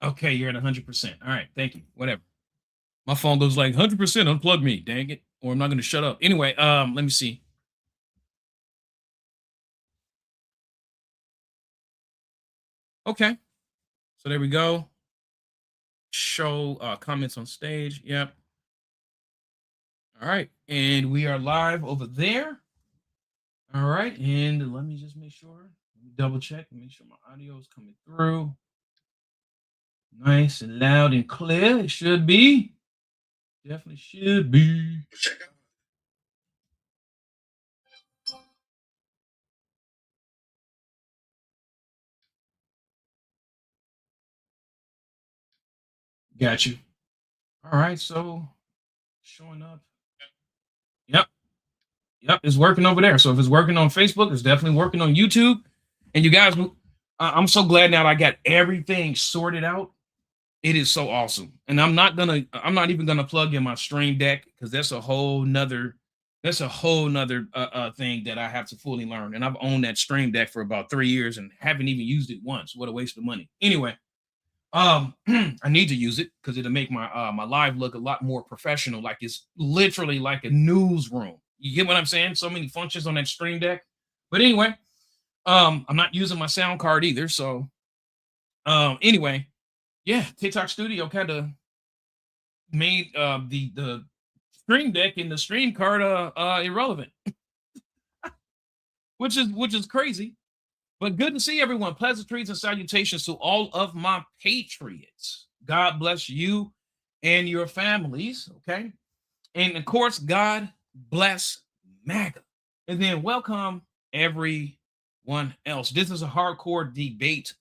Okay, you're at 100%. All right, thank you. Whatever. My phone goes like 100%. Unplug me, dang it, or I'm not going to shut up. Anyway, let me see. Okay, so there we go. Show comments on stage. Yep. All right, and we are live over there. All right, and let me just make sure. Let me double check and make sure my audio is coming through nice and loud and clear. It should be. Definitely should be. Got you. All right, so showing up. Yep, yep, it's working over there. So if it's working on Facebook, it's definitely working on YouTube. And you guys, I'm so glad now that I got everything sorted out. It is so awesome. And I'm not even gonna plug in my stream deck because that's a whole nother thing that I have to fully learn. And I've owned that stream deck for about 3 years and haven't even used it once. What a waste of money. Anyway, I need to use it because it'll make my live look a lot more professional, like it's literally like a newsroom. You get what I'm saying? So many functions on that stream deck. But anyway, I'm not using my sound card either. So anyway, yeah, TikTok Studio kind of made the stream deck and the stream card irrelevant, which is crazy. But good to see everyone. Pleasantries and salutations to all of my patriots. God bless you and your families. Okay. And of course, God bless MAGA. And then welcome everyone else. This is a hardcore debate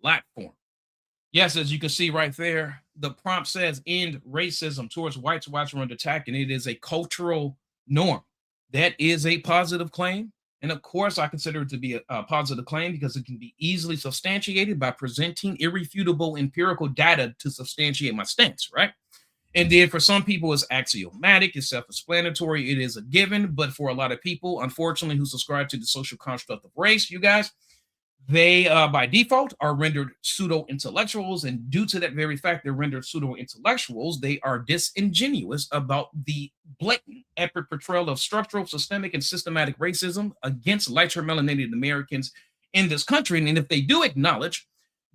platform. Yes, as you can see right there, the prompt says end racism towards whites. Whites are under attack, and it is a cultural norm. That is a positive claim. And of course, I consider it to be a positive claim because it can be easily substantiated by presenting irrefutable empirical data to substantiate my stance, right? And then for some people, it's axiomatic, it's self explanatory, it is a given. But for a lot of people, unfortunately, who subscribe to the social construct of race, you guys, they by default are rendered pseudo intellectuals, and due to that very fact they're rendered pseudo intellectuals, they are disingenuous about the blatant epic portrayal of structural, systemic, and systematic racism against lighter melanated Americans in this country. And if they do acknowledge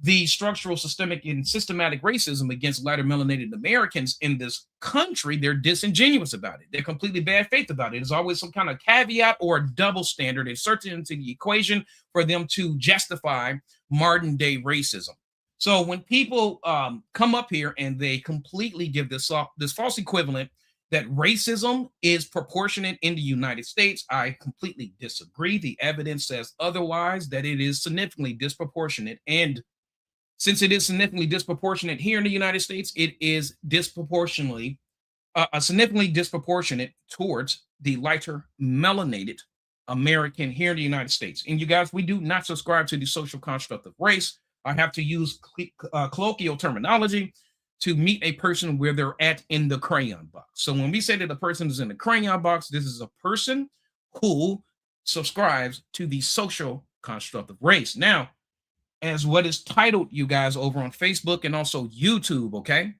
the structural, systemic, and systematic racism against lighter melanated Americans in this country, they're disingenuous about it. They're completely bad faith about it. There's always some kind of caveat or a double standard inserted into the equation for them to justify modern day racism. So when people come up here and they completely give this false equivalent that racism is proportionate in the United States, I completely disagree. The evidence says otherwise, that it is significantly disproportionate. And since it is significantly disproportionate here in the United States, it is disproportionately significantly disproportionate towards the lighter melanated American here in the United States. And you guys, we do not subscribe to the social construct of race. I have to use colloquial terminology to meet a person where they're at in the crayon box. So when we say that a person is in the crayon box, this is a person who subscribes to the social construct of race. Now, as what is titled, you guys, over on Facebook and also YouTube, okay,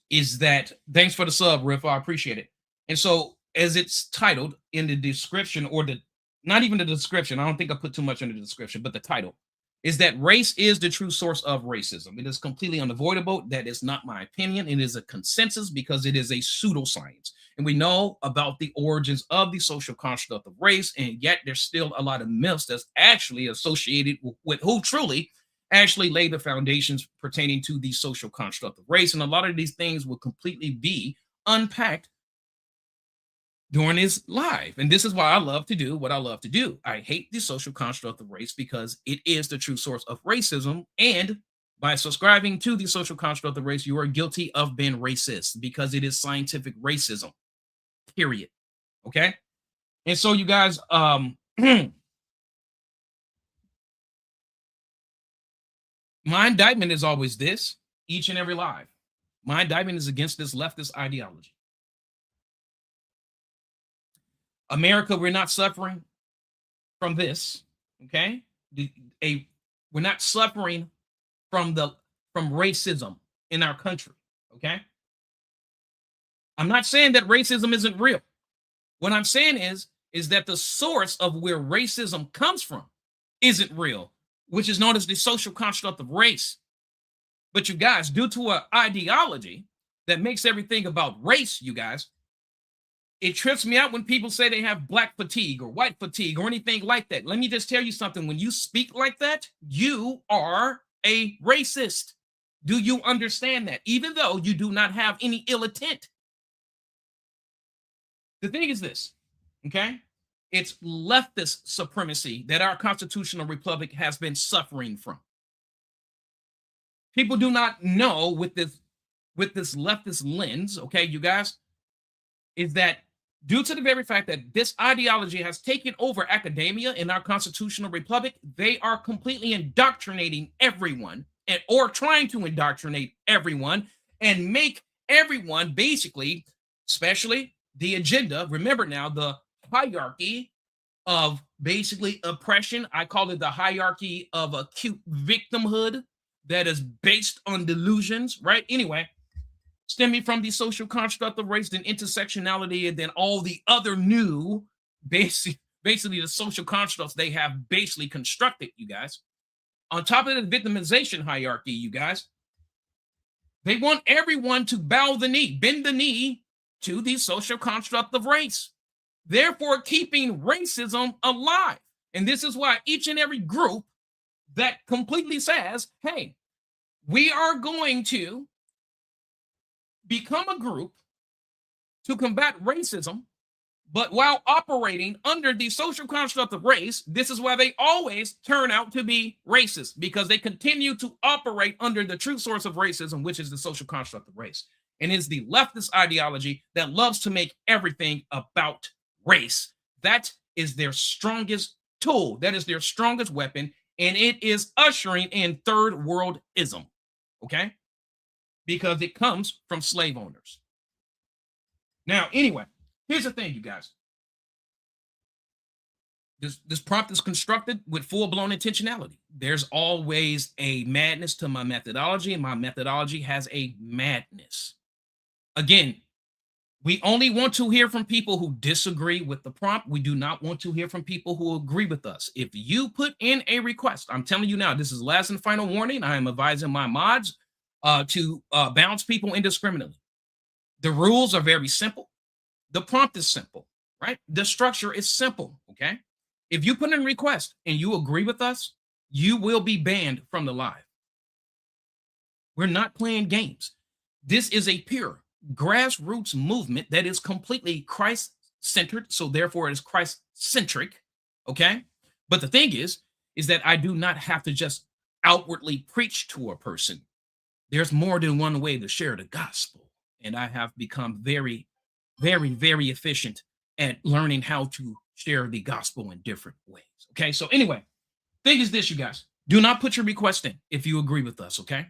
is that thanks for the sub, Riff. I appreciate it. And so, as it's titled in the description, or the not even the description, I don't think I put too much in the description, but the title is that race is the true source of racism. It is completely unavoidable. That is not my opinion. It is a consensus because it is a pseudoscience. And we know about the origins of the social construct of race, and yet there's still a lot of myths that's actually associated with who truly actually laid the foundations pertaining to the social construct of race. And a lot of these things will completely be unpacked during his live. And this is why I love to do what I love to do. I hate the social construct of race because it is the true source of racism. And by subscribing to the social construct of race, you are guilty of being racist because it is scientific racism, period. Okay. And so you guys, my indictment is always this each and every live. My indictment is against this leftist ideology. America, we're not suffering from this, okay? We're not suffering from from racism in our country. Okay. I'm not saying that racism isn't real. What I'm saying is that the source of where racism comes from isn't real, which is known as the social construct of race. But you guys, due to an ideology that makes everything about race, you guys, it trips me out when people say they have black fatigue or white fatigue or anything like that. Let me just tell you something. When you speak like that, you are a racist. Do you understand that? Even though you do not have any ill intent. The thing is this, okay? It's leftist supremacy that our constitutional republic has been suffering from. People do not know with this leftist lens, okay, you guys, is that due to the very fact that this ideology has taken over academia in our constitutional republic, they are completely indoctrinating everyone or trying to indoctrinate everyone and make everyone basically, especially the agenda. Remember now, the hierarchy of basically oppression. I call it the hierarchy of acute victimhood that is based on delusions, right? Anyway, stemming from the social construct of race, then intersectionality, and then all the other new, basically the social constructs they have basically constructed, you guys. On top of the victimization hierarchy, you guys, they want everyone to bow the knee, bend the knee to the social construct of race, therefore keeping racism alive. And this is why each and every group that completely says, hey, we are going to become a group to combat racism, but while operating under the social construct of race, this is why they always turn out to be racist, because they continue to operate under the true source of racism, which is the social construct of race. And it's the leftist ideology that loves to make everything about race. That is their strongest tool. That is their strongest weapon. And it is ushering in third worldism. Okay? Because it comes from slave owners. Now, anyway, here's the thing, you guys. This prompt is constructed with full-blown intentionality. There's always a madness to my methodology, and my methodology has a madness. Again, we only want to hear from people who disagree with the prompt. We do not want to hear from people who agree with us. If you put in a request, I'm telling you now, this is last and final warning. I am advising my mods to bounce people indiscriminately. The rules are very simple. The prompt is simple, right? The structure is simple, okay? If you put in a request and you agree with us, you will be banned from the live. We're not playing games. This is a pure grassroots movement that is completely Christ-centered, so therefore it is Christ-centric, okay? But the thing is that I do not have to just outwardly preach to a person. There's more than one way to share the gospel, and I have become very, very, very efficient at learning how to share the gospel in different ways, okay? So anyway, thing is this, you guys. Do not put your request in if you agree with us, okay?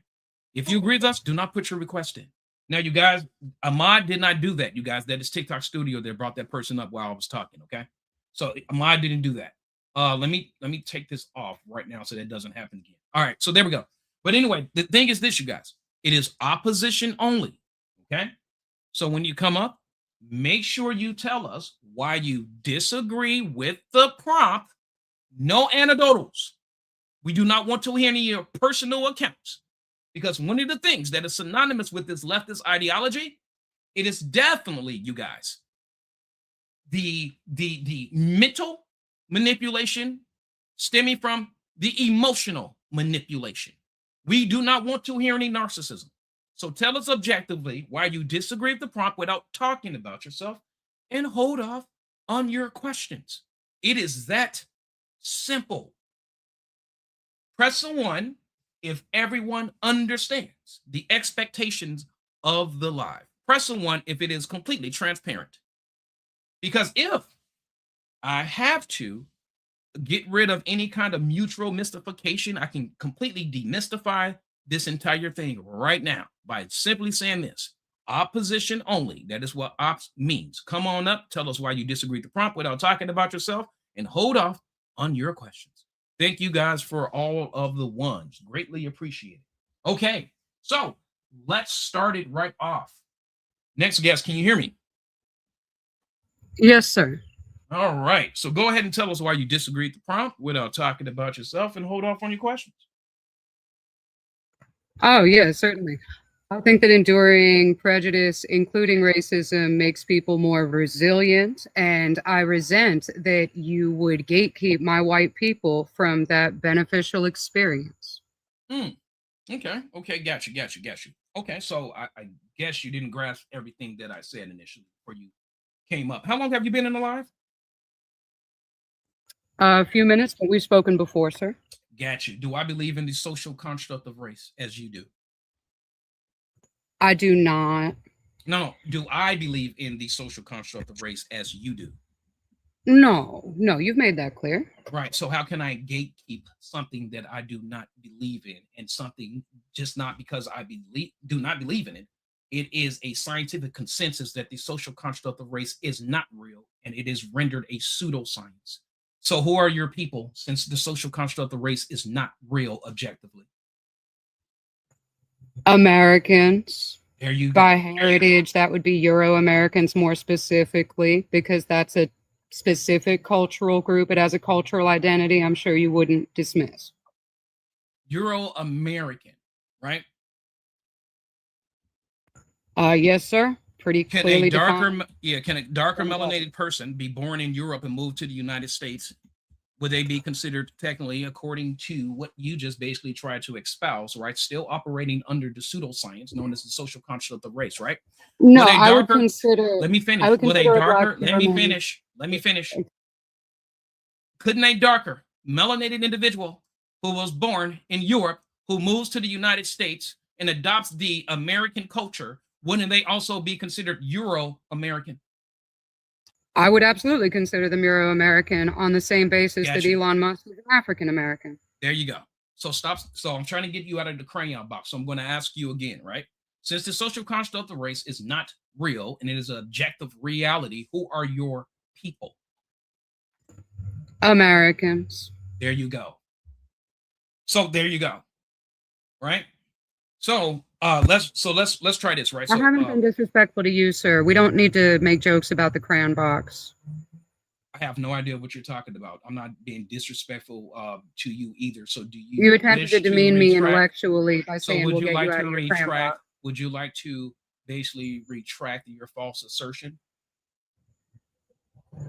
If you agree with us, do not put your request in. Now, you guys, Ahmad did not do that, you guys. That is TikTok Studio that brought that person up while I was talking, okay? So Ahmad didn't do that. Let me take this off right now so that doesn't happen again. All right, so there we go. But anyway, the thing is this, you guys. It is opposition only, okay? So when you come up, make sure you tell us why you disagree with the prompt. No anecdotals. We do not want to hear any of your personal accounts. Because one of the things that is synonymous with this leftist ideology, it is definitely, you guys, the mental manipulation stemming from the emotional manipulation. We do not want to hear any narcissism. So tell us objectively why you disagree with the prompt without talking about yourself, and hold off on your questions. It is that simple. Press the 1 if everyone understands the expectations of the live. Press the 1 if it is completely transparent. Because if I have to get rid of any kind of mutual mystification, I can completely demystify this entire thing right now by simply saying this: opposition only. That is what ops means. Come on up, tell us why you disagree with the prompt without talking about yourself, and hold off on your questions. Thank you guys for all of the ones. Greatly appreciated. Okay, So let's start it right off. Next guest, can you hear me? Yes, sir. All right. So go ahead and tell us why you disagreed with the prompt without talking about yourself and hold off on your questions. Oh, yeah, certainly. I think that enduring prejudice, including racism, makes people more resilient. And I resent that you would gatekeep my white people from that beneficial experience. Hmm. Okay. Okay. Got you. Okay. So I guess you didn't grasp everything that I said initially before you came up. How long have you been in the live? A few minutes, but we've spoken before, sir. Got you. Do I believe in the social construct of race as you do? I do not. No. Do I believe in the social construct of race as you do? No, no, you've made that clear. Right. So how can I gatekeep something that I do not believe in, and something just not because I do not believe in it? It is a scientific consensus that the social construct of race is not real, and it is rendered a pseudoscience. So who are your people, since the social construct of race is not real objectively? Americans. There you go. By heritage, that would be Euro Americans more specifically, because that's a specific cultural group. It has a cultural identity I'm sure you wouldn't dismiss. Euro American, right? Yes, sir. Pretty clearly defined. Can a darker melanated person be born in Europe and move to the United States? Would they be considered technically, according to what you just basically tried to espouse, right? Still operating under the pseudoscience known as the social construct of race, right? No, I would consider. Let me finish. I would Would a consider darker? Let me finish. Let me finish. Couldn't a darker melanated individual who was born in Europe, who moves to the United States and adopts the American culture, wouldn't they also be considered Euro American? I would absolutely consider them Euro American on the same basis that Gotcha. Elon Musk is an African American. There you go. So stop. So I'm trying to get you out of the crayon box. So I'm going to ask you again, right? Since the social construct of race is not real and it is an objective reality, who are your people? Americans. There you go. So there you go. Right? So let's try this, right? So I haven't been disrespectful to you, sir. We don't need to make jokes about the crayon box. I have no idea what you're talking about. I'm not being disrespectful to you either. So do you? You attempted to demean me intellectually by saying would we'll you get like you out to of your crayon retract? box. Would you like to basically retract your false assertion?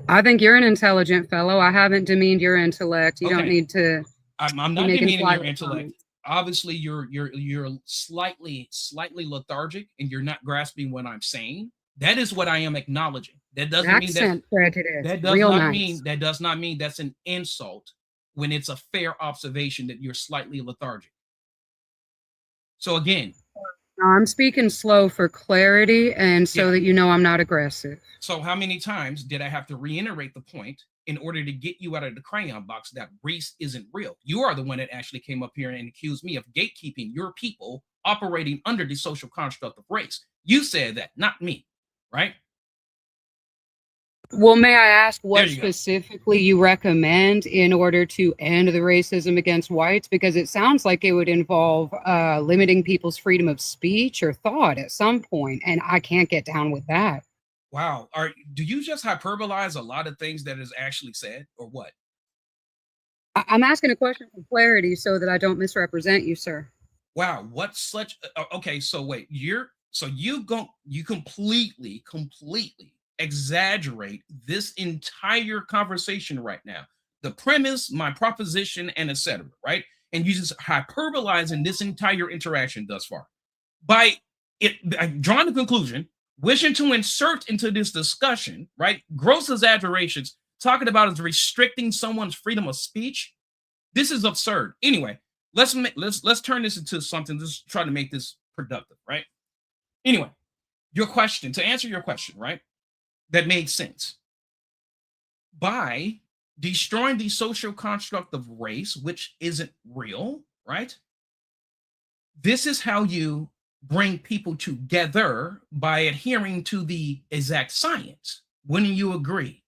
I think you're an intelligent fellow. I haven't demeaned your intellect. You don't need to. I'm not demeaning your intellect. Obviously, you're slightly lethargic and you're not grasping what I'm saying. That is what I am acknowledging. That doesn't mean that prejudice. That does not mean that's an insult when it's a fair observation that you're slightly lethargic. So again, I'm speaking slow for clarity and so that you know I'm not aggressive. So how many times did I have to reiterate the point in order to get you out of the crayon box that race isn't real? You are the one that actually came up here and accused me of gatekeeping your people operating under the social construct of race. You said that, not me, right? Well, may I ask what specifically you recommend in order to end the racism against whites? Because it sounds like it would involve limiting people's freedom of speech or thought at some point, and I can't get down with that. Wow. Do you just hyperbolize a lot of things that is actually said, or what? I'm asking a question for clarity so that I don't misrepresent you, sir. Wow. What's such? Okay. So wait, you completely exaggerate this entire conversation right now. The premise, my proposition, and etc. Right? And you just hyperbolizing this entire interaction thus far. By drawing the conclusion, wishing to insert into this discussion, right? Gross exaggerations, talking about is restricting someone's freedom of speech. This is absurd. Anyway, let's turn this into something. Let's try to make this productive, right? Anyway, to answer your question, right? That made sense. By destroying the social construct of race, which isn't real, right? This is how you bring people together, by adhering to the exact science. Wouldn't you agree?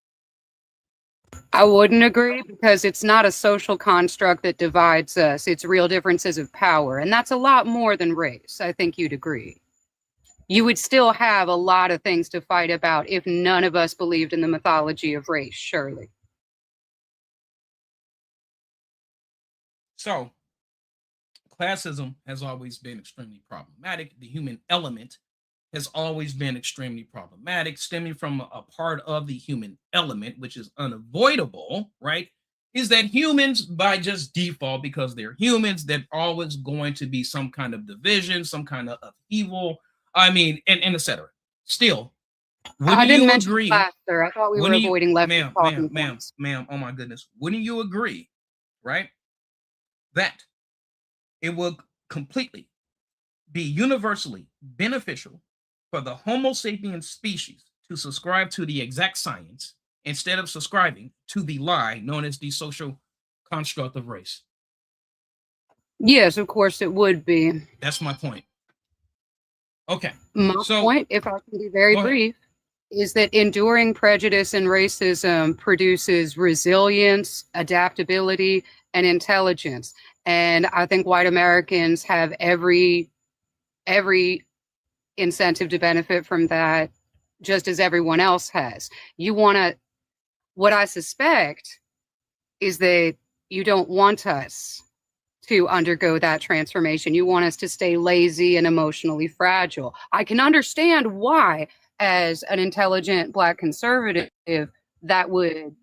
I wouldn't agree because it's not a social construct that divides us. It's real differences of power. And that's a lot more than race. I think you'd agree. You would still have a lot of things to fight about if none of us believed in the mythology of race, surely. So, classism has always been extremely problematic. The human element has always been extremely problematic, stemming from a part of the human element, which is unavoidable, right? Is that humans, by just default, because they're humans, they're always going to be some kind of division, some kind of evil. I mean, and etc. Still, I wouldn't didn't you mention agree? class, sir. I thought we were Wouldn't you, avoiding leftist ma'am, ma'am, talking ma'am, points. ma'am? Oh my goodness! Wouldn't you agree, right? That it will completely be universally beneficial for the Homo sapiens species to subscribe to the exact science instead of subscribing to the lie known as the social construct of race. Yes, of course it would be. That's my point. Okay. My So point, if I can be very go ahead. brief, is that enduring prejudice and racism produces resilience, adaptability, and intelligence. And I think white Americans have every incentive to benefit from that, just as everyone else has. You want to, what I suspect is that you don't want us to undergo that transformation. You want us to stay lazy and emotionally fragile. I can understand why, as an intelligent Black conservative, that would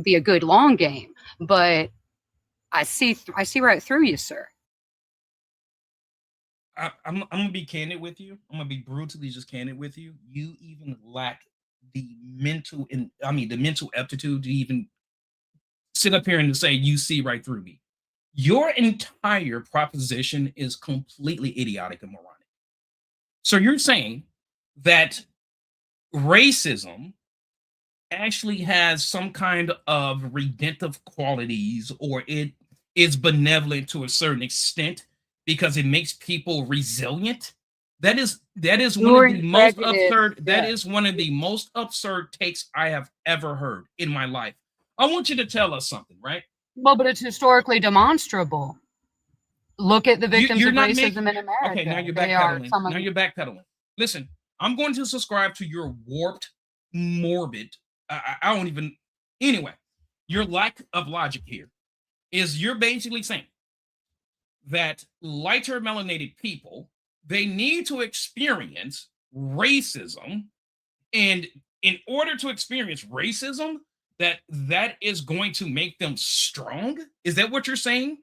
be a good long game. But I see right through you, sir. I'm gonna be candid with you. I'm gonna be brutally just candid with you. You even lack the mental and the mental aptitude to even sit up here and say you see right through me. Your entire proposition is completely idiotic and moronic. So you're saying that racism actually has some kind of redemptive qualities, or it is benevolent to a certain extent because it makes people resilient. That is one of the Enduring most prejudice, absurd. That yes. is one of the most absurd takes I have ever heard in my life. I want you to tell us something, right? Well, but it's historically demonstrable. Look at the victims You're of not racism making. in Okay, now America. you're They are backpedaling. some of Now you're backpedaling. Listen, I'm going to subscribe to your warped, morbid. I don't even. Anyway, your lack of logic here is you're basically saying that lighter melanated people, they need to experience racism, and in order to experience racism, that is going to make them strong. Is that what you're saying?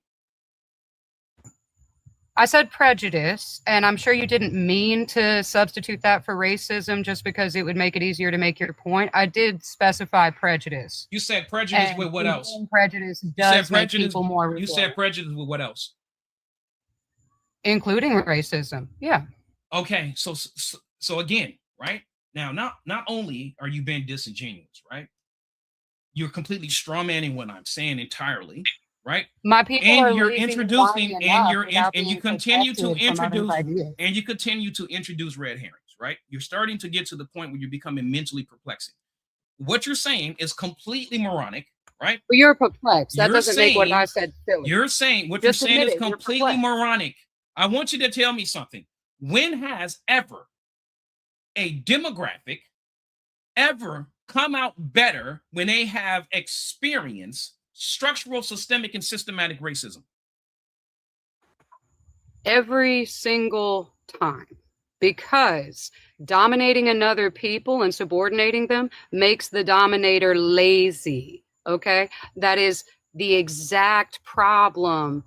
I said prejudice, and I'm sure you didn't mean to substitute that for racism just because it would make it easier to make your point. I did specify prejudice. You said prejudice And with what else? prejudice You said does make prejudice. people more You resilient, said prejudice with what else? including racism. Yeah. Okay, so again, right now, not only are you being disingenuous, right? You're completely strawmanning what I'm saying entirely, right? My people And are you're lazy and whiny introducing, enough without and you being continue to protected from others' introduce, ideas. red herrings, right? You're starting to get to the point where you're becoming mentally perplexing. What you're saying is completely moronic, right? But you're perplexed. That You're doesn't make what I saying said silly. you're saying what Just you're saying admit is it. You're completely perplexed. moronic. I want you to tell me something. When has ever a demographic ever come out better when they have experienced structural, systemic, and systematic racism? Every single time. Because dominating another people and subordinating them makes the dominator lazy. Okay? That is the exact problem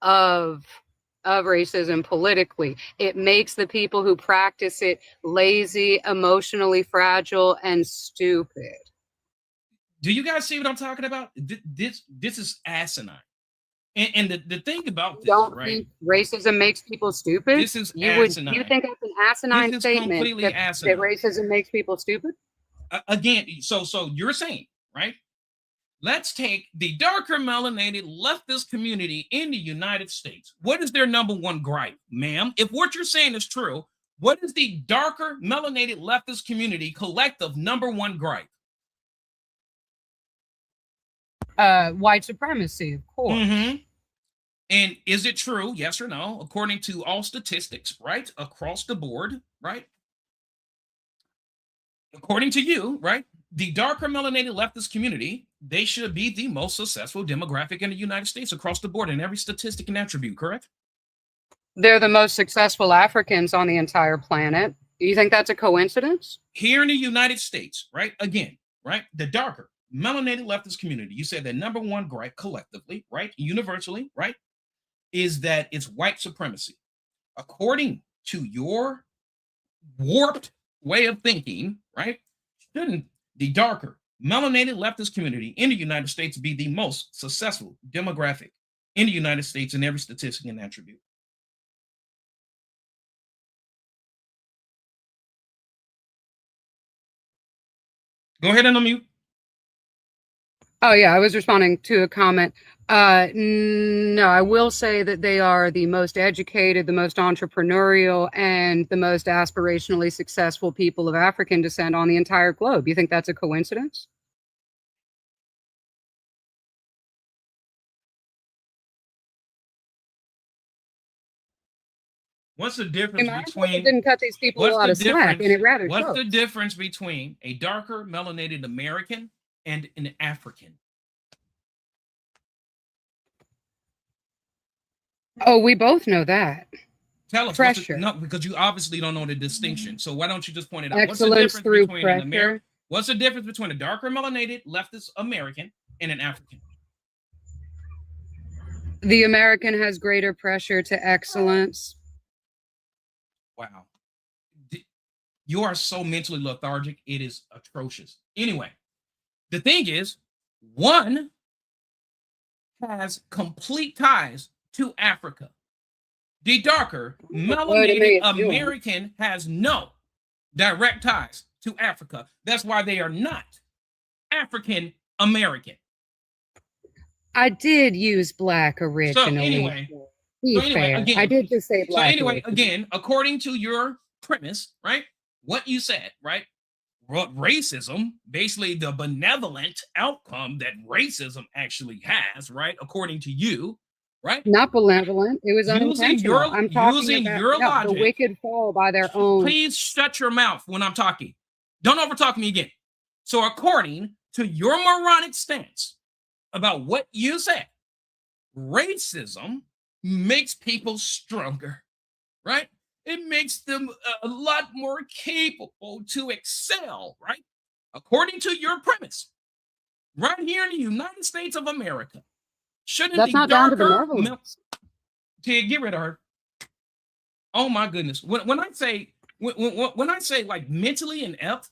of racism politically. It makes the people who practice it lazy, emotionally fragile, and stupid. Do you guys see what I'm talking about? This is asinine. And the thing about You this, don't right? think racism makes people stupid? This is You asinine. think that's an This asinine is statement completely that asinine. racism makes people stupid? Again, so you're saying, right? Let's take the darker melanated leftist community in the United States. What is their number one gripe, ma'am? If what you're saying is true, what is the darker melanated leftist community collective number one gripe? white supremacy, of course. Mm-hmm. And is it true, yes or no, according to all statistics, right, across the board, right? According to you, right, the darker melanated leftist community, they should be the most successful demographic in the United States across the board in every statistic and attribute, correct? They're the most successful Africans on the entire planet. You think that's a coincidence? Here in the United States, right, again, right, the darker melanated leftist community, you said the number one gripe collectively, right, universally, right, is that it's white supremacy. According to your warped way of thinking, right, shouldn't the darker melanated leftist community in the United States be the most successful demographic in the United States in every statistic and attribute? Go ahead and unmute. Oh, yeah, I was responding to a comment. No, I will say that they are the most educated, the most entrepreneurial, and the most aspirationally successful people of African descent on the entire globe. You think that's a coincidence? What's the difference between didn't cut these people a lot of slack, and it rather what's shows. the difference between a darker melanated American and an African? Oh, we both know that. Tell us. Pressure. No, because you obviously don't know the distinction. So why don't you just point it out? Excellence through pressure. What's the difference between a darker melanated leftist American and an African? The American has greater pressure to excellence. Wow. You are so mentally lethargic. It is atrocious. Anyway, the thing is, one has complete ties to Africa. The darker melanated American has no direct ties to Africa. That's why they are not African American. I did use black originally. So anyway, again, I did just say black. So anyway, again, according to your premise, right? What you said, right? Racism, basically the benevolent outcome that racism actually has, right? According to you, right? Not benevolent. It was unintentional. I'm talking about your logic, the wicked fall by their own. Please shut your mouth when I'm talking. Don't overtalk me again. So according to your moronic stance about what you said, racism makes people stronger, right? It makes them a lot more capable to excel, right? According to your premise, right here in the United States of America, shouldn't that's the not down to benevolence. Get rid of her. Oh my goodness! When I say like mentally inept,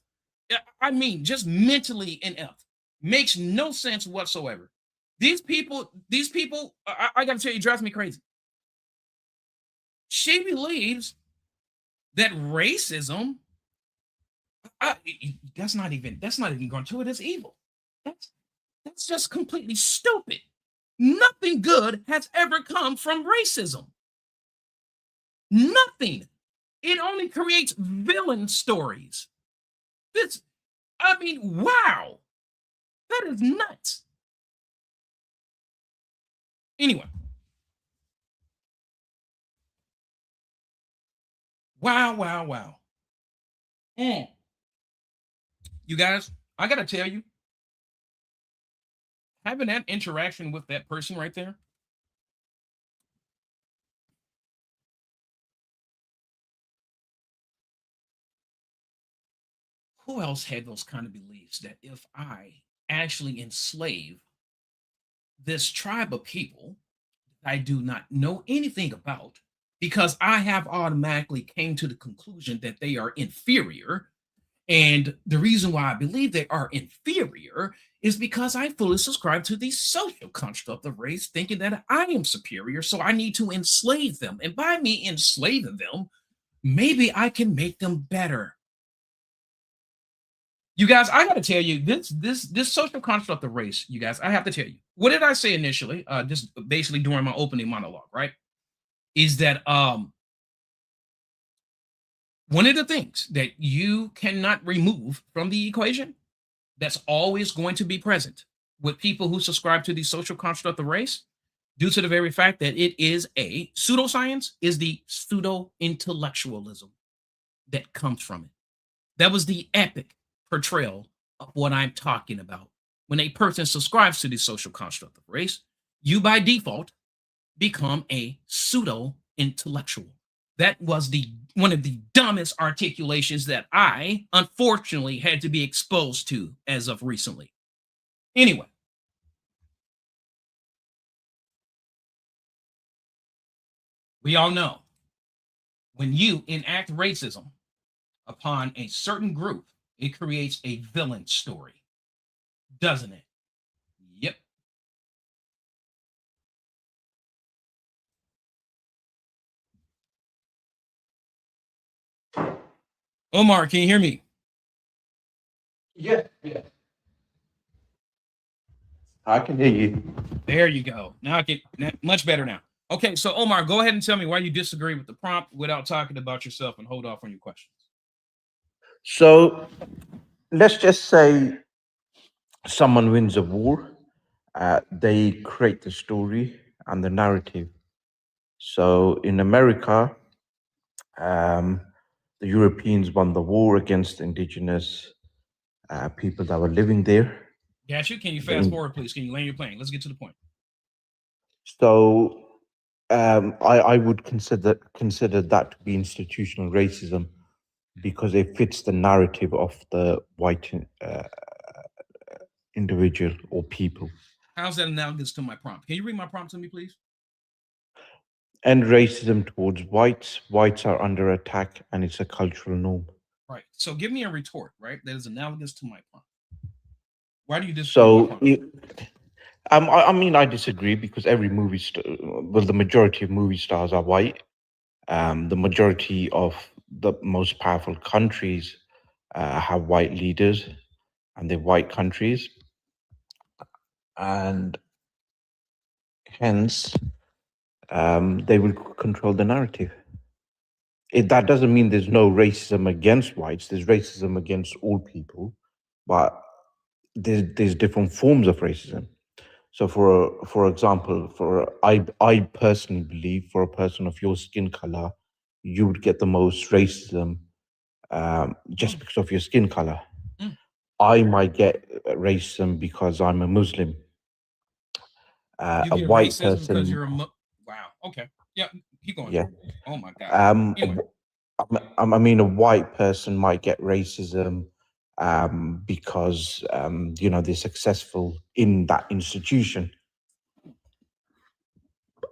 I mean just mentally inept. Makes no sense whatsoever. These people, I gotta tell you, it drives me crazy. She believes that racism, that's not even gratuitous evil. That's just completely stupid. Nothing good has ever come from racism. Nothing. It only creates villain stories. Wow. That is nuts. Anyway. Wow. You guys, I gotta tell you, having that interaction with that person right there, who else had those kind of beliefs that if I actually enslave this tribe of people I do not know anything about, because I have automatically came to the conclusion that they are inferior. And the reason why I believe they are inferior is because I fully subscribe to the social construct of race, thinking that I am superior, so I need to enslave them. And by me enslaving them, maybe I can make them better. You guys, I got to tell you, this social construct of race, you guys, I have to tell you, what did I say initially? Just basically during my opening monologue, right? Is that one of the things that you cannot remove from the equation that's always going to be present with people who subscribe to the social construct of race due to the very fact that it is a pseudoscience, is the pseudo intellectualism that comes from it. That was the epic portrayal of what I'm talking about. When a person subscribes to the social construct of race, you by default become a pseudo intellectual. That was the one of the dumbest articulations that I unfortunately had to be exposed to as of recently. Anyway, we all know when you enact racism upon a certain group, it creates a villain story, doesn't it? Yep. Omar, can you hear me? Yeah, yeah. I can hear you. There you go. Now I can much better now. Okay, so Omar, go ahead and tell me why you disagree with the prompt without talking about yourself and hold off on your questions. So let's just say someone wins a war, they create the story and the narrative. So in America, um, the Europeans won the war against indigenous people that were living there. Got you. Can you The fast in- forward, please? Can you land your plane? Let's get to the point. So I would consider that to be institutional racism because it fits the narrative of the white individual or people. How's that analogous to my prompt? Can you read my prompt to me, please? End racism towards whites. Whites are under attack, and it's a cultural norm. Right. So give me a retort, right? That is analogous to my prompt. Why do you disagree with my So, prompt? I mean, I disagree because every well, the majority of movie stars are white. The majority of the most powerful countries have white leaders, and they're white countries, and hence they will control the narrative. That doesn't mean there's no racism against whites. There's racism against all people, but there's different forms of racism. So, for example, I personally believe for a person of your skin color, you would get the most racism just because of your skin color. Mm. I might get racism because I'm a Muslim. You A get white racism because person, you're a wow. Okay. Yeah. Keep going. yeah. Oh my God. Um, a Anyway. I mean, a white person might get racism because they're successful in that institution.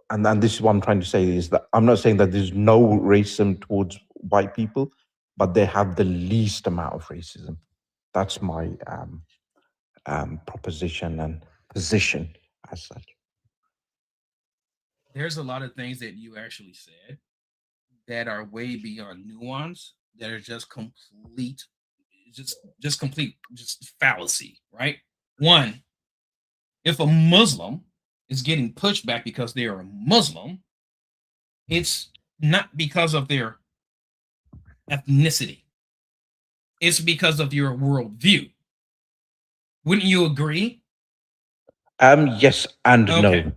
And then this is what I'm trying to say is that I'm not saying that there's no racism towards white people, but they have the least amount of racism. That's my proposition and position as such. There's a lot of things that you actually said that are way beyond nuance, that are just complete, just fallacy, right? One, if a Muslim is getting pushed back because they are a Muslim, it's not because of their ethnicity. It's because of your worldview. Wouldn't you agree? Yes and Okay. no,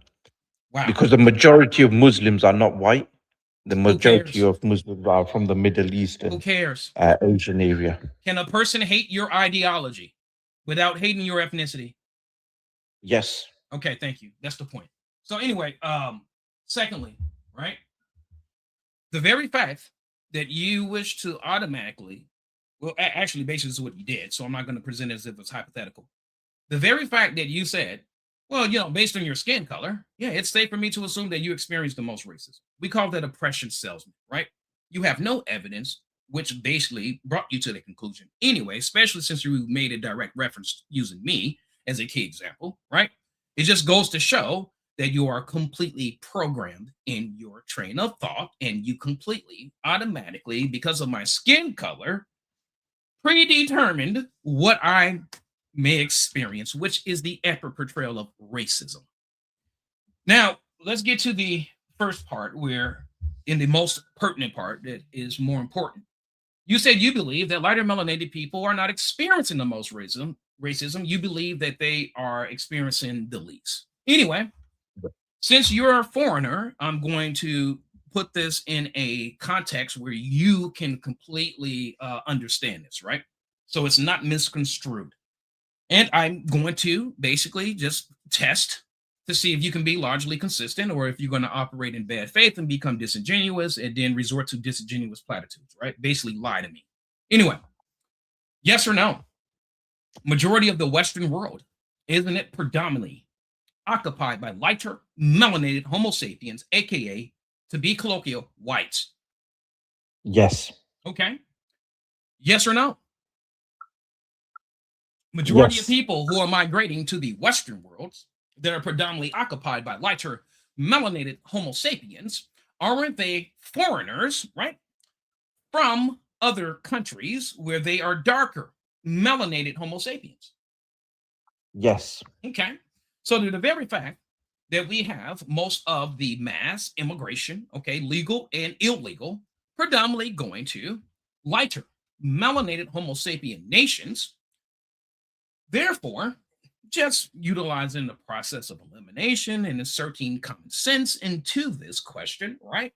Wow. because the majority of Muslims are not white. The Who majority cares? of Muslims are from the Middle East Who and cares? Asian area. Can a person hate your ideology without hating your ethnicity? Yes. Okay, thank you. That's the point. So anyway, secondly, right? The very fact that you wish to automatically, well, actually, basically, this is what you did. So I'm not going to present it as if it's hypothetical. The very fact that you said, well, based on your skin color, yeah, it's safe for me to assume that you experienced the most racism. We call that oppression salesman, right? You have no evidence, which basically brought you to the conclusion anyway, especially since you made a direct reference using me as a key example, right? It just goes to show that you are completely programmed in your train of thought and you completely automatically, because of my skin color, predetermined what I may experience, which is the epic portrayal of racism. Now, let's get to the first part where, in the most pertinent part that is more important. You said you believe that lighter melanated people are not experiencing the most racism racism, you believe that they are experiencing the least. Anyway, since you're a foreigner, I'm going to put this in a context where you can completely understand this, right? So it's not misconstrued. And I'm going to basically just test to see if you can be largely consistent or if you're going to operate in bad faith and become disingenuous and then resort to disingenuous platitudes, right? Basically lie to me. Anyway, yes or no? Majority of the Western world, isn't it predominantly occupied by lighter, melanated Homo sapiens, aka, to be colloquial, whites? Yes. Okay. Yes or no? Majority Yes. of people who are migrating to the Western worlds that are predominantly occupied by lighter, melanated Homo sapiens, aren't they foreigners, right? From other countries where they are darker, melanated Homo sapiens. Yes. Okay. So to the very fact that we have most of the mass immigration, okay, legal and illegal, predominantly going to lighter, melanated Homo sapien nations. Therefore, just utilizing the process of elimination and inserting common sense into this question, right?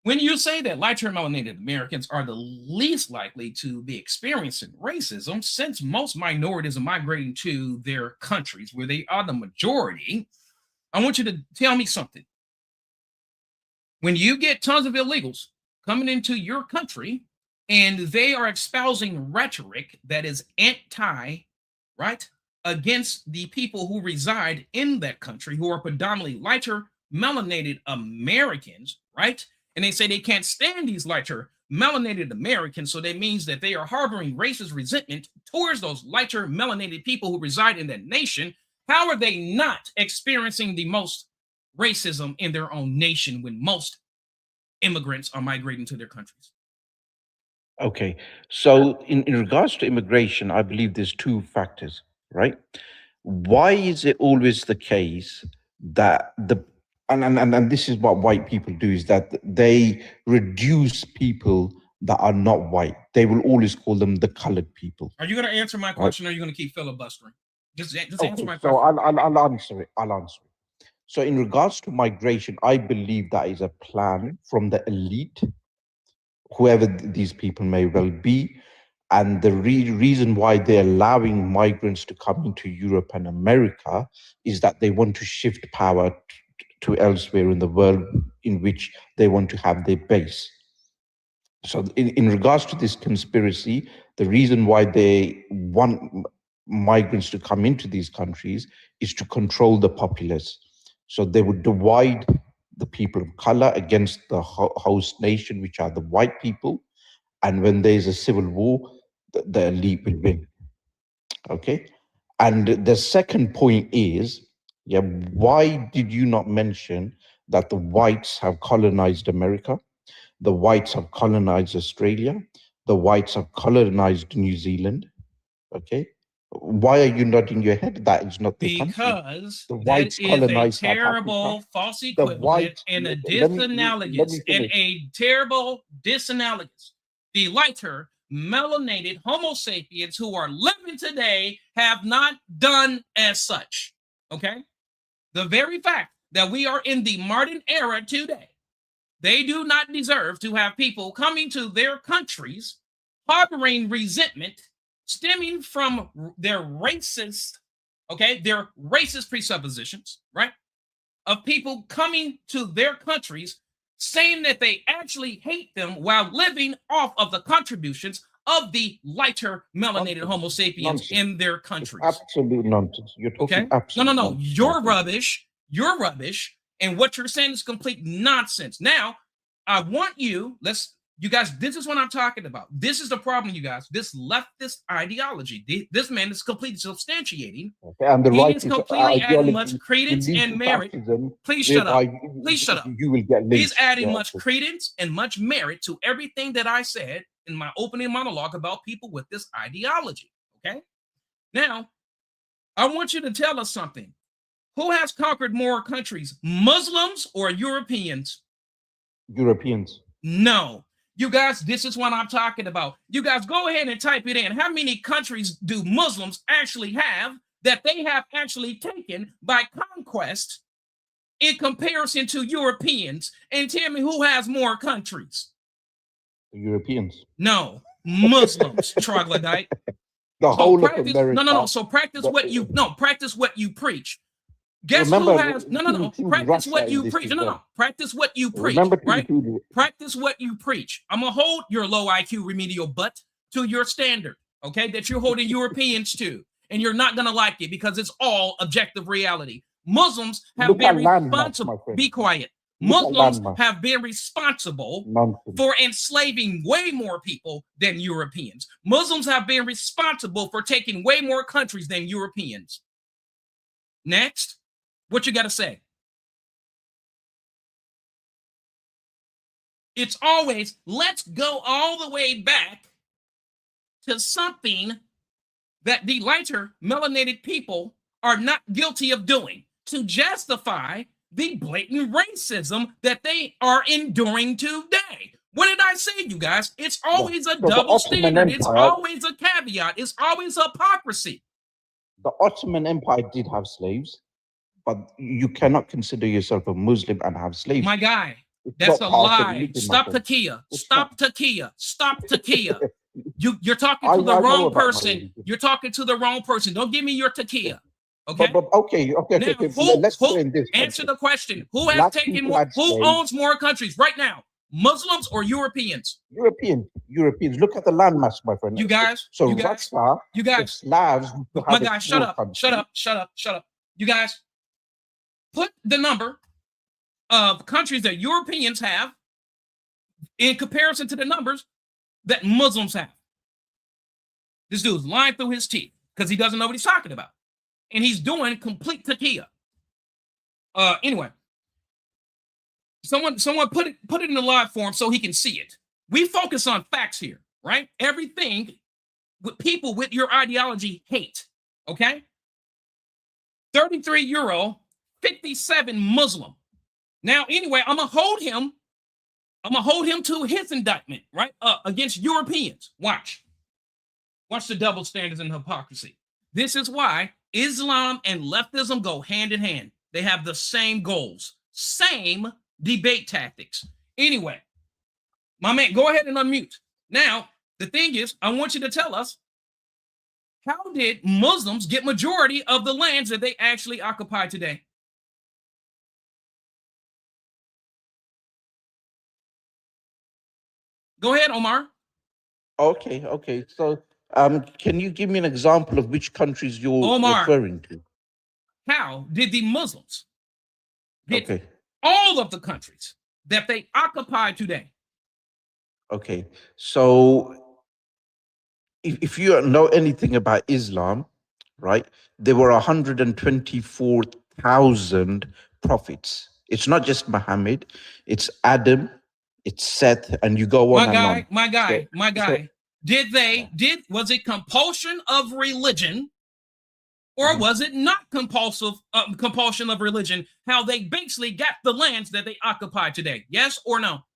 When you say that lighter melanated Americans are the least likely to be experiencing racism, since most minorities are migrating to their countries where they are the majority, I want you to tell me something. When you get tons of illegals coming into your country and they are espousing rhetoric that is anti, right, against the people who reside in that country, who are predominantly lighter melanated Americans, right? And they say they can't stand these lighter melanated Americans, so that means that they are harboring racist resentment towards those lighter melanated people who reside in that nation. How are they not experiencing the most racism in their own nation when most immigrants are migrating to their countries? Okay. So in regards to immigration, I believe there's two factors, right? Why is it always the case that and this is what white people do, is that they reduce people that are not white. They will always call them the colored people. Are you going to answer my Right. question, or are you going to keep filibustering? Just answer Okay, my so question. I'll answer it. I'll answer it. So in regards to migration, I believe that is a plan from the elite, whoever these people may well be. And the reason why they're allowing migrants to come into Europe and America is that they want to shift power to elsewhere in the world in which they want to have their base. So in regards to this conspiracy, the reason why they want migrants to come into these countries is to control the populace. So they would divide the people of color against the host nation, which are the white people. And when there's a civil war, the elite will win. Okay. And the second point is, yeah, why did you not mention that the whites have colonized America? The whites have colonized Australia. The whites have colonized New Zealand. Okay. Why are you nodding your head? That is not their country. Because The that whites is a colonized South Africa. terrible false The equivalent white, and a let me disanalogous and finish. a terrible disanalogous. The lighter melanated Homo sapiens who are living today have not done as such. Okay. The very fact that we are in the modern era today, they do not deserve to have people coming to their countries harboring resentment stemming from their racist, their racist presuppositions, right? Of people coming to their countries saying that they actually hate them while living off of the contributions of the lighter melanated Homo sapiens Nonsense. in their It's countries. absolute nonsense. You're talking Okay? absolute No. nonsense. You're rubbish. You're rubbish. And what you're saying is complete nonsense. Now, I want you guys, this is what I'm talking about. This is the problem, you guys. This leftist ideology. This man is completely substantiating. Okay, and the He right is is completely adding much ideology credence will lead and to merit. fascism, Please shut whereby up. Please shut up. you will get He's lynched. adding Yeah, much credence and much merit to everything that I said in my opening monologue about people with this ideology. Okay. Now, I want you to tell us something. Who has conquered more countries, Muslims or Europeans? Europeans. No. You guys, this is what I'm talking about. You guys go ahead and type it in. How many countries do Muslims actually have that they have actually taken by conquest in comparison to Europeans? And tell me who has more countries. Europeans. No, Muslims, troglodyte. The So whole of practice, America. no. So practice practice what you preach. Guess Remember, who has no. Practice what you preach. No. Practice what you preach. Right? Practice what you preach. I'm gonna hold your low IQ remedial butt to your standard, okay? That you're holding Europeans to, and you're not gonna like it because it's all objective reality. Muslims have been responsible. Be quiet. Muslims have been responsible for enslaving way more people than Europeans. Muslims have been responsible for taking way more countries than Europeans. Next, what you got to say? It's always, let's go all the way back to something that the lighter melanated people are not guilty of doing to justify the blatant racism that they are enduring today. What did I say, you guys? It's always a double standard. It's always a caveat. It's always hypocrisy. The Ottoman Empire did have slaves, but you cannot consider yourself a Muslim and have slaves. My guy, that's a lie. Stop Takia. Stop Takia. Stop Takia. You're talking to the wrong person. You're talking to the wrong person. Don't give me your Takia. Okay. Okay. Now, let's go in this. Answer the question. Who has taken more? Who owns more countries right now? Muslims or Europeans? Europeans. Look at the landmass, my friend. You guys. So you guys. Slavs. My guy, shut up. You guys, put the number of countries that Europeans have in comparison to the numbers that Muslims have. This dude's lying through his teeth because he doesn't know what he's talking about. And he's doing complete takia. Anyway, someone put it in the live form so he can see it. We focus on facts here, right? Everything with people with your ideology hate. Okay. 33 euro, 57 Muslim. Now, anyway, I'm gonna hold him to his indictment, right? Against Europeans. Watch the double standards and hypocrisy. This is why Islam and leftism go hand in hand. They have the same goals, same debate tactics. Anyway, my man, go ahead and unmute. Now, the thing is, I want you to tell us, how did Muslims get majority of the lands that they actually occupy today? Go ahead, Omar. Okay. So, can you give me an example of which countries you're referring to? How did the Muslims get all of the countries that they occupy today? Okay, so if you know anything about Islam, right, there were 124,000 prophets. It's not just Muhammad, it's Adam, it's Seth, and you go on and on. My guy. Was it compulsion of religion, or was it not compulsion of religion? How they basically got the lands that they occupy today? Yes or no?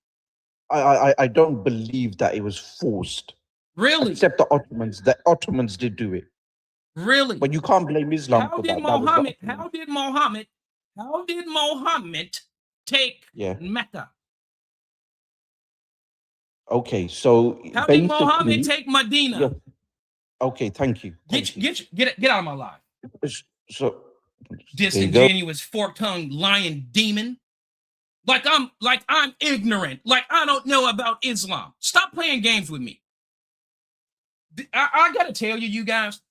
I don't believe that it was forced. Really? Except the Ottomans. The Ottomans did do it. Really? But you can't blame Islam for that. How did Muhammad take Mecca? Okay, so how did Muhammad take Medina? Yeah. Okay, thank you. Get out of my life. So disingenuous, fork-tongued lion demon. Like I'm ignorant. Like I don't know about Islam. Stop playing games with me. I gotta tell you guys,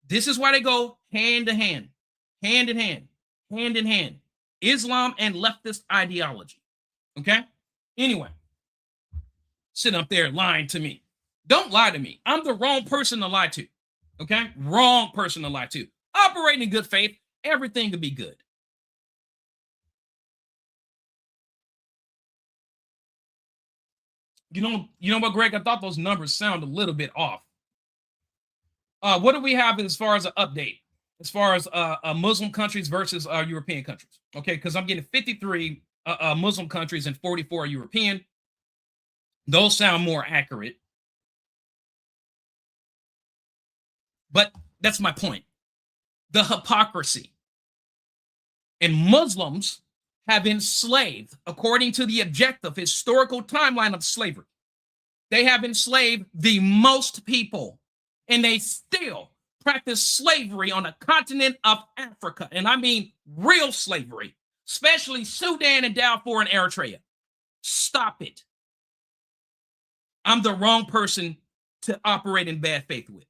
this is why they go hand in hand. Islam and leftist ideology. Okay? Anyway, sit up there lying to me. Don't lie to me. I'm the wrong person to lie to. Okay? Wrong person to lie to. Operate in good faith, everything will be good. You know what, Greg? I thought those numbers sound a little bit off. What do we have as far as an update? As far as Muslim countries versus European countries? Okay, because I'm getting 53 Muslim countries and 44 European. Those sound more accurate. But that's my point. The hypocrisy. And Muslims have enslaved, according to the objective historical timeline of slavery, they have enslaved the most people, and they still practice slavery on the continent of Africa. And I mean real slavery, especially Sudan and Darfur and Eritrea. Stop it. I'm the wrong person to operate in bad faith with.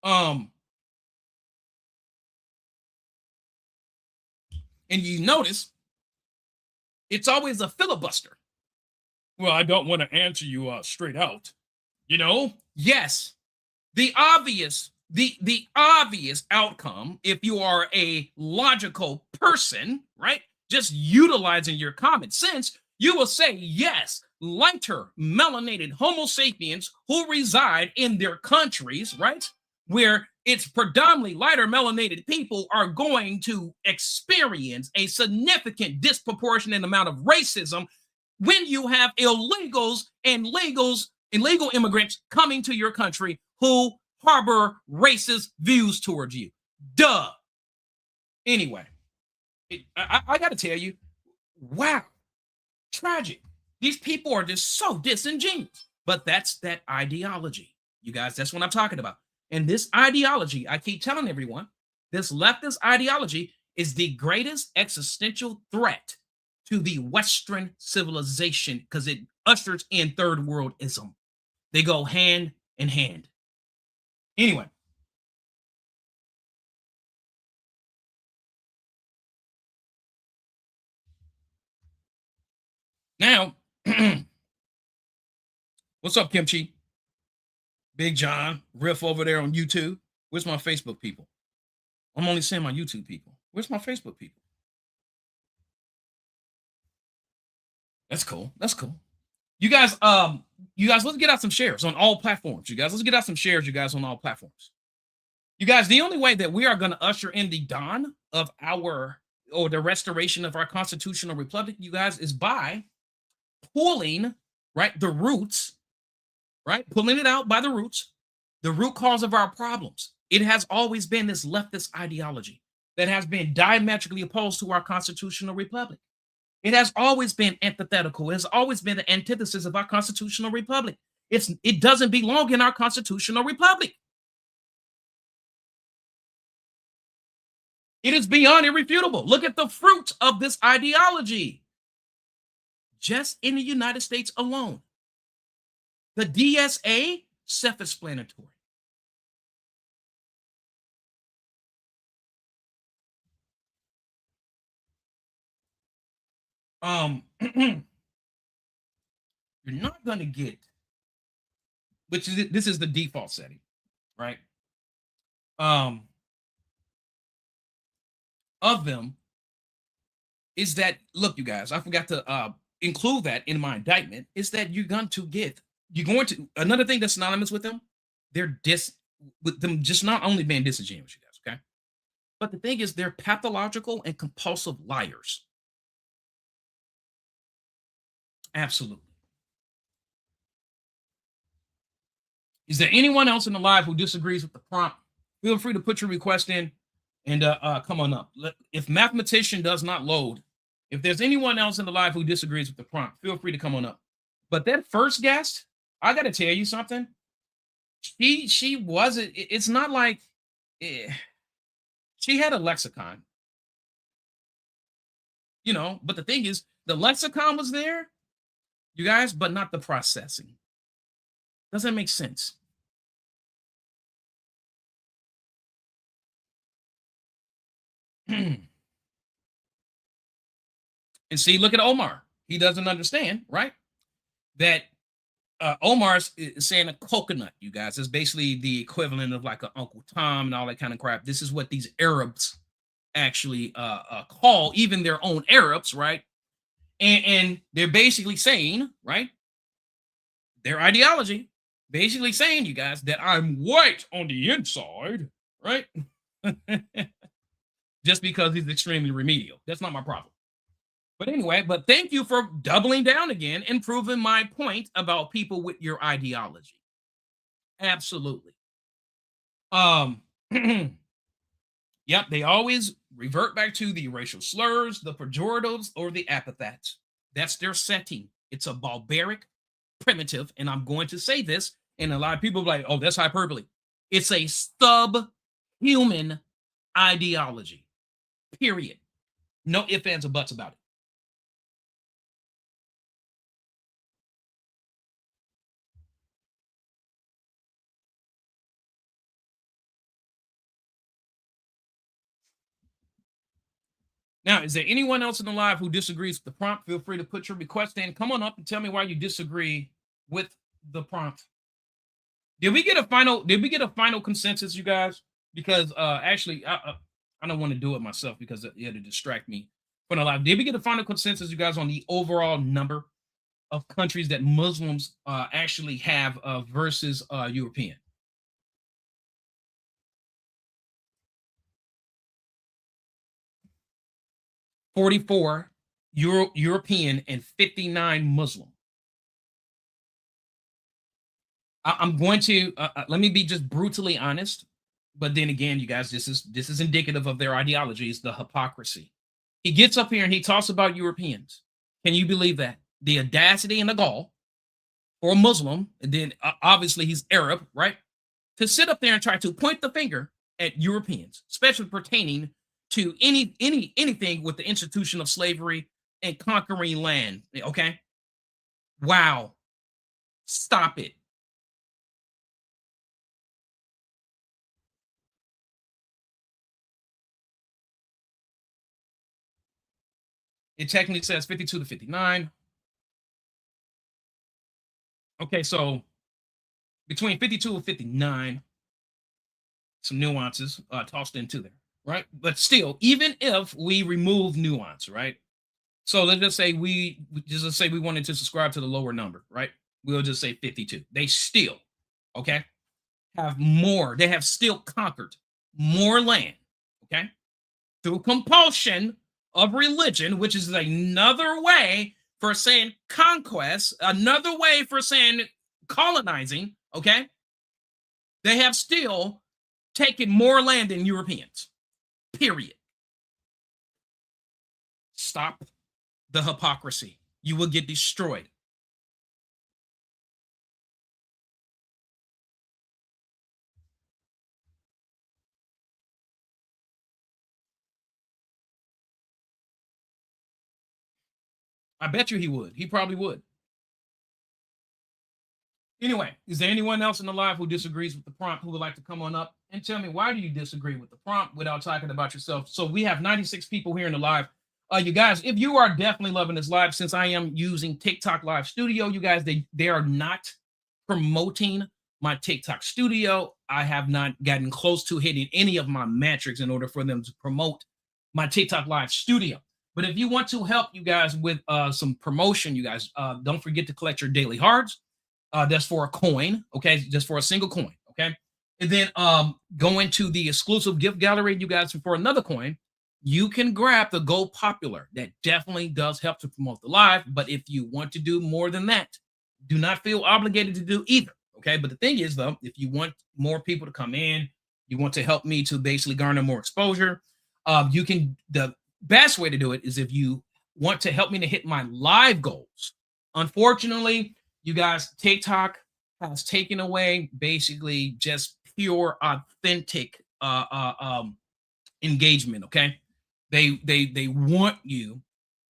And you notice it's always a filibuster. Well, I don't want to answer you straight out. You know, yes, the obvious outcome, if you are a logical person, right, just utilizing your common sense, you will say, yes, lighter melanated Homo sapiens who reside in their countries, right, where it's predominantly lighter melanated people are going to experience a significant disproportionate amount of racism when you have illegals and illegal immigrants coming to your country who harbor racist views towards you. Duh. Anyway, I got to tell you, wow, tragic. These people are just so disingenuous. But that's that ideology. You guys, that's what I'm talking about. And this ideology, I keep telling everyone, this leftist ideology is the greatest existential threat to the Western civilization because it ushers in third worldism. They go hand in hand. Anyway. Now, what's up, Kimchi? Big John, Riff over there on YouTube. Where's my Facebook people? I'm only saying my YouTube people. Where's my Facebook people? That's cool. That's cool. You guys, let's get out some shares on all platforms. You guys, let's get out some shares, you guys, on all platforms. You guys, the only way that we are going to usher in the dawn of the restoration of our constitutional republic, you guys, is by pulling, right, the roots, right, pulling it out by the roots, the root cause of our problems. It has always been this leftist ideology that has been diametrically opposed to our constitutional republic. It has always been antithetical. It has always been the antithesis of our constitutional republic. It doesn't belong in our constitutional republic. It is beyond irrefutable. Look at the fruit of this ideology. Just in the United States alone. The DSA, self-explanatory. You're not going to get, this is the default setting, right? Of them is that, look, you guys, I forgot to include that in my indictment, is that another thing that's synonymous with them, with them just not only being disingenuous, you guys, okay? But the thing is, they're pathological and compulsive liars. Absolutely. Is there anyone else in the live who disagrees with the prompt? Feel free to put your request in and come on up. If mathematician does not load, if there's anyone else in the live who disagrees with the prompt, feel free to come on up. But that first guest, I got to tell you something. She wasn't, it's not like, she had a lexicon, you know, but the thing is, the lexicon was there, you guys, but not the processing. Doesn't make sense. And see, look at Omar. He doesn't understand, right? That Omar's saying a coconut, you guys, is basically the equivalent of like an Uncle Tom and all that kind of crap. This is what these Arabs actually call even their own Arabs, right? And they're basically saying, right, their ideology, basically saying, you guys, that I'm white on the inside, right? Just because he's extremely remedial. That's not my problem. But anyway, but thank you for doubling down again and proving my point about people with your ideology. Absolutely. Um, yep, they always revert back to the racial slurs, the pejoratives, or the epithets. That's their setting. It's a barbaric, primitive, and I'm going to say this, and a lot of people are like, oh, that's hyperbole. It's a subhuman ideology. Period. No ifs, ands, or buts about it. Now, is there anyone else in the live who disagrees with the prompt? Feel free to put your request in. Come on up and tell me why you disagree with the prompt. Did we get a final consensus, you guys? Because actually, I don't want to do it myself because it'll distract me from the live. Did we get a final consensus, you guys, on the overall number of countries that Muslims actually have versus European? 44 European and 59 Muslim. I'm going to let me be just brutally honest, but then again, you guys, this is indicative of their ideology. Is the hypocrisy. He gets up here and he talks about Europeans. Can you believe that? The audacity and the gall for a Muslim, and then obviously he's Arab, right? To sit up there and try to point the finger at Europeans, especially pertaining to anything with the institution of slavery and conquering land. Okay. Wow. Stop it. It technically says 52 to 59. Okay, so between 52 and 59, some nuances tossed into there, right? But still, even if we remove nuance, right? So let's just say we wanted to subscribe to the lower number, right? We'll just say 52. They still, okay, have more. They have still conquered more land, okay, through compulsion of religion, which is another way for saying conquest, another way for saying colonizing, okay? They have still taken more land than Europeans, period. Stop the hypocrisy. You will get destroyed. I bet you he would. He probably would. Anyway, is there anyone else in the live who disagrees with the prompt who would like to come on up and tell me why do you disagree with the prompt without talking about yourself? So we have 96 people here in the live. You guys, if you are definitely loving this live, since I am using TikTok Live Studio, you guys, they are not promoting my TikTok Studio. I have not gotten close to hitting any of my metrics in order for them to promote my TikTok Live Studio. But if you want to help you guys with some promotion, you guys, don't forget to collect your daily hearts. That's for a coin, okay? Just for a single coin, okay? And then go into the exclusive gift gallery, you guys, for another coin. You can grab the Go Popular. That definitely does help to promote the live. But if you want to do more than that, do not feel obligated to do either, okay? But the thing is, though, if you want more people to come in, you want to help me to basically garner more exposure, you can, the best way to do it is if you want to help me to hit my live goals. Unfortunately, you guys, TikTok has taken away basically just pure, authentic engagement. Okay, they want you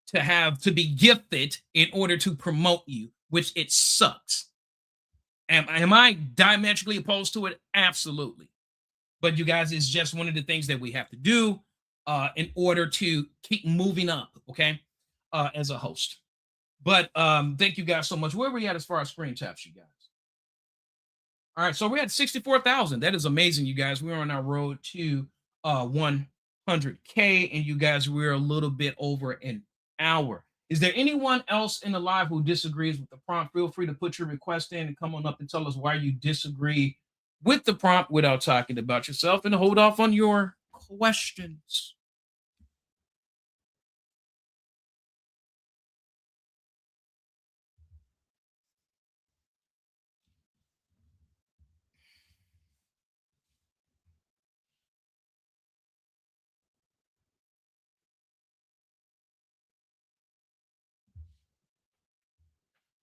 to be gifted in order to promote you, which it sucks. Am I diametrically opposed to it? Absolutely. But you guys, it's just one of the things that we have to do in order to keep moving up. Okay, as a host. But thank you guys so much. Where are we at as far as screen taps, you guys? All right, so we're at 64,000. That is amazing, you guys. We're on our road to 100K, and you guys, we're a little bit over an hour. Is there anyone else in the live who disagrees with the prompt? Feel free to put your request in and come on up and tell us why you disagree with the prompt without talking about yourself, and hold off on your questions.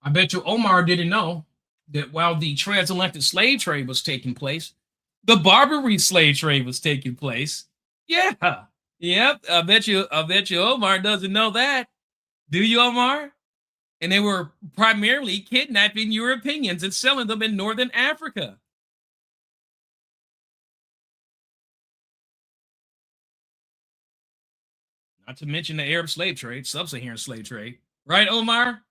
I bet you Omar didn't know that while the transatlantic slave trade was taking place, the Barbary slave trade was taking place. Yeah. Yep. I bet you Omar doesn't know that. Do you, Omar? And they were primarily kidnapping Europeans and selling them in northern Africa. Not to mention the Arab slave trade, sub-Saharan slave trade. Right, Omar?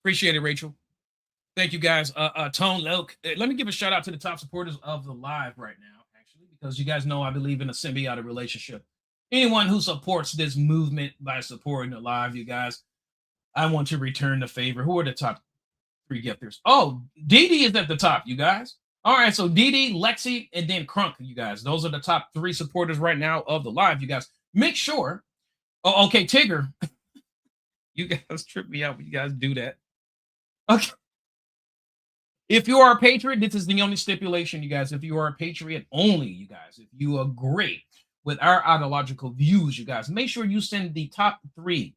Appreciate it, Rachel. Thank you, guys. Tone Loke. Let me give a shout out to the top supporters of the live right now, actually, because you guys know I believe in a symbiotic relationship. Anyone who supports this movement by supporting the live, you guys, I want to return the favor. Who are the top three gifters? Oh, Dee is at the top, you guys. All right, so Dee, Lexi, and then Crunk, you guys. Those are the top three supporters right now of the live, you guys. Make sure. Oh, okay, Tigger. You guys trip me out when you guys do that. Okay. If you are a patriot, this is the only stipulation, you guys. If you are a patriot only, you guys, if you agree with our ideological views, you guys, make sure you send the top three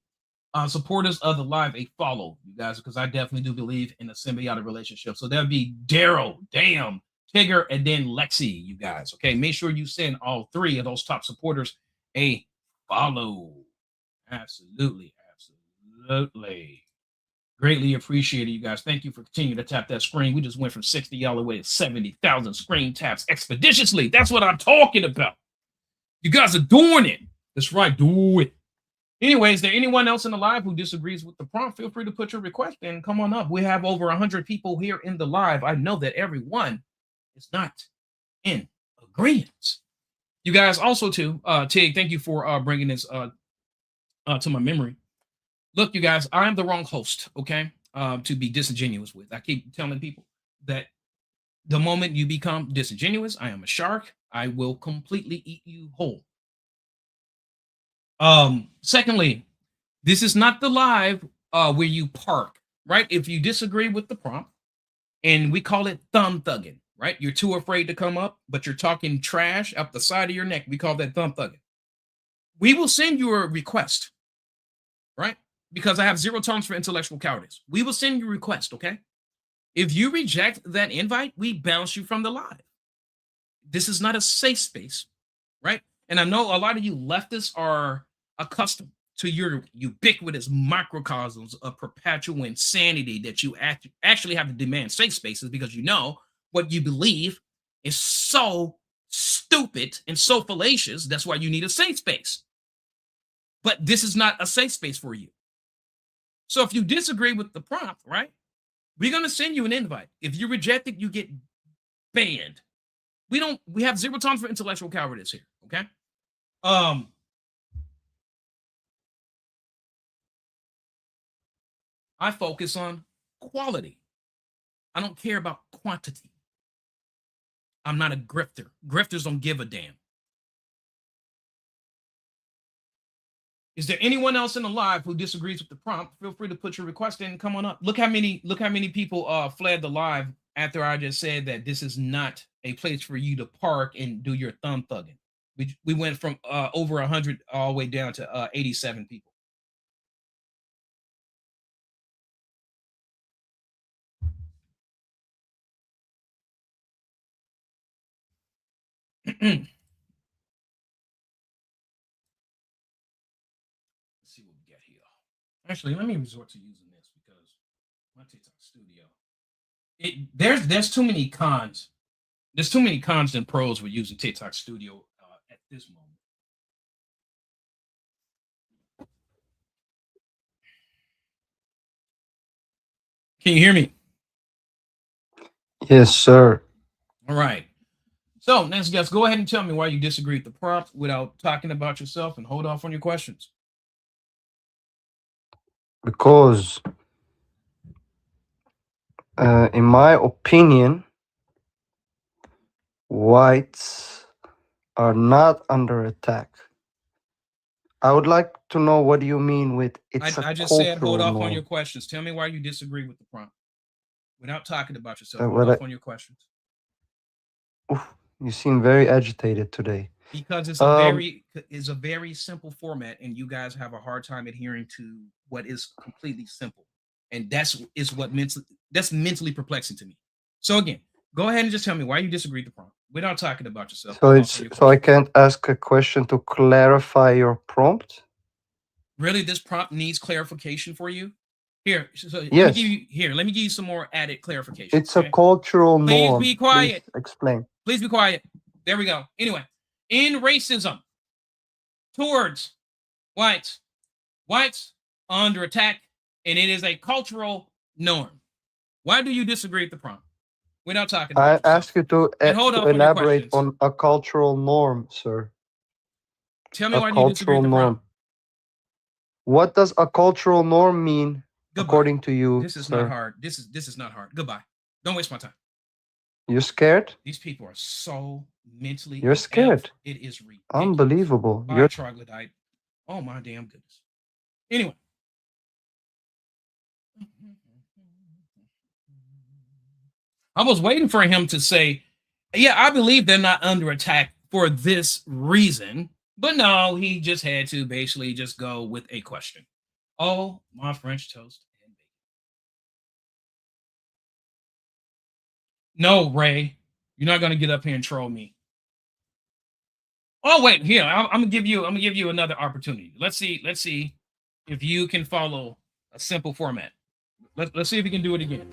supporters of the live a follow, you guys, because I definitely do believe in a symbiotic relationship. So that'd be Daryl, Damn, Tigger, and then Lexi, you guys. Okay, make sure you send all three of those top supporters a follow. Absolutely, absolutely. Greatly appreciated, you guys. Thank you for continuing to tap that screen. We just went from 60 y'all away to 70,000 screen taps expeditiously. That's what I'm talking about. You guys are doing it. That's right. Do it. Anyway, is there anyone else in the live who disagrees with the prompt? Feel free to put your request in. Come on up. We have over 100 people here in the live. I know that everyone is not in agreement. You guys also, too, Tig, thank you for bringing this to my memory. Look, you guys, I am the wrong host, okay, to be disingenuous with. I keep telling people that the moment you become disingenuous, I am a shark. I will completely eat you whole. Secondly, this is not the live where you park, right? If you disagree with the prompt, and we call it thumb thugging, right? You're too afraid to come up, but you're talking trash up the side of your neck. We call that thumb thugging. We will send you a request, right? Because I have zero tolerance for intellectual cowardice. We will send you a request, okay? If you reject that invite, we bounce you from the live. This is not a safe space, right? And I know a lot of you leftists are accustomed to your ubiquitous microcosms of perpetual insanity that you actually have to demand safe spaces because you know what you believe is so stupid and so fallacious. That's why you need a safe space. But this is not a safe space for you. So if you disagree with the prompt, right, we're going to send you an invite. If you reject it, you get banned. We have zero tolerance for intellectual cowardice here, okay? I focus on quality. I don't care about quantity. I'm not a grifter. Grifters don't give a damn. Is there anyone else in the live who disagrees with the prompt? Feel free to put your request in. Come on up. Look how many people fled the live after I just said that this is not a place for you to park and do your thumb thugging. We went from over 100 all the way down to 87 people. Let's see what we get here. Actually, let me resort to using this because my TikTok studio. There's too many cons. There's too many cons and pros with using TikTok Studio at this moment. Can you hear me? Yes, sir. All right. So, next guest, go ahead and tell me why you disagree with the prompt without talking about yourself and hold off on your questions. Because, in my opinion, whites are not under attack. I would like to know what do you mean with it's a I just said hold cultural off on your norm. questions. Tell me why you disagree with the prompt without talking about yourself. Uh, Hold what off I, on your questions oof, you seem very agitated today. because Um, it's a very simple format, and you guys have a hard time adhering to what is completely simple, and that's mentally perplexing to me. So again, go ahead and just tell me why you disagree with the prompt without talking about yourself. so Hold off it's on your so I questions. can't ask a question to clarify your prompt. Really, this prompt needs clarification for you. Here, so Yes, let me give you some more added clarification. it's a Okay, cultural please norm. be Please quiet. explain. Please be quiet. There we go. Anyway, in racism towards whites, whites are under attack, and it is a cultural norm. Why do you disagree with the prompt? Without talking I about ask yourself. you And hold to off on your elaborate questions. on a cultural norm, sir. Tell me A why you disagree cultural with the norm. prompt. What does a cultural norm mean Goodbye. according to you, This is not sir? hard. This is not hard. Goodbye. Don't waste my time. You scared? These people are so mentally You're inept. scared. It is ridiculous. Unbelievable. Bye, You're troglodyte. Oh my damn goodness. Anyway. I was waiting for him to say, yeah, I believe they're not under attack for this reason. But no, he just had to basically just go with a question. Oh, my French toast and bacon. No, Ray, you're not gonna get up here and troll me. Oh, wait, here, I'm gonna give you another opportunity. Let's see if you can follow a simple format. Let's see if you can do it again.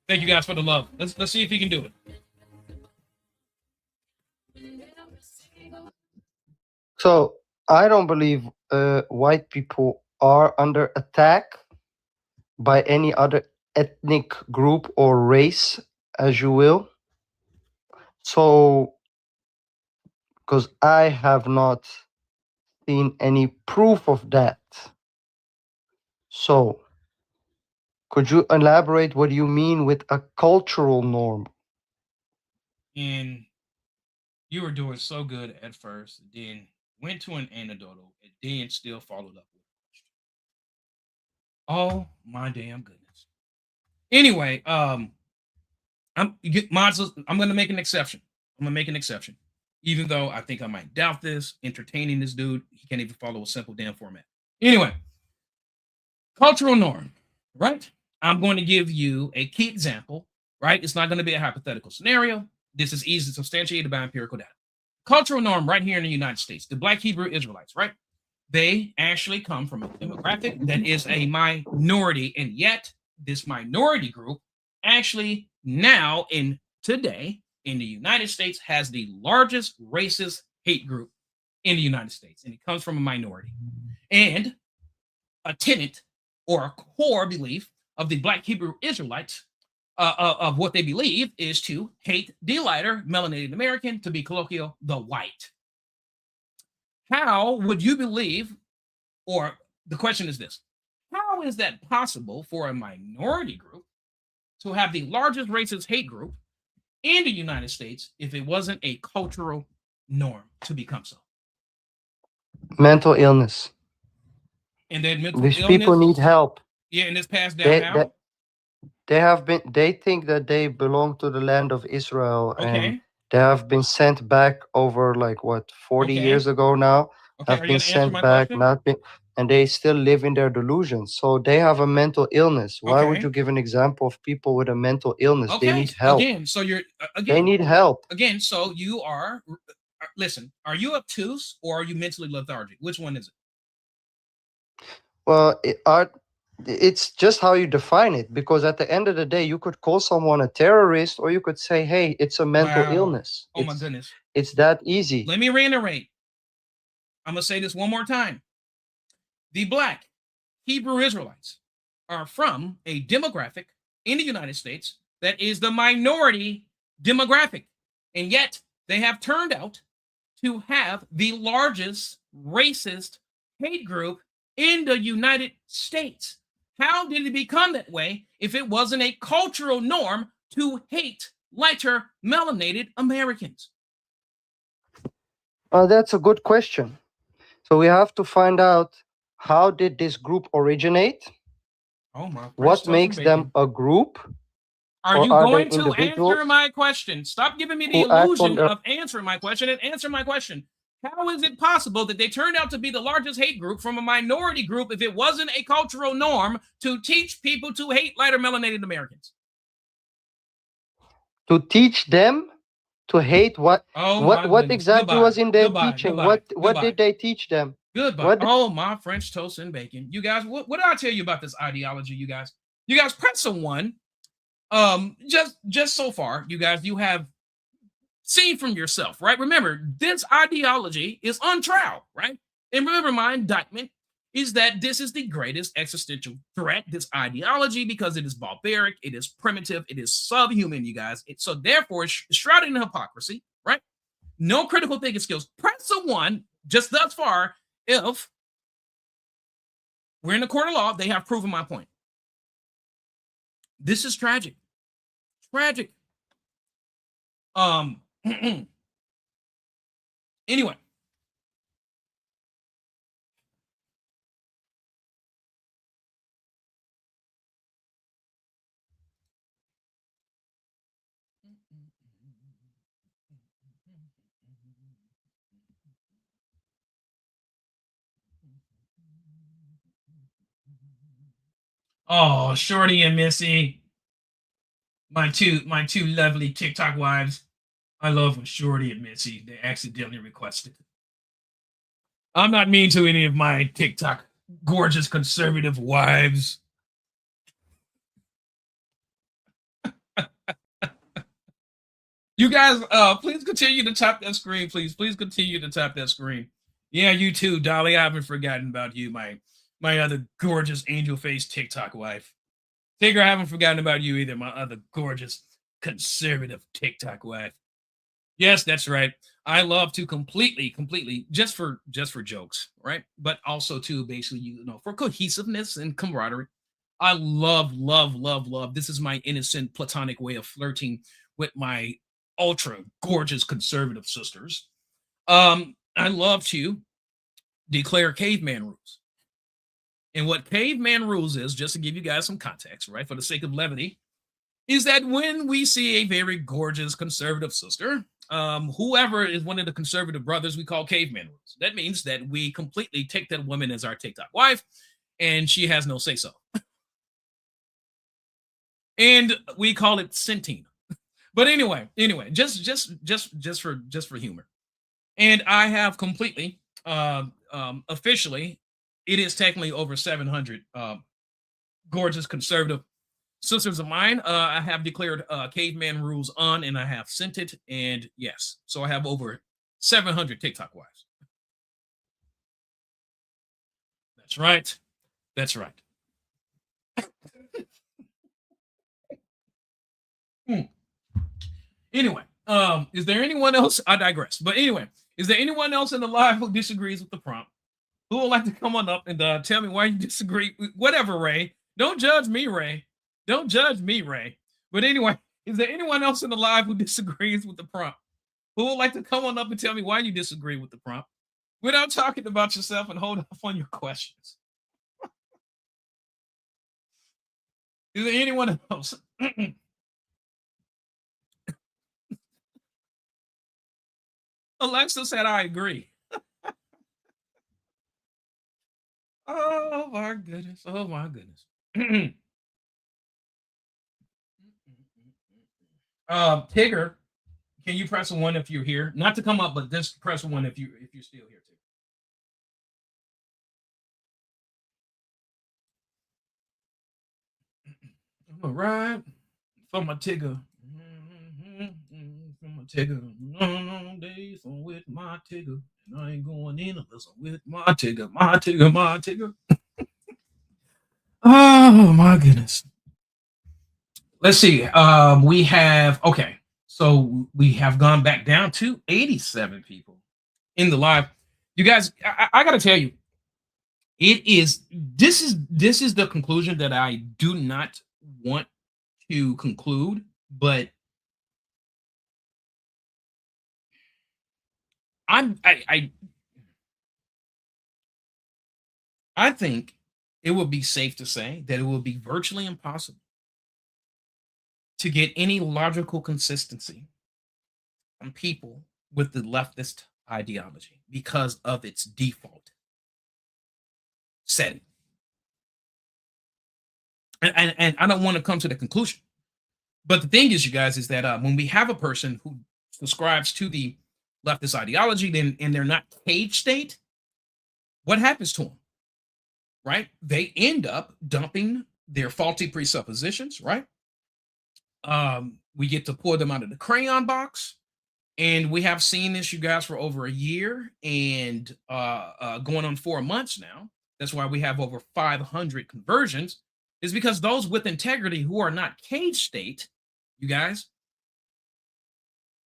Thank you guys for the love. Let's see if you can do it. so I don't believe white people are under attack by any other ethnic group or race, as you will. So, because I have not seen any proof of that. So, could you elaborate what you mean with a cultural norm? And you were doing so good at first, then went to an anecdotal, and then still followed up with a question. Oh my damn goodness. Anyway, I'm gonna make an exception. I'm gonna make an exception. Even though I think I might doubt this, entertaining this dude, he can't even follow a simple damn format. Anyway, cultural norm, right? I'm going to give you a key example, right? It's not going to be a hypothetical scenario. This is easily substantiated by empirical data. Cultural norm right here in the United States, the Black Hebrew Israelites, right? They actually come from a demographic that is a minority, and yet this minority group actually now in today in the United States has the largest racist hate group in the United States, and it comes from a minority. And a tenet or a core belief of the Black Hebrew Israelites of what they believe is to hate the lighter melanated American, to be colloquial, the white. How would you believe, or the question is this, how is that possible for a minority group to have the largest racist hate group in the United States if it wasn't a cultural norm to become so? Mental illness. And then mental These illness, people need help. yeah, and it's passed down how? They think that they belong to the land of Israel, and Okay, they have been sent back over like what 40 okay, years ago now. okay. Have Are you been going to answer sent my back, question? not been, and they still live in their delusions. So they have a mental illness. Why would Okay, you give an example of people with a mental illness? They okay. need help. Again, so you're They need help. again. So you are. Listen, are you obtuse or are you mentally lethargic? Which one is it? Well, it's just how you define it, because at the end of the day, you could call someone a terrorist, or you could say, "Hey, it's a mental Wow. illness." Oh my goodness. It's that easy. Let me reiterate. I'm gonna say this one more time. The Black Hebrew Israelites are from a demographic in the United States that is the minority demographic, and yet they have turned out to have the largest racist hate group in the United States. How did it become that way if it wasn't a cultural norm to hate lighter melanated Americans? That's a good question. So we have to find out, how did this group originate? Oh my! What makes them a group? Are Or you are they going to individuals answer my question? Stop giving me the who act on illusion their... of answering my question and answer my question. How is it possible that they turned out to be the largest hate group from a minority group if it wasn't a cultural norm to teach people to hate lighter melanated Americans? To teach them to hate what? Oh my What goodness. exactly Goodbye. was in their Goodbye. teaching? Goodbye. What Goodbye. did they teach them? Goodbye. What did... Oh, my French toast and bacon. You guys, what did I tell you about this ideology, you guys? You guys press someone. Just so far, you guys, you have seen from yourself, right? Remember, this ideology is on trial, right? And remember, my indictment is that this is the greatest existential threat, this ideology, because it is barbaric, it is primitive, it is subhuman, you guys. So therefore, it's shrouded in hypocrisy, right? No critical thinking skills. Press a one, just thus far, if we're in the court of law, they have proven my point. This is tragic. Tragic. Anyway. Oh, Shorty and Missy, my two lovely TikTok wives. I love when Shorty and Missy, they accidentally requested. I'm not mean to any of my TikTok gorgeous conservative wives. You guys, please continue to tap that screen, please. Please continue to tap that screen. Yeah, you too, Dolly. I haven't forgotten about you, my other gorgeous angel-faced TikTok wife. Tigger, I haven't forgotten about you either, my other gorgeous conservative TikTok wife. Yes, that's right. I love to completely, just for jokes, right? But also to basically, for cohesiveness and camaraderie. I love. This is my innocent platonic way of flirting with my ultra gorgeous conservative sisters. I love to declare caveman rules. And what caveman rules is, just to give you guys some context, right, for the sake of levity, is that when we see a very gorgeous conservative sister, whoever is one of the conservative brothers, we call caveman rules. That means that we completely take that woman as our TikTok wife, and she has no say so. And we call it centine. But anyway, just for humor. And I have completely, officially, it is technically over 700 gorgeous conservative sisters of mine. I have declared caveman rules on, and I have sent it. And yes, so I have over 700 TikTok wives. That's right. That's right. Anyway, is there anyone else? I digress. But anyway, is there anyone else in the live who disagrees with the prompt? Who would like to come on up and tell me why you disagree? Whatever, Ray. Don't judge me, Ray. Don't judge me, Ray. But anyway, is there anyone else in the live who disagrees with the prompt? Who would like to come on up and tell me why you disagree with the prompt without talking about yourself and hold off on your questions? Is there anyone else? Alexa said, I agree. Oh my goodness. Oh my goodness. Tigger, can you press a one if you're here? Not to come up, but just press a one if you're still here too. All right. For my Tigger. For my Tigger. Long days with my Tigger. And I ain't going in unless I'm with my Tigger. My Tigger, my Tigger. Oh my goodness. Let's see. We have so we have gone back down to 87 people in the live. You guys, I gotta tell you, this is the conclusion that I do not want to conclude, but I I think it would be safe to say that it would be virtually impossible to get any logical consistency from people with the leftist ideology because of its default setting. And I don't want to come to the conclusion. But the thing is, you guys, is that when we have a person who subscribes to the leftist ideology, then and they're not cage state, what happens to them? Right? They end up dumping their faulty presuppositions, right? We get to pour them out of the crayon box. And we have seen this, you guys, for over a year and going on 4 months now. That's why we have over 500 conversions, is because those with integrity who are not cage state, you guys,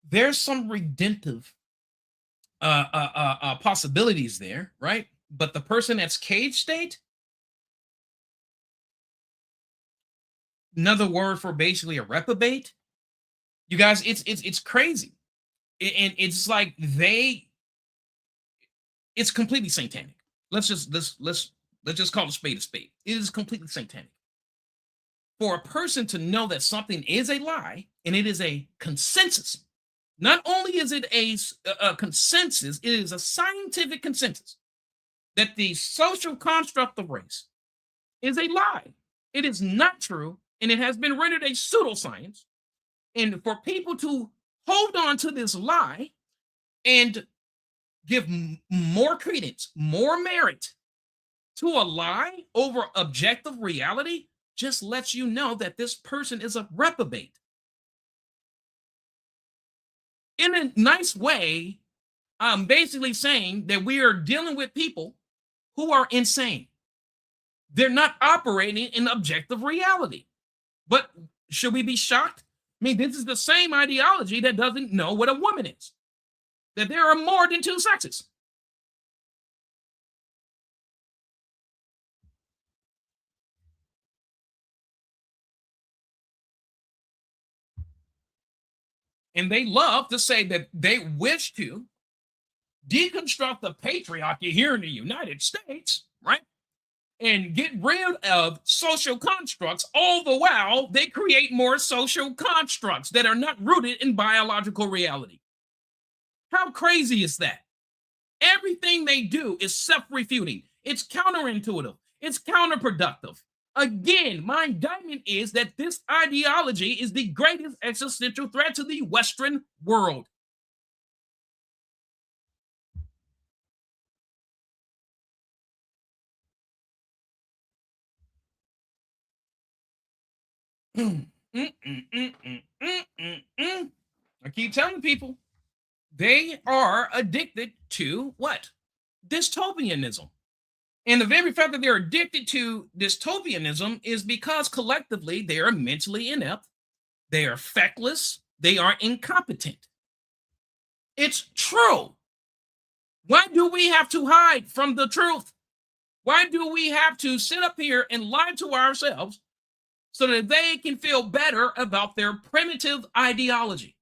there's some redemptive possibilities there, right? But the person that's cage state, another word for basically a reprobate, you guys, it's crazy. And it's like it's completely satanic. Let's just call a spade a spade. It is completely satanic. For a person to know that something is a lie and it is a consensus, not only is it a consensus, it is a scientific consensus that the social construct of race is a lie. It is not true, and it has been rendered a pseudoscience. And for people to hold on to this lie and give more credence, more merit to a lie over objective reality just lets you know that this person is a reprobate. In a nice way, I'm basically saying that we are dealing with people who are insane. They're not operating in objective reality. But should we be shocked? I mean, this is the same ideology that doesn't know what a woman is, that there are more than two sexes. And they love to say that they wish to deconstruct the patriarchy here in the United States, right? And get rid of social constructs, all the while they create more social constructs that are not rooted in biological reality. How crazy is that? Everything they do is self-refuting. It's counterintuitive. It's counterproductive. Again, my indictment is that this ideology is the greatest existential threat to the Western world. I keep telling people they are addicted to what? Dystopianism. And the very fact that they're addicted to dystopianism is because collectively they are mentally inept, they are feckless, they are incompetent. It's true. Why do we have to hide from the truth? Why do we have to sit up here and lie to ourselves so that they can feel better about their primitive ideology?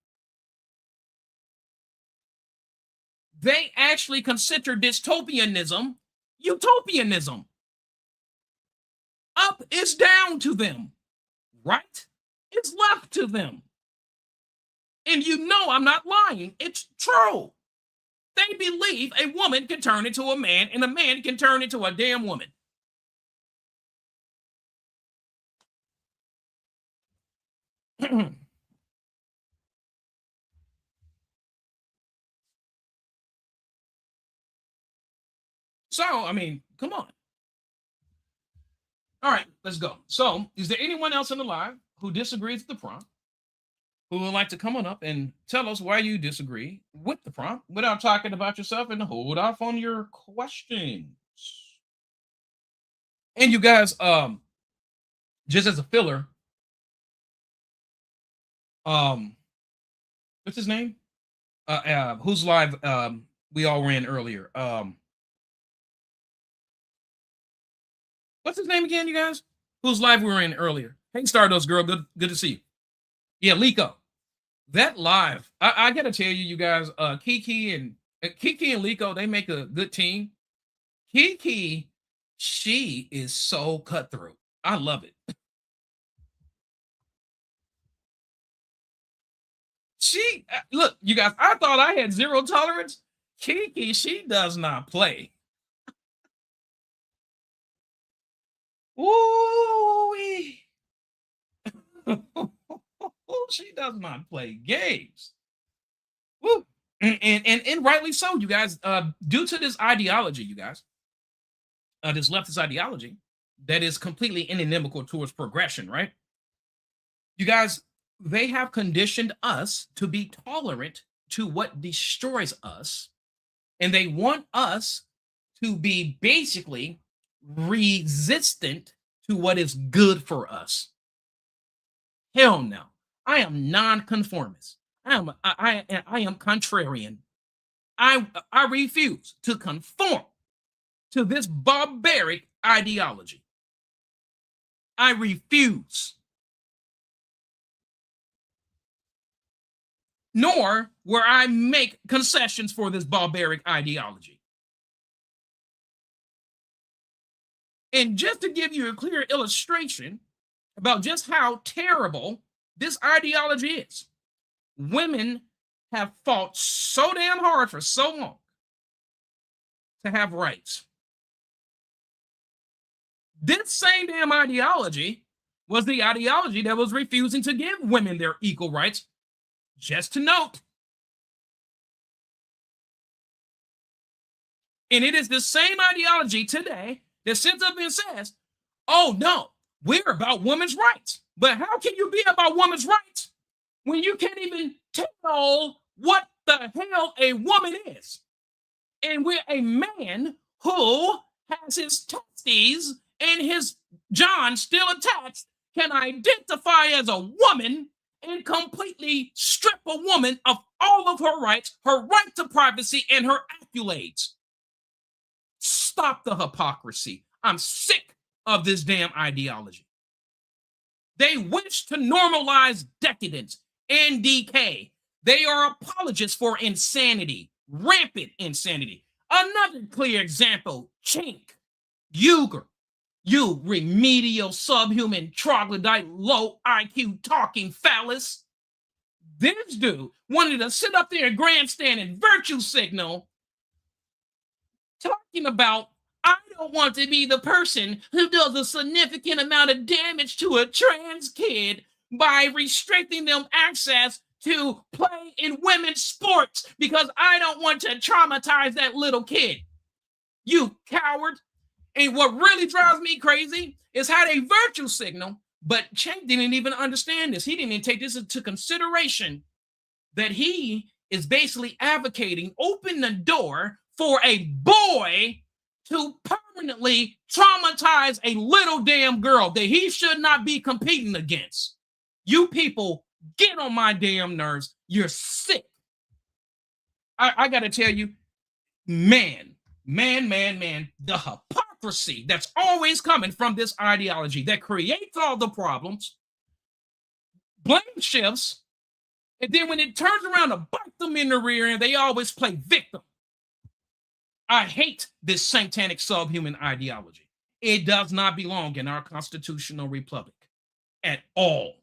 They actually consider dystopianism utopianism. Up is down to them. Right is left to them. And you know I'm not lying. It's true. They believe a woman can turn into a man and a man can turn into a damn woman. So, I mean, come on. All right, let's go. So, is there anyone else on the live who disagrees with the prompt, who would like to come on up and tell us why you disagree with the prompt without talking about yourself and hold off on your questions? And you guys, just as a filler, what's his name? Whose live we all ran earlier? What's his name again, you guys? Whose live we were in earlier? Hey, Stardust girl, good to see you. Yeah, Lico. That live, I gotta tell you, you guys, Kiki and Lico, they make a good team. Kiki She is so cutthroat. I love it. Look, you guys, I thought I had zero tolerance. Kiki, she does not play. Ooh, she does not play games. Woo. And rightly so, you guys. Due to this ideology, you guys, this leftist ideology that is completely inimical towards progression, right? You guys, they have conditioned us to be tolerant to what destroys us, and they want us to be basically resistant to what is good for us. Hell no. I am nonconformist. I am contrarian. I refuse to conform to this barbaric ideology. I refuse. Nor will I make concessions for this barbaric ideology. And just to give you a clear illustration about just how terrible this ideology is, women have fought so damn hard for so long to have rights. This same damn ideology was the ideology that was refusing to give women their equal rights. Just to note. And it is the same ideology today that sits up and says, oh no, we're about women's rights. But how can you be about women's rights when you can't even tell what the hell a woman is? And we're a man who has his testes and his John still attached can identify as a woman and completely strip a woman of all of her rights, her right to privacy, and her accolades. Stop the hypocrisy. I'm sick of this damn ideology. They wish to normalize decadence and decay. They are apologists for insanity, rampant insanity. Another clear example, Chink, Uyghur, you remedial, subhuman, troglodyte, low IQ talking phallus. This dude wanted to sit up there and grandstand and virtue signal, talking about, I don't want to be the person who does a significant amount of damage to a trans kid by restricting them access to play in women's sports because I don't want to traumatize that little kid. You coward. And what really drives me crazy is how they virtue signal, but Cenk didn't even understand this. He didn't even take this into consideration that he is basically advocating open the door for a boy to permanently traumatize a little damn girl that he should not be competing against. You people get on my damn nerves. You're sick. I got to tell you, man, the hypocrisy that's always coming from this ideology that creates all the problems, blame shifts, and then when it turns around to bite them in the rear end, they always play victim. I hate this satanic subhuman ideology. It does not belong in our constitutional republic at all.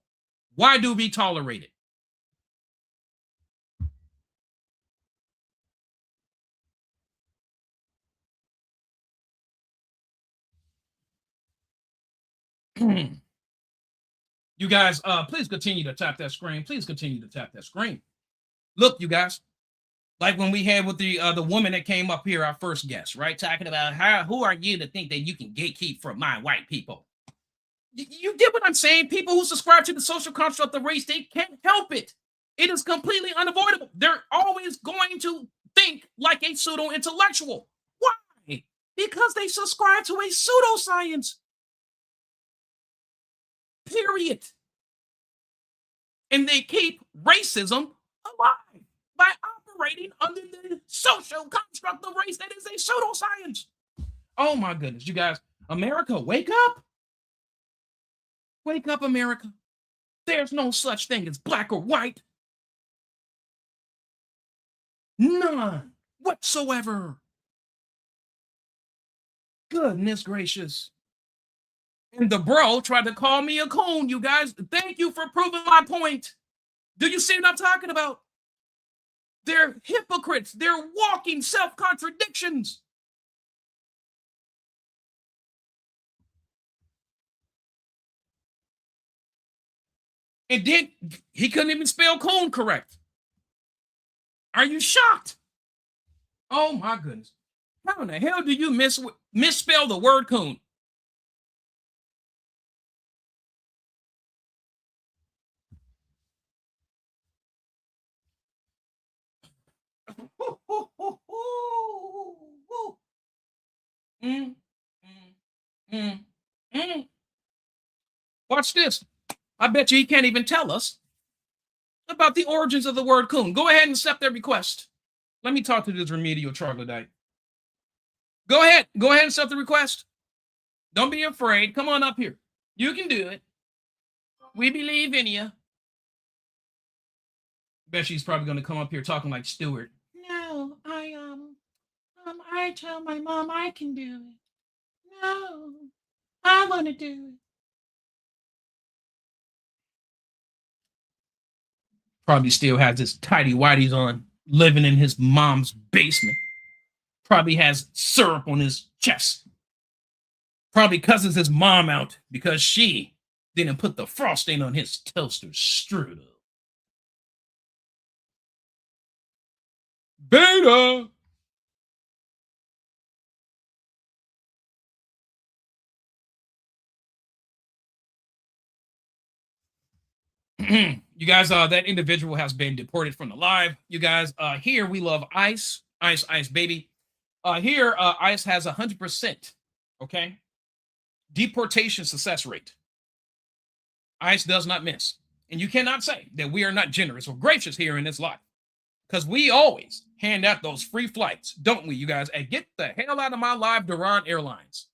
Why do we tolerate it? You guys, please continue to tap that screen. Please continue to tap that screen. Look, you guys, like when we had with the woman that came up here, our first guest, right? Talking about who are you to think that you can gatekeep from my white people? You get what I'm saying? People who subscribe to the social construct of race, they can't help it. It is completely unavoidable. They're always going to think like a pseudo-intellectual. Why? Because they subscribe to a pseudoscience. Period. And they keep racism alive by operating under the social construct of race that is a pseudoscience. Oh my goodness, you guys. America, wake up. Wake up, America. There's no such thing as black or white. None whatsoever. Goodness gracious. And the bro tried to call me a coon, you guys. Thank you for proving my point. Do you see what I'm talking about? They're hypocrites. They're walking self-contradictions. And then he couldn't even spell coon correct. Are you shocked? Oh my goodness. How in the hell do you misspell the word coon? Watch this. I bet you he can't even tell us about the origins of the word coon. Go ahead and accept their request. Let me talk to this remedial troglodyte. Go ahead and accept the request. Don't be afraid. Come on up here. You can do it. We believe in you. Bet she's probably going to come up here talking like Stewart. No, I tell my mom I can do it. No, I want to do it. Probably still has his tidy whities on, living in his mom's basement. Probably has syrup on his chest. Probably cusses his mom out because she didn't put the frosting on his toaster strudel. Beta! You guys, that individual has been deported from the live. You guys, here we love ICE, baby. Here, ICE has 100%, okay, deportation success rate. ICE does not miss. And you cannot say that we are not generous or gracious here in this life, because we always hand out those free flights, don't we, you guys? And get the hell out of my live, Duran Airlines.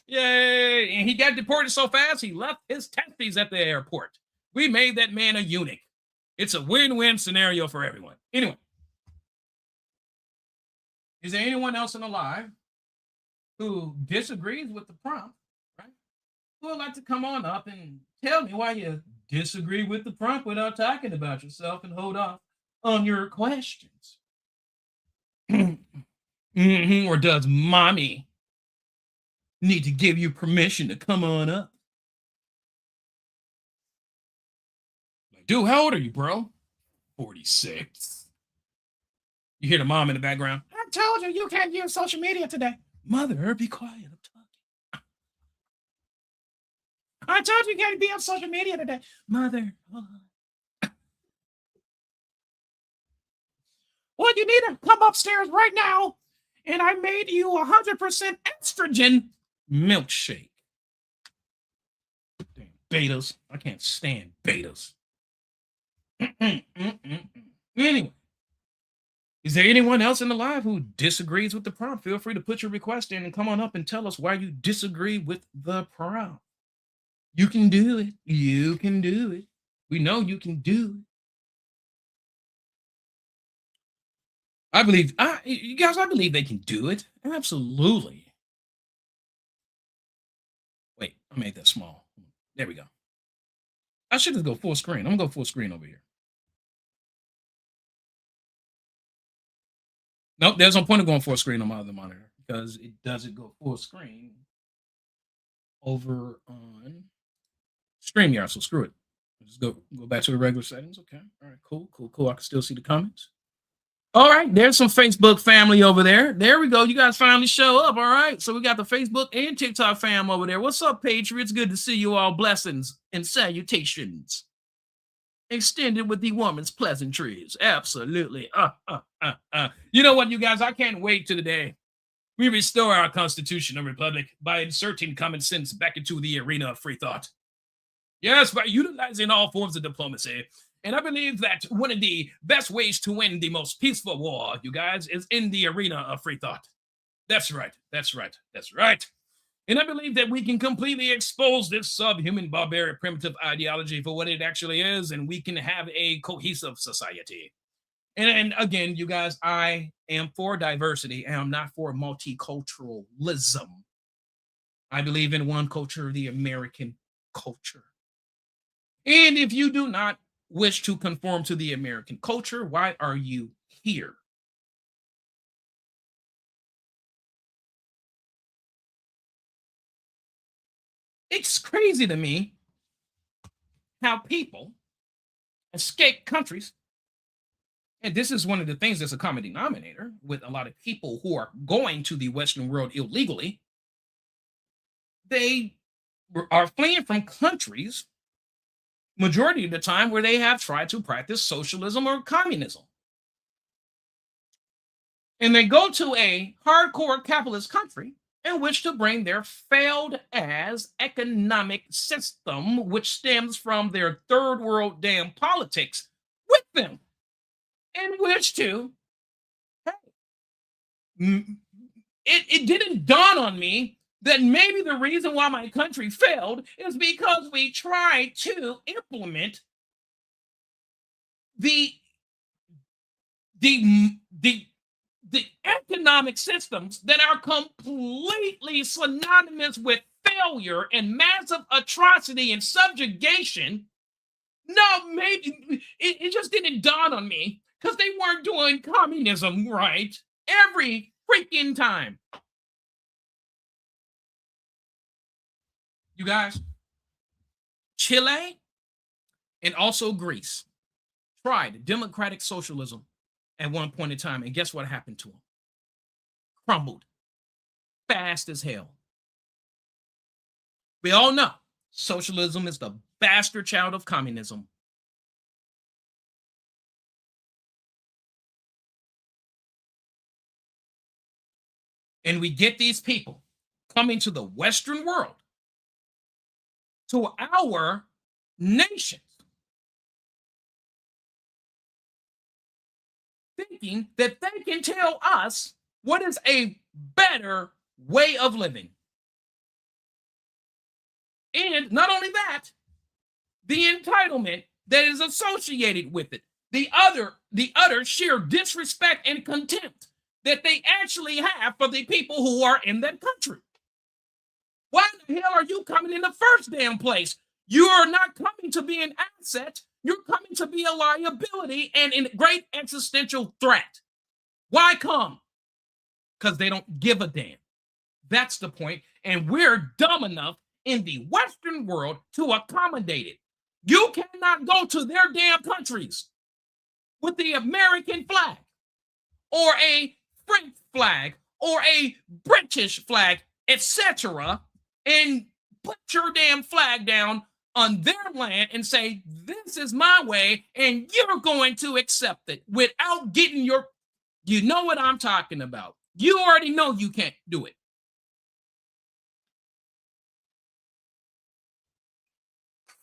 Yay! And he got deported so fast, he left his testes at the airport. We made that man a eunuch. It's a win-win scenario for everyone. Anyway, is there anyone else in the live who disagrees with the prompt, right? Who would like to come on up and tell me why you disagree with the prompt without talking about yourself and hold off on your questions? Or does mommy need to give you permission to come on up? Dude, how old are you, bro? 46. You hear the mom in the background. I told you you can't use social media today. Mother, be quiet. I'm talking. I told you you can't be on social media today. Mother. Well, you need to come upstairs right now. And I made you 100% estrogen milkshake. Damn betas. I can't stand betas. Anyway, is there anyone else in the live who disagrees with the prompt? Feel free to put your request in and come on up and tell us why you disagree with the prompt. You can do it. You can do it. We know you can do it. I believe, you guys, I believe they can do it. Absolutely. Wait, I made that small. There we go. I should just go full screen. I'm going to go full screen over here. Nope, there's no point of going full screen on my other monitor because it doesn't go full screen over on StreamYard, so screw it. Just go back to the regular settings. Okay, all right, cool. I can still see the comments. All right, there's some Facebook family over there. There we go. You guys finally show up. All right, so we got the Facebook and TikTok fam over there. What's up, Patriots? Good to see you all. Blessings and salutations. Extended with the woman's pleasantries. Absolutely. You know what, you guys? I can't wait till the day we restore our Constitution and Republic by inserting common sense back into the arena of free thought. Yes, by utilizing all forms of diplomacy. And I believe that one of the best ways to win the most peaceful war, you guys, is in the arena of free thought. That's right. And I believe that we can completely expose this subhuman, barbaric, primitive ideology for what it actually is, and we can have a cohesive society. And again, you guys, I am for diversity, and I'm not for multiculturalism. I believe in one culture, the American culture. And if you do not wish to conform to the American culture, why are you here? It's crazy to me how people escape countries. And this is one of the things that's a common denominator with a lot of people who are going to the Western world illegally. They are fleeing from countries majority of the time where they have tried to practice socialism or communism. And they go to a hardcore capitalist country in which to bring their failed as economic system, which stems from their third world damn politics, with them, in which to, hey, it didn't dawn on me that maybe the reason why my country failed is because we tried to implement the the the the economic systems that are completely synonymous with failure and massive atrocity and subjugation. No, maybe it just didn't dawn on me because they weren't doing communism right every freaking time. You guys, Chile and also Greece tried democratic socialism at one point in time, and guess what happened to them? Crumbled fast as hell. We all know socialism is the bastard child of communism. And we get these people coming to the Western world, to our nations, thinking that they can tell us what is a better way of living. And not only that, the entitlement that is associated with it, the utter sheer disrespect and contempt that they actually have for the people who are in that country. Why the hell are you coming in the first damn place? You are not coming to be an asset. You're coming to be a liability and a great existential threat. Why come? Because they don't give a damn. That's the point. And we're dumb enough in the Western world to accommodate it. You cannot go to their damn countries with the American flag or a French flag or a British flag, etc., and put your damn flag down on their land and say, this is my way, and you're going to accept it without getting your, you know what I'm talking about. You already know you can't do it.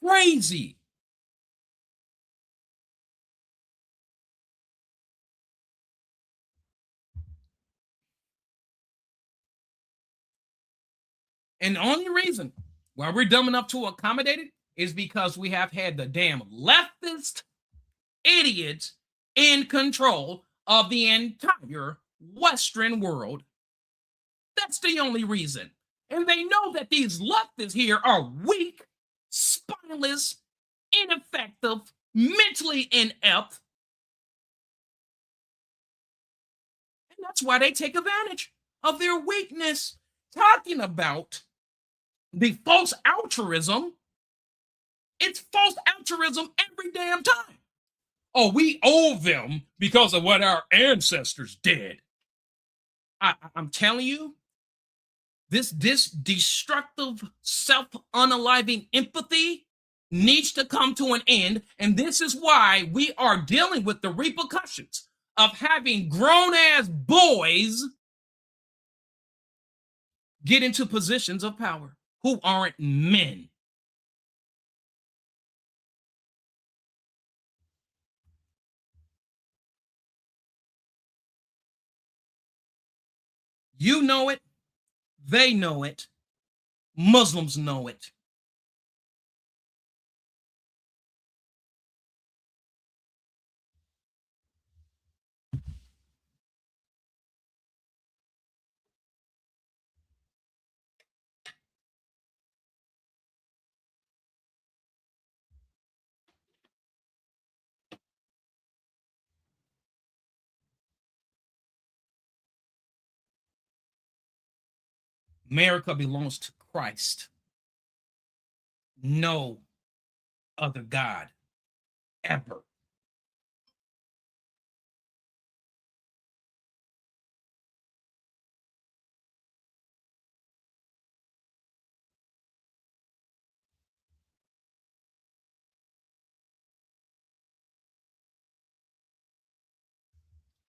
Crazy. And the only reason why we're dumb enough to accommodate it is because we have had the damn leftist idiots in control of the entire Western world. That's the only reason. And they know that these leftists here are weak, spineless, ineffective, mentally inept. And that's why they take advantage of their weakness. Talking about the false altruism, it's false altruism every damn time. Oh, we owe them because of what our ancestors did. I'm telling you, this destructive, self-unaliving empathy needs to come to an end. And this is why we are dealing with the repercussions of having grown-ass boys get into positions of power who aren't men. You know it. They know it. Muslims know it. America belongs to Christ. No other God ever.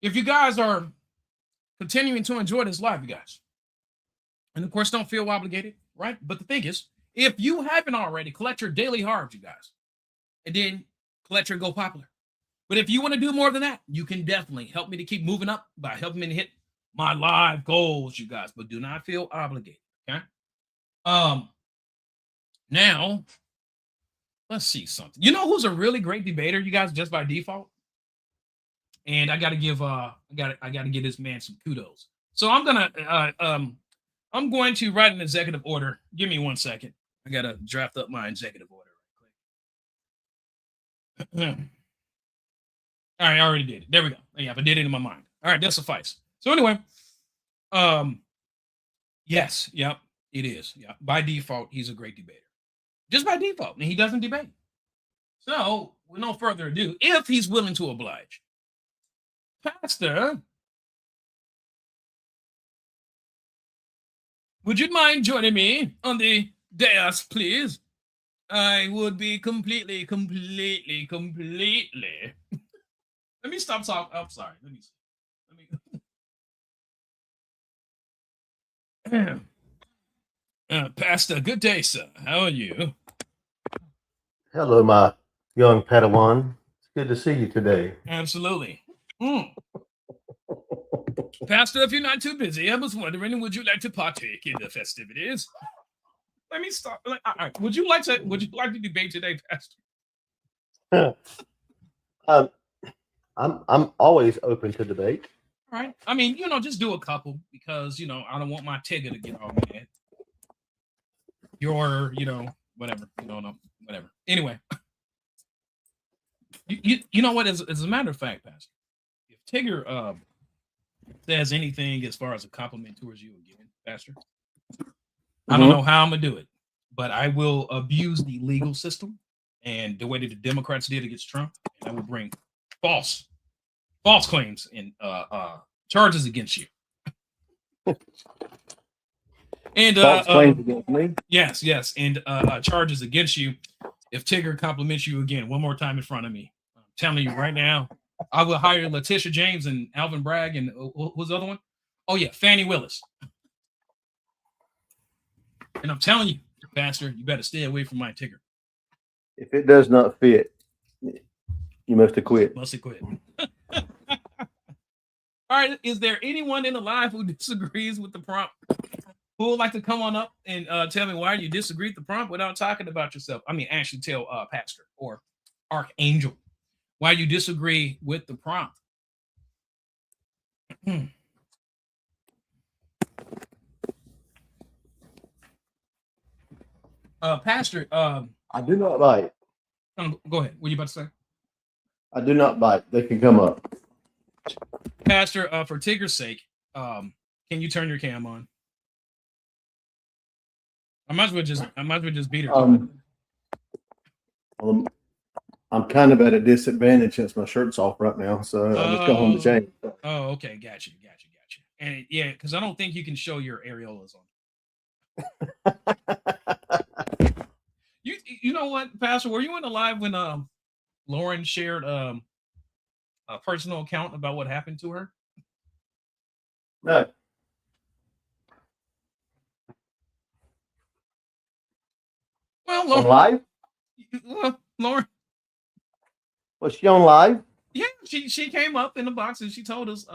If you guys are continuing to enjoy this live, you guys, and of course, don't feel obligated, right? But the thing is, if you haven't already, collect your daily harvest, you guys, and then collect your Go Popular. But if you want to do more than that, you can definitely help me to keep moving up by helping me to hit my live goals, you guys. But do not feel obligated, okay? Now let's see something. You know who's a really great debater, you guys, just by default? And I gotta give I gotta give this man some kudos. So I'm going to write an executive order. Give me 1 second. I gotta draft up my executive order right quick. All right, I already did it. There we go. Yeah, I did it in my mind. All right, that suffice. So anyway, yes, yep, it is. Yeah, by default, he's a great debater. Just by default, and he doesn't debate. So, with no further ado, if he's willing to oblige, Pastor, would you mind joining me on the dais, please? I would be completely. Let me stop talking. I'm sorry. Let me. Pastor, good day, sir. How are you? Hello, my young Padawan. It's good to see you today. Absolutely. Pastor, if you're not too busy, I was wondering, would you like to partake in the festivities? Let me stop. All right. Would you like to debate today, Pastor? I'm always open to debate. All right. I mean, just do a couple because I don't want my Tigger to get all mad. Whatever. Whatever. Anyway, you know what? As a matter of fact, Pastor, if Tigger says anything as far as a compliment towards you again, Pastor, I don't know how I'm gonna do it, but I will abuse the legal system and the way that the Democrats did against Trump, and I will bring false claims and charges against you. And false claims against me? Yes, and charges against you if Tigger compliments you again one more time in front of me. I'm telling you right now, I will hire Letitia James and Alvin Bragg and who's the other one? Oh yeah, Fannie Willis. And I'm telling you, Pastor, you better stay away from my Tigger. If it does not fit, you must have quit. Must have quit. All right, is there anyone in the live who disagrees with the prompt? Who would like to come on up and tell me why you disagree with the prompt without talking about yourself? I mean, actually tell Pastor or Archangel why you disagree with the prompt. Pastor, I do not bite. Go ahead. What are you about to say? I do not bite. They can come up. Pastor, for Tigger's sake, can you turn your cam on? I might as well just beat her. I'm kind of at a disadvantage since my shirt's off right now, so I just got home to change. Oh, okay, gotcha. And yeah, because I don't think you can show your areolas on. You know what, Pastor? Were you in the live when Lauren shared a personal account about what happened to her? No. Well, Lauren, on live? Lauren. Was she on live? Yeah, she came up in the box and she told us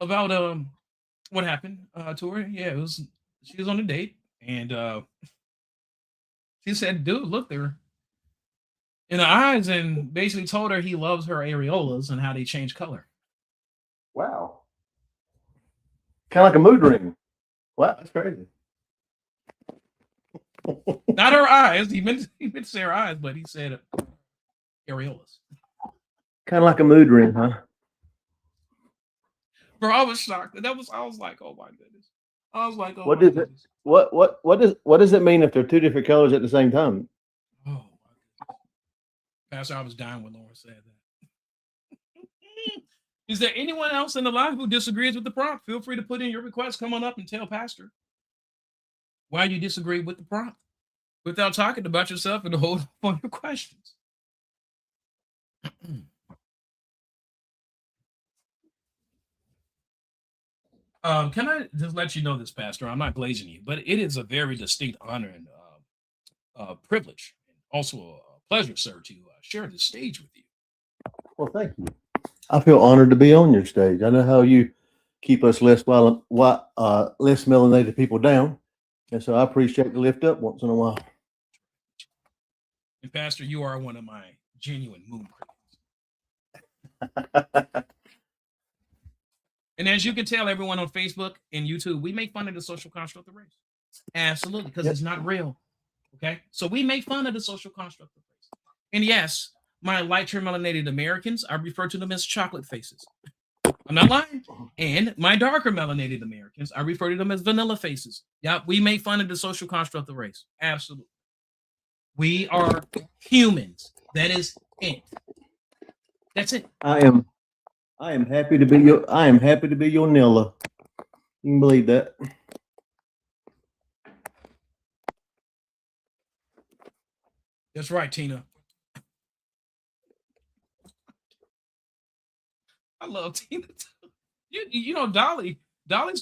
about what happened to her. Yeah, she was on a date and she said, dude looked her in the eyes and basically told her he loves her areolas and how they change color. Wow. Kind of like a mood ring. Wow, that's crazy. Not her eyes. He meant to say her eyes, but he said areolas. Kind of like a mood ring, huh? Bro, I was shocked. I was like, oh my goodness. I was like, oh, What my is it? goodness. What does it mean if they're two different colors at the same time? Oh, my goodness. Pastor, I was dying when Lauren said that. Is there anyone else in the live who disagrees with the prompt? Feel free to put in your request. Come on up and tell Pastor why you disagree with the prompt without talking about yourself and hold on your questions. Can I just let you know this, Pastor? I'm not glazing you, but it is a very distinct honor and privilege, and also a pleasure, sir, to share the stage with you. Well, thank you. I feel honored to be on your stage. I know how you keep us less melanated people down, and so I appreciate the lift up once in a while. And Pastor, you are one of my genuine moon critics. And as you can tell, everyone on Facebook and YouTube, we make fun of the social construct of race. Absolutely, because it's not real. Okay, so we make fun of the social construct of race. And yes, my lighter melanated Americans, I refer to them as chocolate faces. I'm not lying. And my darker melanated Americans, I refer to them as vanilla faces. Yeah, we make fun of the social construct of race. Absolutely. We are humans. That is it. That's it. I am happy to be your Nilla. You can believe that. That's right, Tina. I love Tina too. You know, Dolly's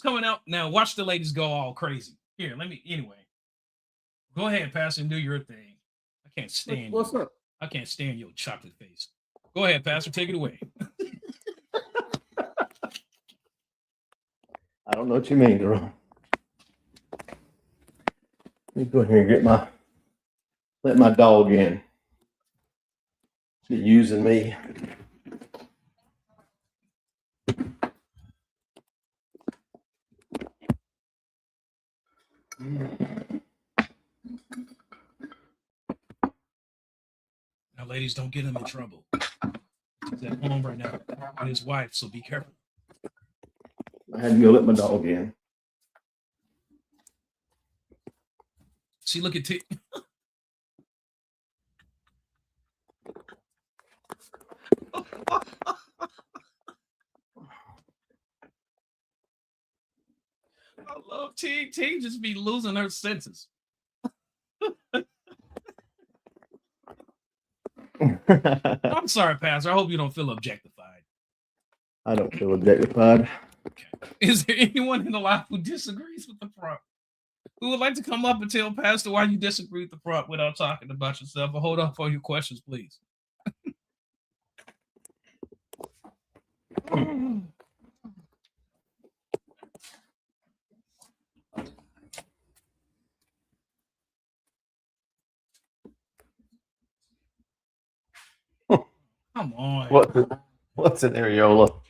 coming out now. Watch the ladies go all crazy. Here, anyway. Go ahead, Pastor, and do your thing. I can't stand What's up? I can't stand your chocolate face. Go ahead, Pastor, take it away. I don't know what you mean, girl. Let me go here and let my dog in. She's using me. Now, ladies, don't get him in trouble. He's at home right now with his wife, so be careful. I had to go let my dog in. See, look at T. I love T. T just be losing her senses. I'm sorry, Pastor. I hope you don't feel objectified. I don't feel objectified. Okay. Is there anyone in the live who disagrees with the prompt? Who would like to come up and tell Pastor why you disagree with the prompt without talking about yourself? Or hold on for your questions, please. Come on. What's an areola?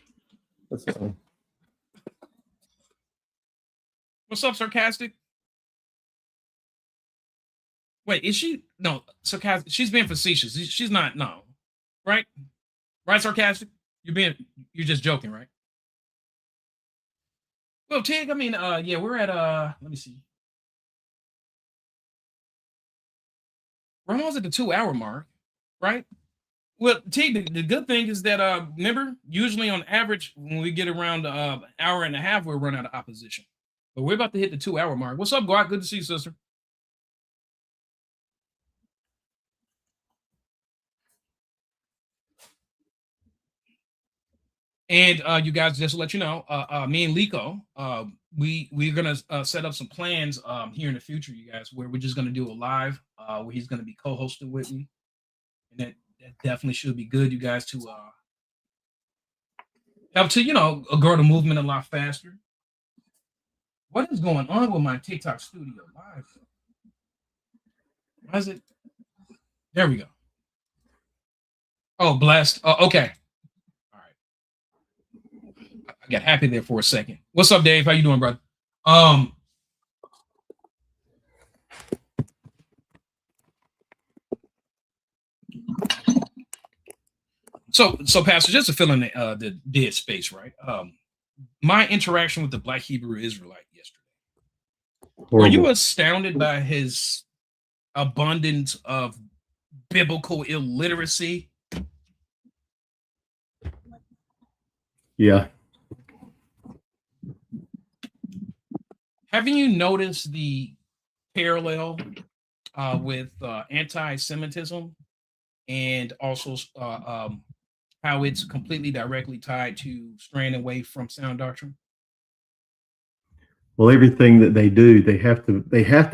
What's up, sarcastic? Wait, is she? No, sarcastic. She's being facetious. She's not. No, right? Right, sarcastic. You're just joking, right? Well, Tig, I mean, yeah, we're at let me see. We're almost at the 2-hour mark, right? Well, Tig, the good thing is that remember, usually on average, when we get around an hour and a half, we'll run out of opposition. But we're about to hit the 2-hour mark. What's up, Guat? Good to see you, sister. And you guys, just to let you know, me and Liko, we're gonna set up some plans here in the future, you guys, where we're just gonna do a live where he's gonna be co-hosting with me, and that definitely should be good, you guys, to help to grow the movement a lot faster. What is going on with my TikTok studio live? Why is it? There we go. Oh, blessed. Oh, okay. I got happy there for a second. What's up, Dave? How you doing, brother? So Pastor, just to fill in the dead space, right? My interaction with the Black Hebrew Israelite yesterday, Were you Horrible. astounded by his abundance of biblical illiteracy? Yeah. Haven't you noticed the parallel with anti-Semitism and also how it's completely directly tied to straying away from sound doctrine? Well, everything that they do, they have to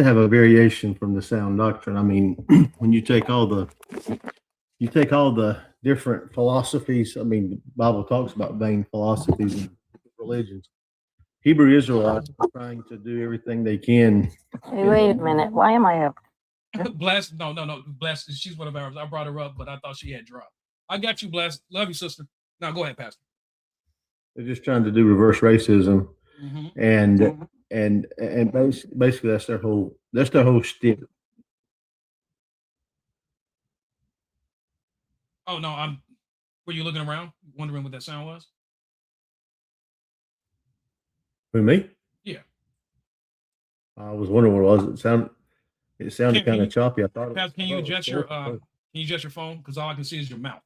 have a variation from the sound doctrine. I mean, when you take all the different philosophies, I mean, the Bible talks about vain philosophies and religions. Hebrew Israelites are trying to do everything they can. Hey, wait a minute. Why am I up? Bless, no. Bless, she's one of ours. I brought her up, but I thought she had dropped. I got you, Bless. Love you, sister. Now go ahead, Pastor. They're just trying to do reverse racism, Mm-hmm. and basically that's their whole shtick. Oh no, were you looking around, wondering what that sound was? Who, me? Yeah. I was wondering what it was. It sounded kind you- of choppy. I thought. Pastor, can you adjust your phone? Because all I can see is your mouth.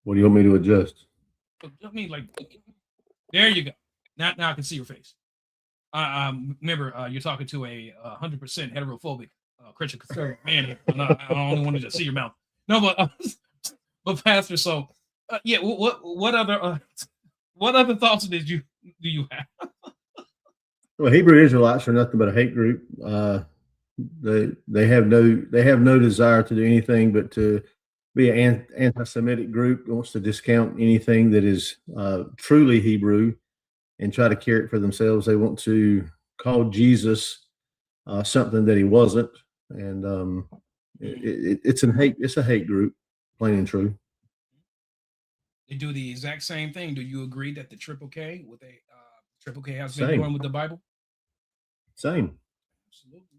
What do you want me to adjust? I mean, like, there you go. Now I can see your face. Remember, you're talking to a 100% heterophobic Christian conservative man here. I only wanted to see your mouth. No, but Pastor. So, yeah. What other thoughts do you have? Well, Hebrew Israelites are nothing but a hate group. They have no desire to do anything but to be an anti-Semitic group that wants to discount anything that is truly Hebrew and try to carry it for themselves. They want to call Jesus something that he wasn't, and it's a hate group, plain and true. They do the exact same thing. Do you agree that the Triple K has Same. been doing with the Bible? Same. Absolutely.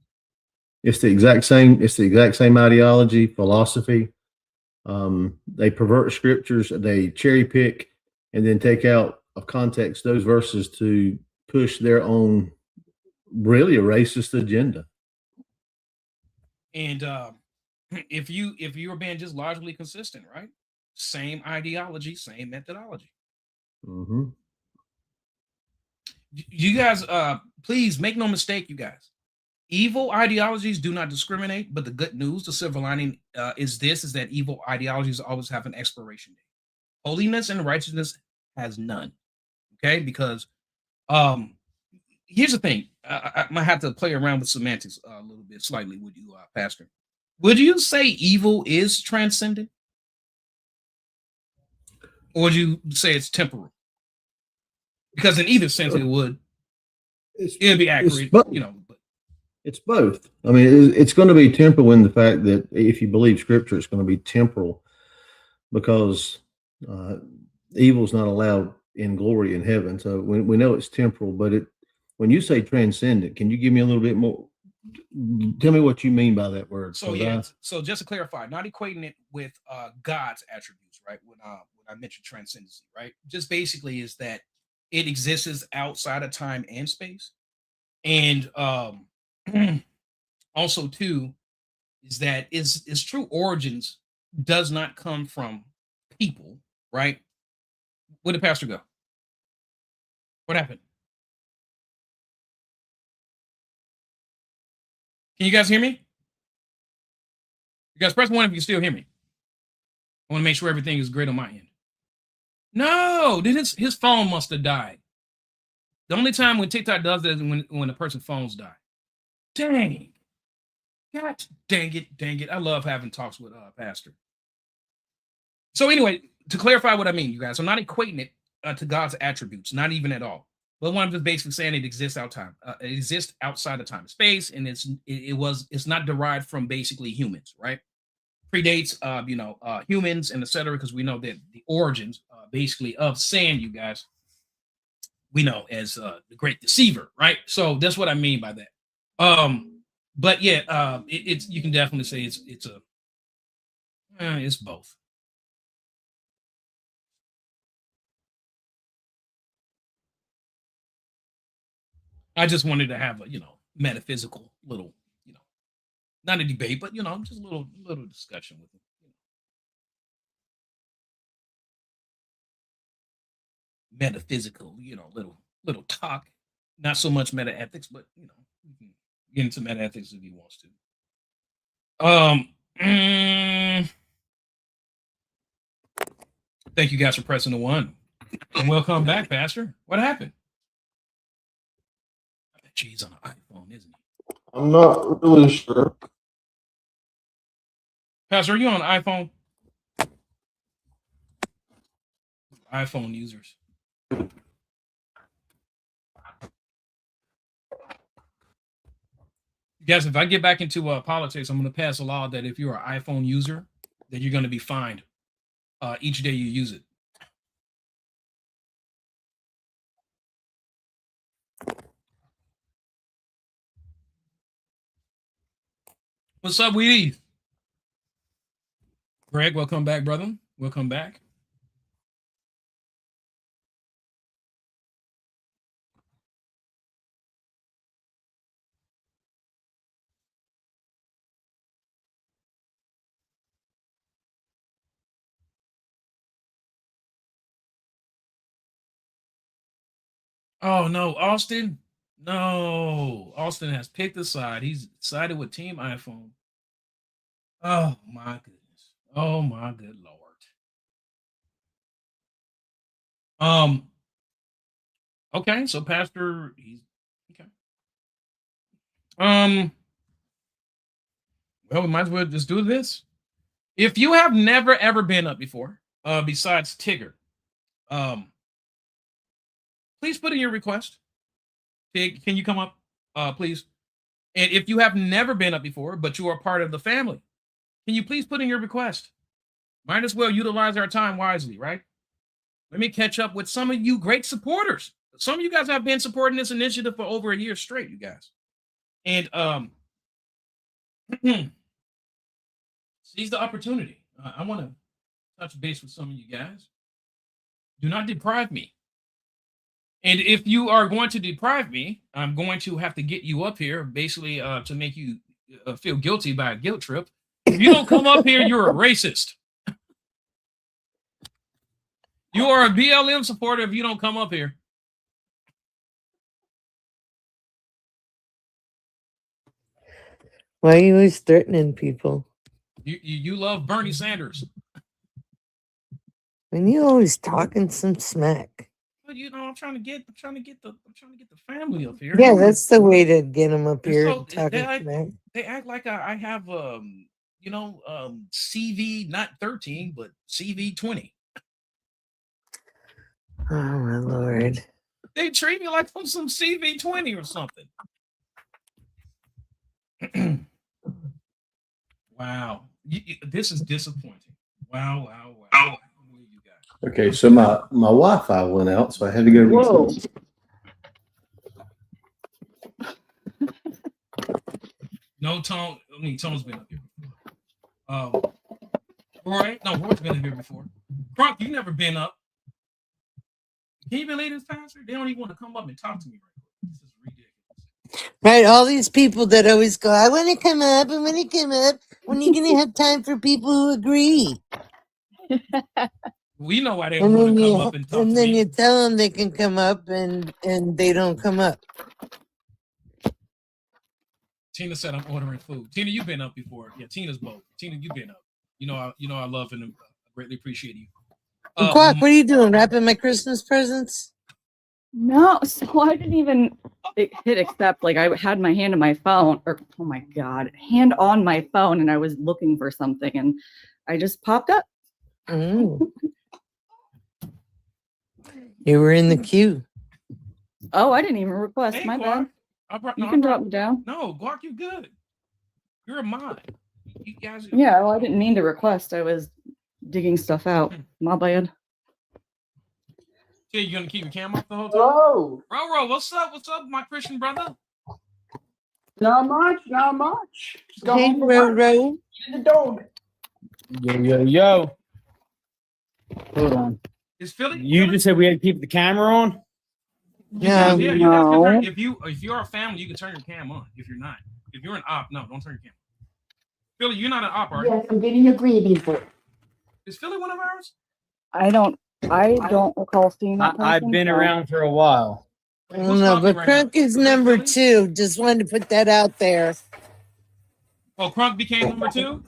It's the exact same. It's the exact same ideology, philosophy. They pervert scriptures. They cherry pick and then take out of context those verses to push their own, really, a racist agenda. And if you were being just largely consistent, right? Same ideology, same methodology. Mm-hmm. You guys, please make no mistake, you guys. Evil ideologies do not discriminate, but the good news, the silver lining is that evil ideologies always have an expiration date. Holiness and righteousness has none. Okay, because here's the thing. I might have to play around with semantics a little bit slightly with you, Pastor. Would you say evil is transcendent? Or would you say it's temporal? Because in either sense, it would be accurate, but it's both. I mean, it's going to be temporal in the fact that if you believe Scripture, it's going to be temporal because evil is not allowed in glory in heaven. So we know it's temporal, but when you say transcendent, can you give me a little bit more? Tell me what you mean by that word. So yeah, so just to clarify, not equating it with God's attributes, right? When I mentioned transcendency, right? Just basically is that it exists outside of time and space, and also too is that its true origins does not come from people, right? Where did Pastor go? What happened? Can you guys hear me? You guys press one if you can still hear me. I want to make sure everything is great on my end. No, then his phone must have died. The only time when TikTok does that is when a person's phones die. Dang. God dang it. I love having talks with Pastor. So anyway, to clarify what I mean, you guys, I'm not equating it to God's attributes, not even at all. But what I'm just basically saying, it exists it exists outside of time and space, and it's not derived from basically humans, right? Predates humans and etc. Because we know that the origins basically of sin, you guys, we know as the great deceiver, right? So that's what I mean by that. But yeah, it's you can definitely say it's both. I just wanted to have a, metaphysical little, not a debate, but just a little discussion with him. Metaphysical, little talk. Not so much meta ethics, but we can get into meta ethics if he wants to. Thank you guys for pressing the 1. And welcome back, Pastor. What happened? I bet he's on an iPhone, isn't he? I'm not really sure. Pastor, are you on an iPhone? iPhone users. Guys, if I get back into politics, I'm going to pass a law that if you're an iPhone user, that you're going to be fined each day you use it. What's up, Weedy? Greg, welcome back, brother. Welcome back. Oh, no, Austin. No, Austin has picked a side. He's sided with Team iPhone. Oh, my goodness. Oh, my good Lord. Okay, so Pastor, he's okay. Well, we might as well just do this. If you have never ever been up before, besides Tigger, please put in your request. Tig, can you come up, please? And if you have never been up before, but you are part of the family, can you please put in your request? Might as well utilize our time wisely, right? Let me catch up with some of you great supporters. Some of you guys have been supporting this initiative for over a year straight, you guys. And seize the opportunity. I want to touch base with some of you guys. Do not deprive me. And if you are going to deprive me, I'm going to have to get you up here, basically, to make you feel guilty by a guilt trip. If you don't come up here, you're a racist. You are a BLM supporter if you don't come up here. Why are you always threatening people? You love Bernie Sanders. And you always talking some smack. But I'm trying to get the family up here. Yeah, that's the way to get them up here. So Talking smack. they act like I have CV not 13 but CV 20. Oh my Lord. They treat me like I'm some CV 20 or something. Wow. This is disappointing. Wow. You guys. Okay, so my Wi-Fi went out, so I had to go. Whoa. No, Tone. Tone's been up here before. Roy's been up here before. Crunk, you never been up. Can you believe this, Pastor? They don't even want to come up and talk to me right now. This is ridiculous. Right, all these people that always go, I want to come up, I want to come up. When are you going to have time for people who agree? We know why they don't want to come up and talk to me. And then you tell them they can come up and they don't come up. Tina said I'm ordering food. Tina, you've been up before. Yeah, Tina's both. Tina, you've been up. I love and greatly appreciate you. Quack, what are you doing? Wrapping my Christmas presents? No, so I didn't even hit accept. Like I had my hand on my phone, or oh my God, hand on my phone, and I was looking for something, and I just popped up. Mm. You were in the queue. Oh, I didn't even request. Hey, My Guac. bad. You can drop me down. No, Guac, you good. You're a mod. You guys. Yeah, well, I didn't mean to request. I was digging stuff out. My bad. Yeah, you gonna keep your camera off the whole time? Hello. Roro, what's up? What's up, my Christian brother? Not much. Just got Hey, home from work. Roro. The dog. Yo. Hold on. Is Philly? You just said we had to keep the camera on? No. Yeah, you guys can turn, No. if you're a family, you can turn your cam on. If you're not, if you're an op, no, don't turn your cam on. Philly, you're not an op, are you? Yes, I'm getting a greeting for it. Is Philly one of ours? I don't recall seeing that I've person, been so- around for a while. I don't know, but Crunk is number 2. Just wanted to put that out there. Oh, Crunk became number 2?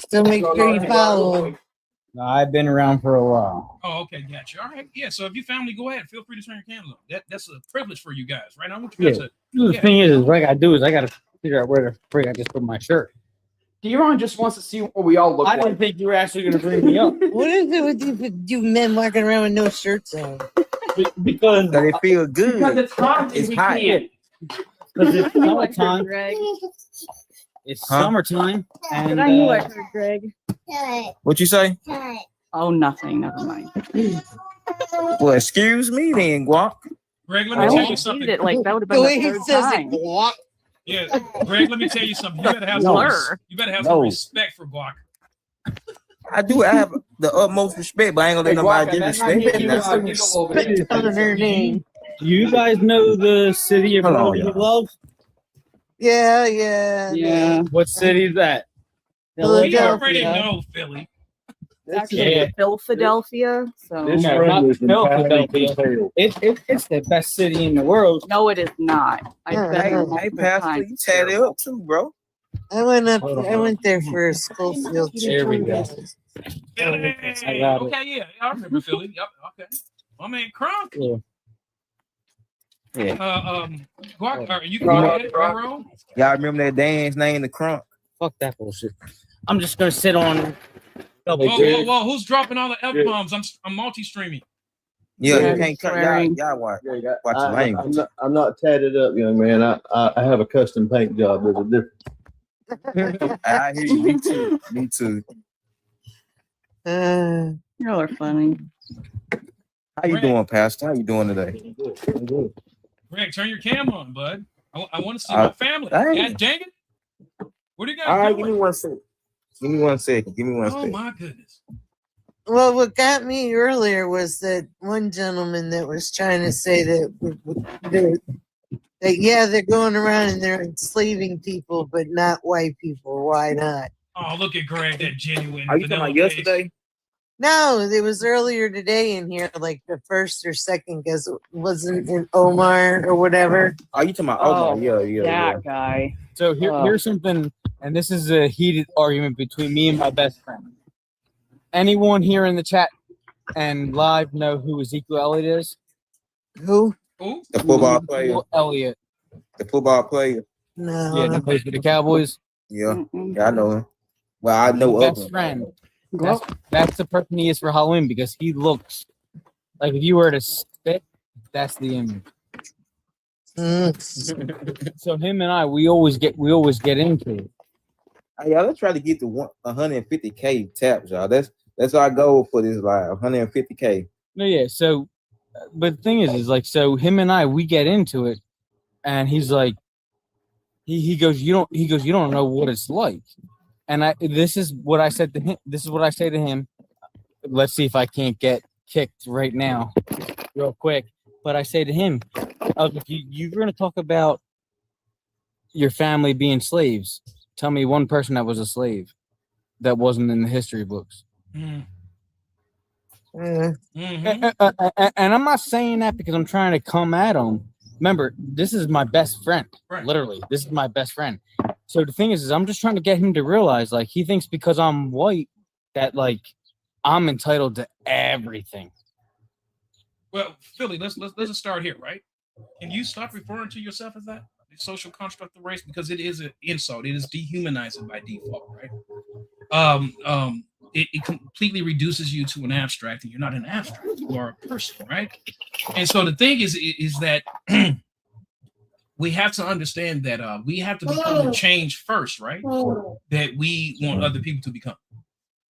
So make sure you follow him. No, I've been around for a while. Oh, okay, gotcha. All right, yeah. So if you family, go ahead. Feel free to turn your cameras on. That's a privilege for you guys, right? I want you guys to. The thing is what I gotta do is I gotta figure out where the frig I just put my shirt. Deron just wants to see what we all look I like. didn't think you were actually gonna bring me up What is it with you men walking around with no shirts on? because They feel good. Because it's hot. It's we hot. can't. it's summertime. Greg. It's Huh? summertime, and I knew I heard Greg. What you say? Oh, nothing. Never mind. Well, excuse me then, Guap. Greg, let I me tell you almost something. it. Like that would have The been way the he third says time. it, guac. Yeah, Greg, let me tell you something. You better have No. you better have some No. respect for Guac. I do have the utmost respect, but I ain't gonna let nobody disrespect me. Respect on her name. do you guys know the city of Hold on, brotherly y'all. love? Yeah, yeah. Yeah. What city is that? We Philadelphia. already know Philly. It's actually Philadelphia. So This No, friend not was entirely Philadelphia. curtailed. It's the best city in the world. no, it is not. I've been Hey, there Hey, multiple Pastor, times. you tatted Terrible. up too, bro. I went up. Hold on, I hold went there for a school field trip. There we go. Philly. I got it. Okay, yeah, I remember Philly. Yep, okay. My man Crunk. Yeah. Guac, are you go ahead, bro? Y'all remember that dance named the Crunk? Fuck that bullshit. I'm just gonna sit on. Whoa! Who's dropping all the F bombs? I'm multi-streaming. Yeah, Yeah, you can't cut. swearing. Y'all watch your I'm language. I'm not tatted up, young man. I have a custom paint job. There's a difference. I hear you. Me too. Me too. Y'all are funny. How you doing, Pastor? How you doing today? Greg, turn your cam on, bud. I want to see Uh, my family. dang. God dang it! What are you guys All right, doing? give me 1 second. Give me 1 second. Give me one Oh second. my goodness! Well, what got me earlier was that one gentleman that was trying to say that yeah, they're going around and they're enslaving people, but not white people. Why not? Oh, look at Greg, that genuine. Are you talking vanilla about face. yesterday? No, it was earlier today in here, like the first or second, because it wasn't in Omar or whatever. Are you talking about? Oh, yeah. That guy. So Oh. here's something, and this is a heated argument between me and my best friend. Anyone here in the chat and live know who Ezekiel Elliott is? Who? Who? The football player. Ezekiel Elliott. The football player. No. Yeah, that plays for the Cowboys. Yeah, Mm-mm. yeah, I know him. Well, I know of Best him. friend. That's the person he is for Halloween because he looks like if you were to spit, that's the image. So him and I, we always get into it. Hey, y'all, let's try to get to 150K taps, y'all. That's our goal for this live. 150K. No, yeah. So, but the thing is like, so him and I, we get into it, and he's like, he goes, you don't know what it's like, and this is what I said to him. This is what I say to him. Let's see if I can't get kicked right now, real quick. But I say to him, if you're going to talk about your family being slaves, tell me one person that was a slave that wasn't in the history books. Mm. Mhm. And I'm not saying that because I'm trying to come at him. Remember, this is my best friend. Right. Literally, this is my best friend. So the thing is I'm just trying to get him to realize, like, he thinks because I'm white that, like, I'm entitled to everything. Well, Philly, let's just start here, right? Can you stop referring to yourself as that? The social construct of race, because it is an insult. It is dehumanizing by default, right? It completely reduces you to an abstract, and you're not an abstract. You are a person, right? And so the thing is that we have to understand that we have to become the change first, right? That we want other people to become.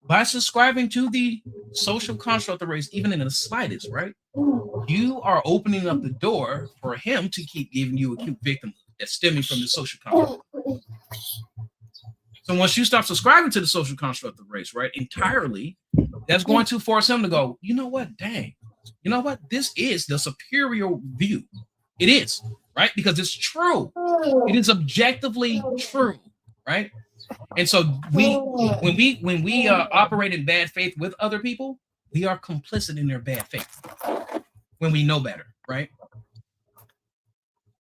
By subscribing to the social construct of race, even in the slightest, right? You are opening up the door for him to keep giving you acute victim that's stemming from the social construct. So once you stop subscribing to the social construct of race, right, entirely, that's going to force him to go, you know what, dang, you know what? This is the superior view. It is, right? Because it's true. It is objectively true, right? And so when we operate in bad faith with other people, we are complicit in their bad faith when we know better, right?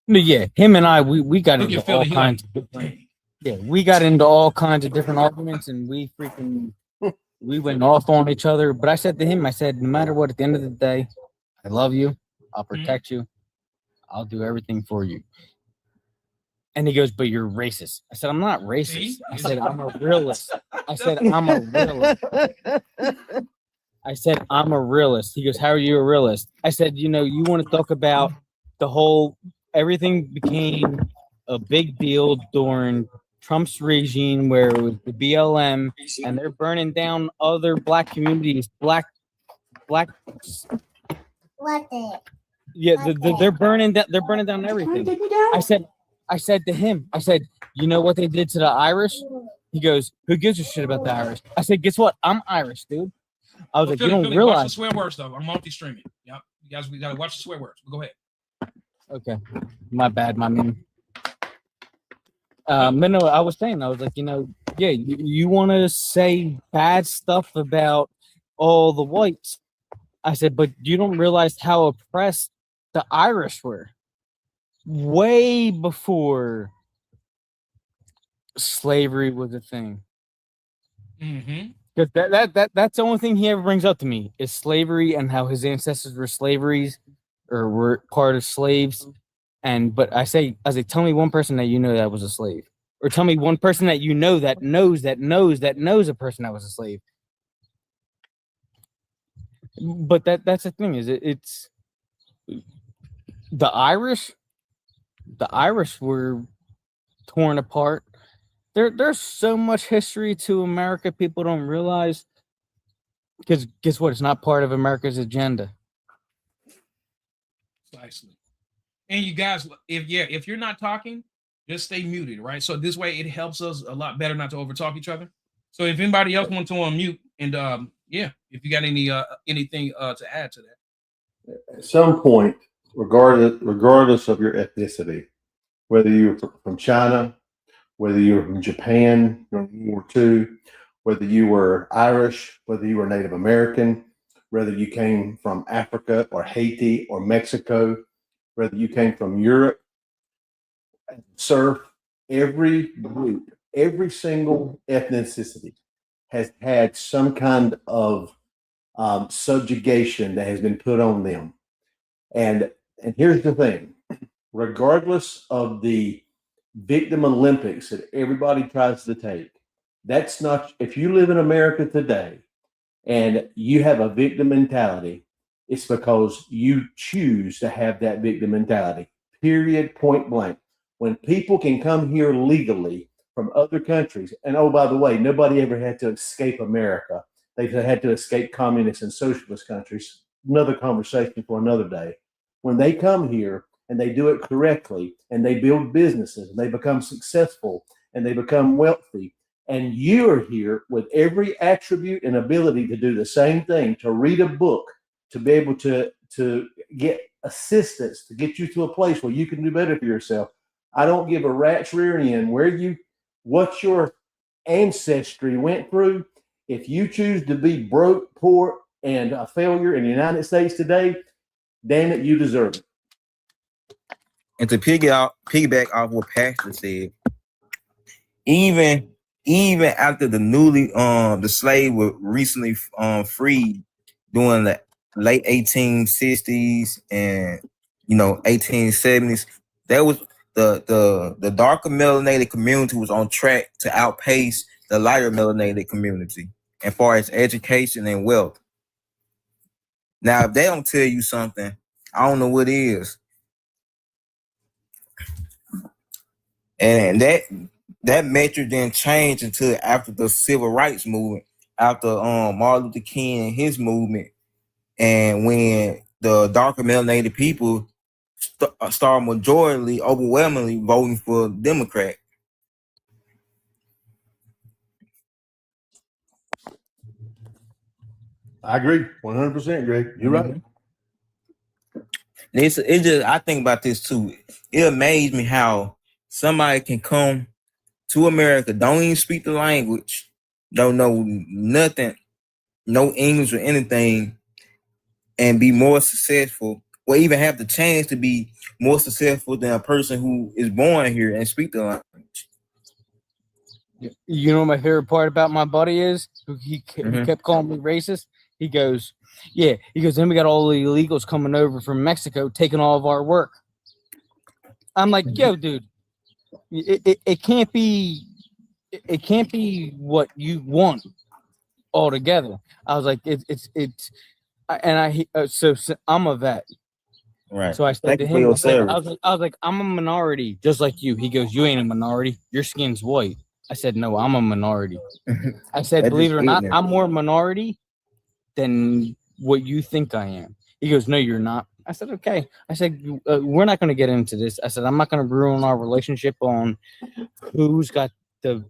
But yeah, him and I, we got Look into at Philly, all he kinds like, of different. Yeah, we got into all kinds of different arguments, and we went off on each other. But I said to him, I said, no matter what, at the end of the day, I love you. I'll protect you. I'll do everything for you. And he goes, but you're racist. I said, I'm not racist. See? I said, I'm a realist. I said, I'm a realist. I said, I'm a realist. He goes, how are you a realist? I said, you know, you want to talk about the whole, everything became a big deal during Trump's regime where it was the BLM and they're burning down other black communities, black. Yeah, they're burning down everything. I said to him, I said, you know what they did to the Irish? He goes, who gives a shit about the Irish? I said, guess what? I'm Irish, dude. I was like, Philly, you don't watch the realize. swear words though. I'm multi-streaming. Yep. You guys, we gotta watch the swear words. Go ahead. Okay, my bad, my man. But no, I was saying, I was like, you know, yeah, you want to say bad stuff about all the whites. I said, but you don't realize how oppressed the Irish were way before slavery was a thing. Mm-hmm. Because that's the only thing he ever brings up to me is slavery and how his ancestors were slaveries or were part of slaves. But I say, tell me one person that you know that was a slave, or tell me one person that you know that knows a person that was a slave. But that's the thing is it's the Irish were torn apart. There's so much history to America people don't realize. Because guess what? It's not part of America's agenda. Precisely. And you guys, if you're not talking, just stay muted, right? So this way it helps us a lot better not to overtalk each other. So if anybody else wants to unmute, and if you got anything to add to that. At some point, regardless of your ethnicity, whether you're from China, whether you were from Japan during World War II, whether you were Irish, whether you were Native American, whether you came from Africa or Haiti or Mexico, whether you came from Europe, sir, every group, every single ethnicity has had some kind of subjugation that has been put on them. And here's the thing, regardless of the victim Olympics that everybody tries to take, that's not, if you live in America today and you have a victim mentality, it's because you choose to have that victim mentality, period, point blank. When people can come here legally from other countries, and oh, by the way, nobody ever had to escape America. They've had to escape communist and socialist countries. Another conversation for another day. When they come here and they do it correctly and they build businesses and they become successful and they become wealthy, and you're here with every attribute and ability to do the same thing, to read a book, to be able to get assistance, to get you to a place where you can do better for yourself. I don't give a rat's rear end what your ancestry went through. If you choose to be broke, poor, and a failure in the United States today, damn it, you deserve it. And to piggyback off what Pastor said, even after the slave were recently freed during the late 1860s and 1870s, that was the darker melanated community was on track to outpace the lighter melanated community as far as education and wealth. Now, if they don't tell you something, I don't know what is. And that metric didn't change until after the civil rights movement, after Martin Luther King and his movement, and when the darker melanated people start overwhelmingly voting for Democrat. I agree 100%, Greg. You're right. It just I think about this too. It amazed me how somebody can come to America, don't even speak the language, don't know nothing, no English or anything, and be more successful, or even have the chance to be more successful than a person who is born here and speak the language. You know what my favorite part about my buddy is? He Mhm. kept calling me racist. He goes, yeah. He goes, then we got all the illegals coming over from Mexico taking all of our work. I'm like, yo, dude, it can't be what you want altogether. I was like, so I'm a vet. Right. So I said Thank to you for him, your I service. was like, I'm a minority, just like you. He goes, you ain't a minority. Your skin's white. I said, no, I'm a minority. I said, That believe just it or not, ignorant. I'm more minority than what you think I am. He goes, no, you're not. I said, okay. I said, we're not going to get into this. I said, I'm not going to ruin our relationship on who's got the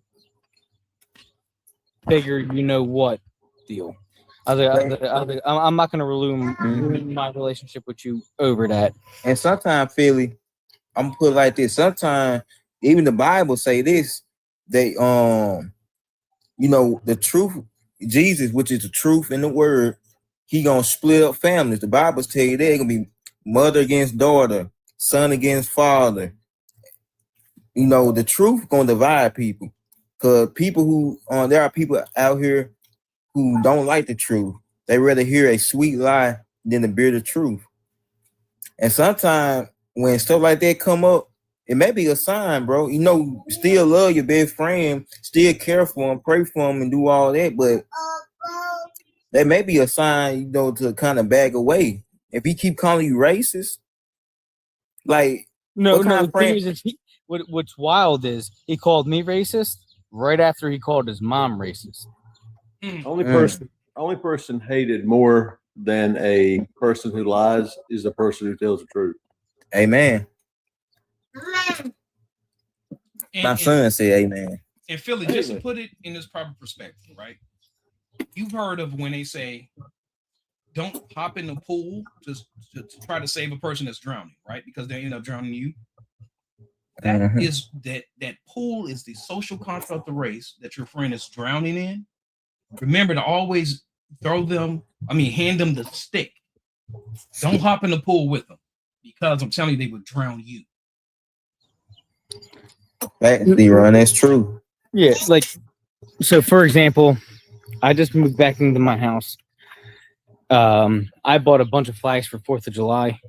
bigger, you know what deal. I was like, I'm not going to ruin my relationship with you over that. And sometimes, Philly, I'm gonna put it like this. Sometimes even the Bible say this. They you know, the truth, Jesus, which is the truth in the word, he gonna split up families. The Bible tell you they're gonna be mother against daughter, son against father. You know, the truth gonna divide people. Cause people who there are people out here who don't like the truth. They rather hear a sweet lie than to bear the truth. And sometimes when stuff like that come up, it may be a sign, bro. You know, still love your best friend, still care for him, pray for him, and do all that, but that may be a sign, you know, to kind of back away. If he keep calling you racist, like No, what kind no. of The thing friend? is what's wild is he called me racist right after he called his mom racist. Only person hated more than a person who lies is the person who tells the truth. Amen. And, My son said amen. and Philly, just to put it in this proper perspective, right? You've heard of when they say, don't hop in the pool to try to save a person that's drowning, right? Because they end up drowning you. That is that pool is the social construct of the race that your friend is drowning in. Remember to always hand them the stick. Don't hop in the pool with them, because I'm telling you, they would drown you. D-Ron, that's true. Yeah, like so. For example, I just moved back into my house. I bought a bunch of flags for 4th of July.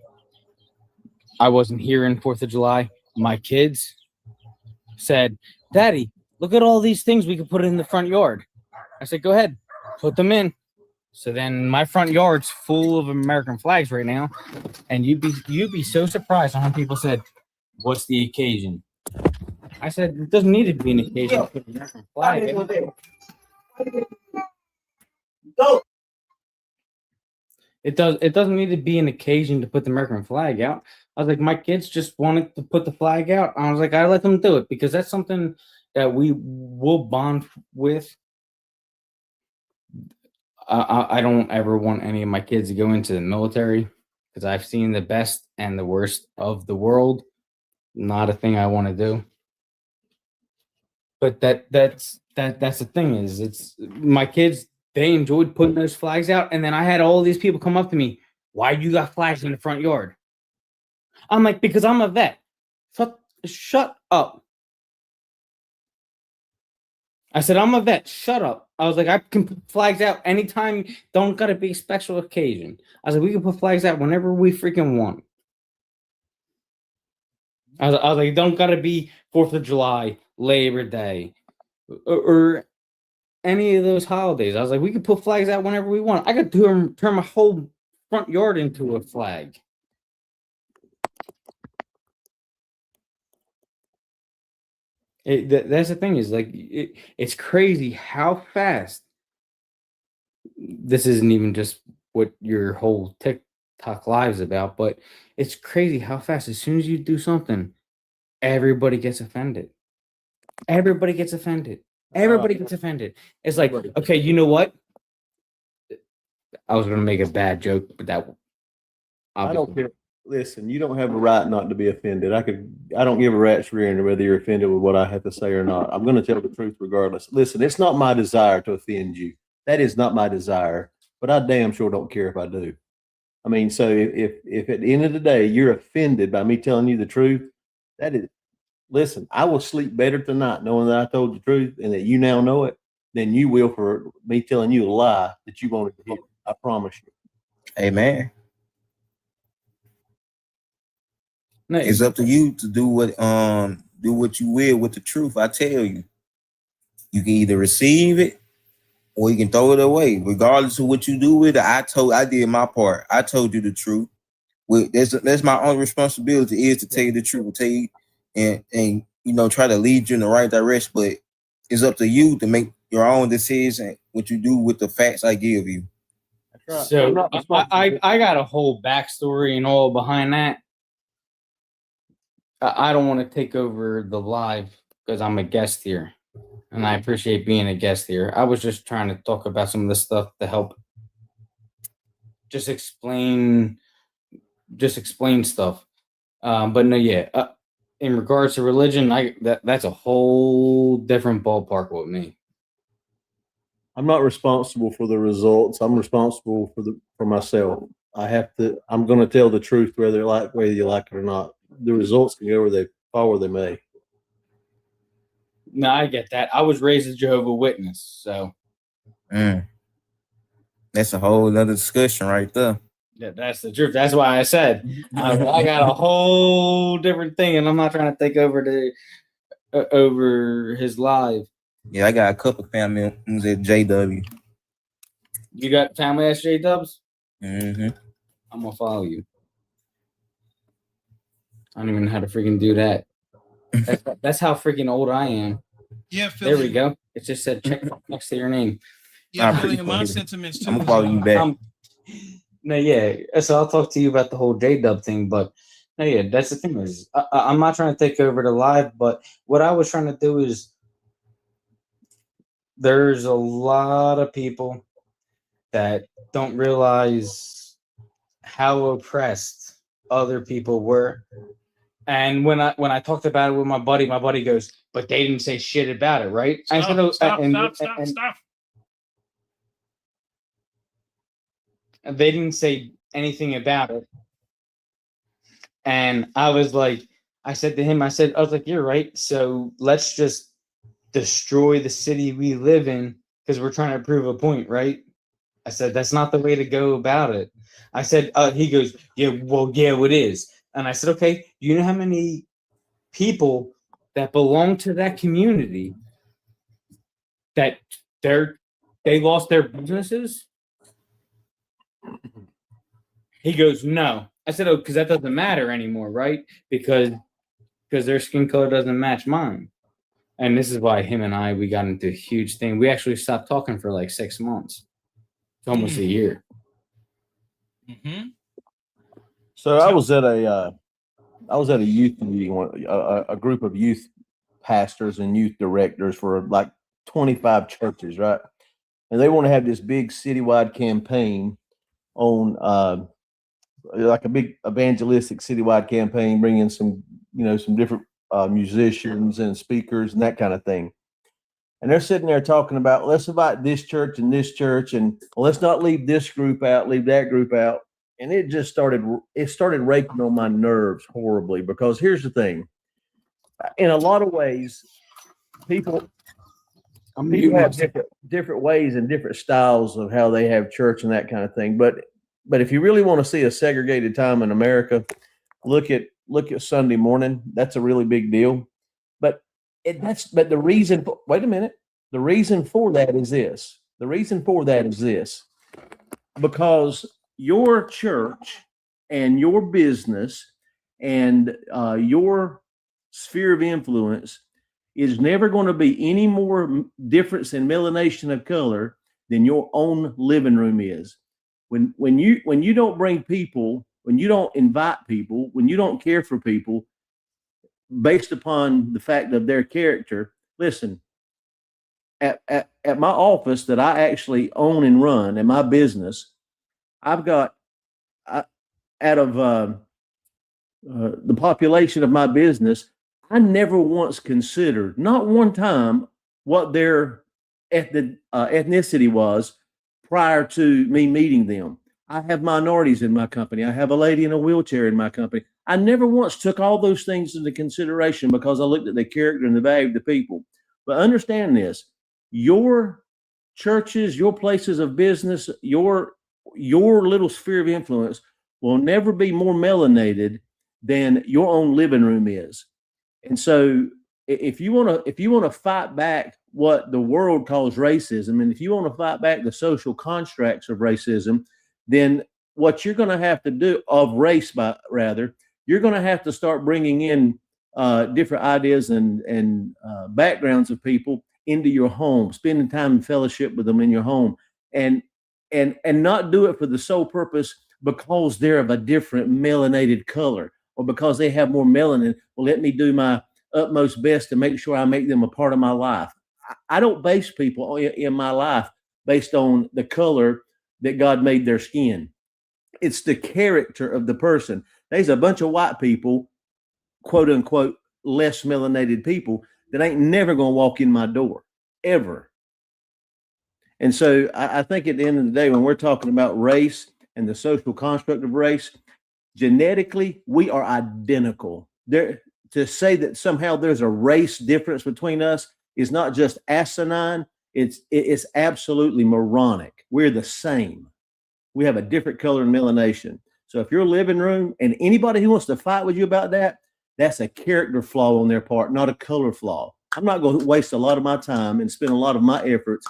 I wasn't here in 4th of July. My kids said, Daddy, look at all these things we could put in the front yard. I said, go ahead, put them in. So then my front yard's full of American flags right now. And you'd be so surprised on how people said, what's the occasion? I said, it doesn't need to be an occasion to put an American flag in. It doesn't need to be an occasion to put the American flag out. I was like, my kids just wanted to put the flag out. I was like, I let them do it because that's something that we will bond with. I don't ever want any of my kids to go into the military because I've seen the best and the worst of the world. Not a thing I want to do. But that's the thing is it's my kids, they enjoyed putting those flags out, and then I had all these people come up to me, why you got flags in the front yard? I'm like, because I'm a vet. Shut up. I said, I'm a vet. Shut up. I was like, I can put flags out anytime. Don't gotta be a special occasion. I was like, we can put flags out whenever we freaking want. I was like, don't gotta be 4th of July, Labor Day, or any of those holidays. I was like, we could put flags out whenever we want. I could turn my whole front yard into a flag. That's the thing is like it's crazy how fast. This isn't even just what your whole TikTok live is about, but it's crazy how fast as soon as you do something, everybody gets offended. Everybody gets offended. Everybody gets offended. It's like, okay, you know what? I was gonna make a bad joke, but that I don't care. Listen, you don't have a right not to be offended. I don't give a rat's rear end whether you're offended with what I have to say or not. I'm going to tell the truth regardless. Listen, it's not my desire to offend you. That is not my desire, but I damn sure don't care if I do. I mean, so if at the end of the day you're offended by me telling you the truth, that is, listen, I will sleep better tonight knowing that I told the truth and that you now know it than you will for me telling you a lie that you wanted to hear. I promise you. Amen. Nice. It's up to you to do what you will with the truth. I tell you, you can either receive it or you can throw it away. Regardless of what you do with it, I did my part. I told you the truth. That's my own responsibility is to tell you the truth, tell you and try to lead you in the right direction. But it's up to you to make your own decision what you do with the facts I give you. Right. So I got a whole backstory and all behind that. I don't want to take over the live because I'm a guest here, and I appreciate being a guest here. I was just trying to talk about some of the stuff to help just explain stuff. But no, yeah. In regards to religion, that's a whole different ballpark with me. I'm not responsible for the results. I'm responsible for myself. I'm going to tell the truth whether you like it or not. The results can go where they fall where they may. No, I get that. I was raised a Jehovah's Witness, so that's a whole other discussion right there. That's the truth. That's why I said I got a whole different thing, and I'm not trying to take over over his live. Yeah, I got a couple family members at JW. You got family at JWs? Mm-hmm. I'm gonna follow you. I don't even know how to freaking do that. That's how freaking old I am. Yeah, There we go. It just said check next to your name. Yeah, feeling my sentiments too. I'm gonna follow you back. No, yeah. So I'll talk to you about the whole JW thing, but no, yeah, that's the thing is I'm not trying to take over the live, but what I was trying to do is there's a lot of people that don't realize how oppressed other people were. And when I talked about it with my buddy goes, but they didn't say shit about it, right? Stop. They didn't say anything about it. And I was like, I said to him, I was like, you're right. So let's just destroy the city we live in because we're trying to prove a point, right? I said, that's not the way to go about it. I said, he goes, yeah, well, yeah, it is. And I said, okay, you know how many people that belong to that community that they lost their businesses? He goes, no. I said, oh, because that doesn't matter anymore, right? Because their skin color doesn't match mine. And this is why him and we got into a huge thing. We actually stopped talking for like 6 months. It's almost a year. Mm-hmm. So I was at a youth meeting, a group of youth pastors and youth directors for like 25 churches, right? And they want to have this big citywide campaign on like a big evangelistic citywide campaign, bringing some different musicians and speakers and that kind of thing. And they're sitting there talking about, let's invite this church and let's not leave this group out, leave that group out. And it started raking on my nerves horribly, because here's the thing. In a lot of ways, people have different ways and different styles of how they have church and that kind of thing. But if you really want to see a segregated time in America, look at Sunday morning. That's a really big deal. But the reason wait a minute. The reason for that is this. Because your church and your business and your sphere of influence is never going to be any more difference in melanation of color than your own living room is. When you don't bring people, when you don't invite people, when you don't care for people based upon the fact of their character, listen, at my office that I actually own and run, in my business, I've got out of the population of my business, I never once considered, not one time, what their ethnicity was prior to me meeting them. I have minorities in my company. I have a lady in a wheelchair in my company. I never once took all those things into consideration because I looked at the character and the value of the people. But understand this, your churches, your places of business, your little sphere of influence will never be more melanated than your own living room is. And so if you want to fight back what the world calls racism, and if you want to fight back the social constructs of racism, then what you're going to have to do of race, you're going to have to start bringing in different ideas and backgrounds of people into your home, spending time in fellowship with them in your home, and not do it for the sole purpose because they're of a different melanated color or because they have more melanin. Well, let me do my utmost best to make sure I make them a part of my life. I don't base people in my life based on the color that God made their skin. It's the character of the person. There's a bunch of white people, quote unquote, less melanated people that ain't never going to walk in my door, ever. And so I think at the end of the day, when we're talking about race and the social construct of race, genetically, we are identical. To say that somehow there's a race difference between us is not just asinine, it's absolutely moronic. We're the same. We have a different color and melanation. So if your living room and anybody who wants to fight with you about that, that's a character flaw on their part, not a color flaw. I'm not going to waste a lot of my time and spend a lot of my efforts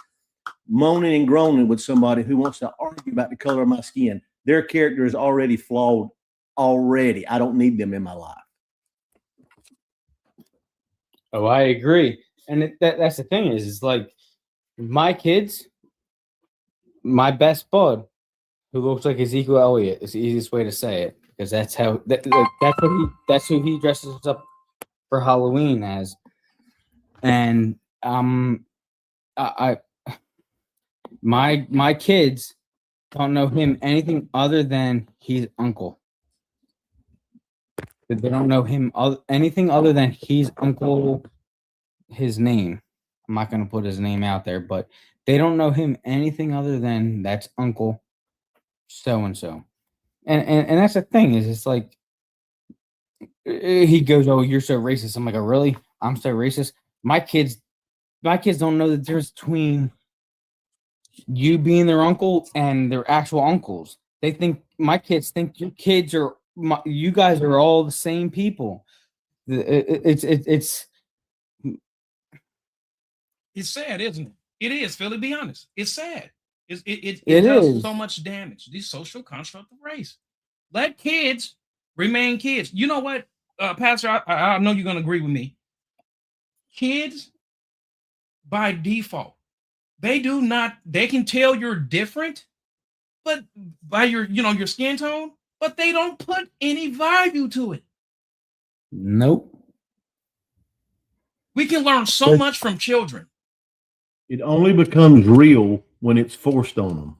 moaning and groaning with somebody who wants to argue about the color of my skin. Their character is already flawed already. I don't need them in my life. Oh, I agree. And that's the thing is like my kids, my best bud, who looks like Ezekiel Elliott, is the easiest way to say it because that's who he dresses up for Halloween as. And my kids don't know him anything other than he's uncle. They don't know him anything other than he's uncle. His name. I'm not going to put his name out there, but they don't know him anything other than that's uncle so and so. And that's the thing is it's like he goes, "Oh, you're so racist." I'm like, "Oh, really? I'm so racist." My kids don't know the difference between you being their uncle and their actual uncles. They think my kids think you guys are all the same people. It's sad, isn't it? It is, Philly. Be honest. It's sad. It It does is. so much damage. These social construct of race. Let kids remain kids. You know what, Pastor? I know you're going to agree with me. Kids, by default, they can tell you're different, but by your skin tone, but they don't put any value to it. Nope. We can learn so much from children. It only becomes real when it's forced on them.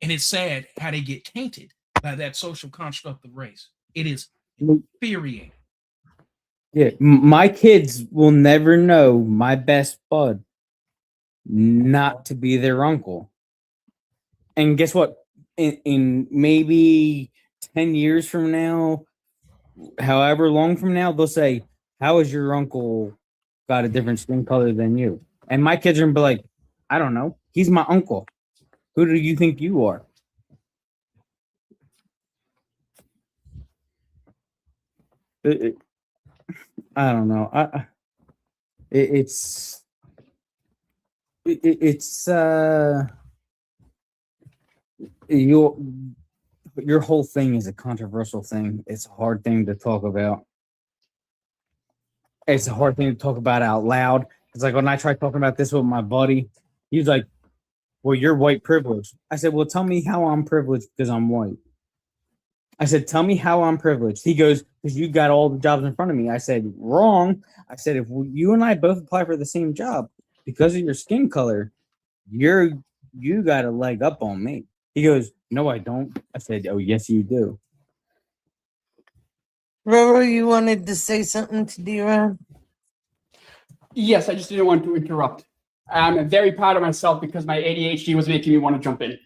And it's sad how they get tainted by that social construct of race. It is infuriating. Yeah, my kids will never know my best bud not to be their uncle. And guess what? In maybe 10 years from now, however long from now, they'll say, "How is your uncle got a different skin color than you?" And my kids are gonna be like, "I don't know. He's my uncle. Who do you think you are?" I don't know. It's your whole thing is a controversial thing. It's a hard thing to talk about. It's a hard thing to talk about out loud. It's like when I tried talking about this with my buddy, he was like, "Well, you're white privilege." I said, "Well, tell me how I'm privileged because I'm white." I said, "Tell me how I'm privileged." He goes, "Because you got all the jobs in front of me." I said, "Wrong." I said, "If you and I both apply for the same job because of your skin color, you got a leg up on me." He goes, "No, I don't." I said, "Oh, yes, you do." Roro, you wanted to say something to D-Ron? Yes, I just didn't want to interrupt. I'm very proud of myself because my ADHD was making me want to jump in.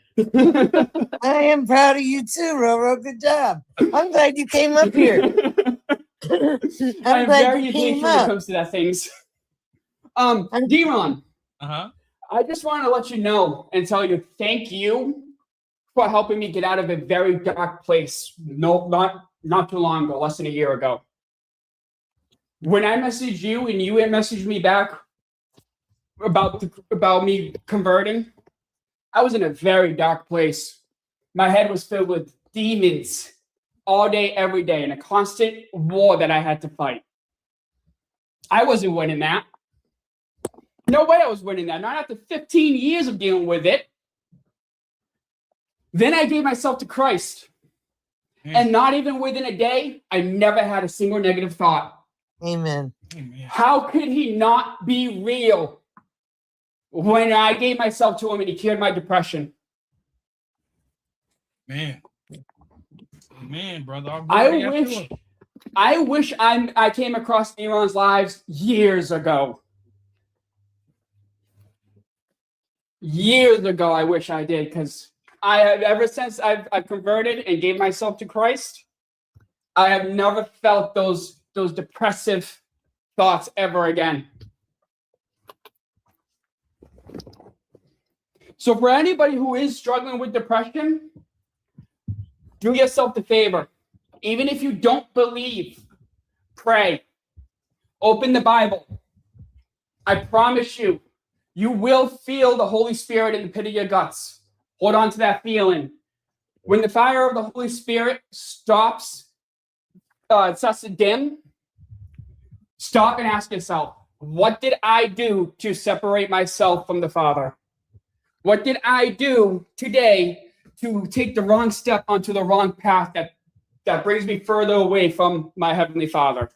I am proud of you too, Roro. Good job. I'm glad you came up here. I'm very impatient when it comes to that things. D-Ron, I just wanted to let you know and tell you thank you for helping me get out of a very dark place. No, not too long ago, less than a year ago. When I messaged you and you had messaged me back about me converting, I was in a very dark place. My head was filled with demons all day, every day, in a constant war that I had to fight. I wasn't winning that. No way I was winning that. Not after 15 years of dealing with it. Then I gave myself to Christ. And not even within a day, I never had a single negative thought. Amen. How could he not be real when I gave myself to him and he cured my depression? Man, brother. I wish I came across Elon's lives years ago. Years ago, I wish I did, because I have ever since I've converted and gave myself to Christ, I have never felt those depressive thoughts ever again. So for anybody who is struggling with depression, do yourself the favor. Even if you don't believe, pray. Open the Bible. I promise you, you will feel the Holy Spirit in the pit of your guts. Hold on to that feeling. When the fire of the Holy Spirit starts to dim, stop and ask yourself, what did I do to separate myself from the Father? What did I do today to take the wrong step onto the wrong path that brings me further away from my Heavenly Father?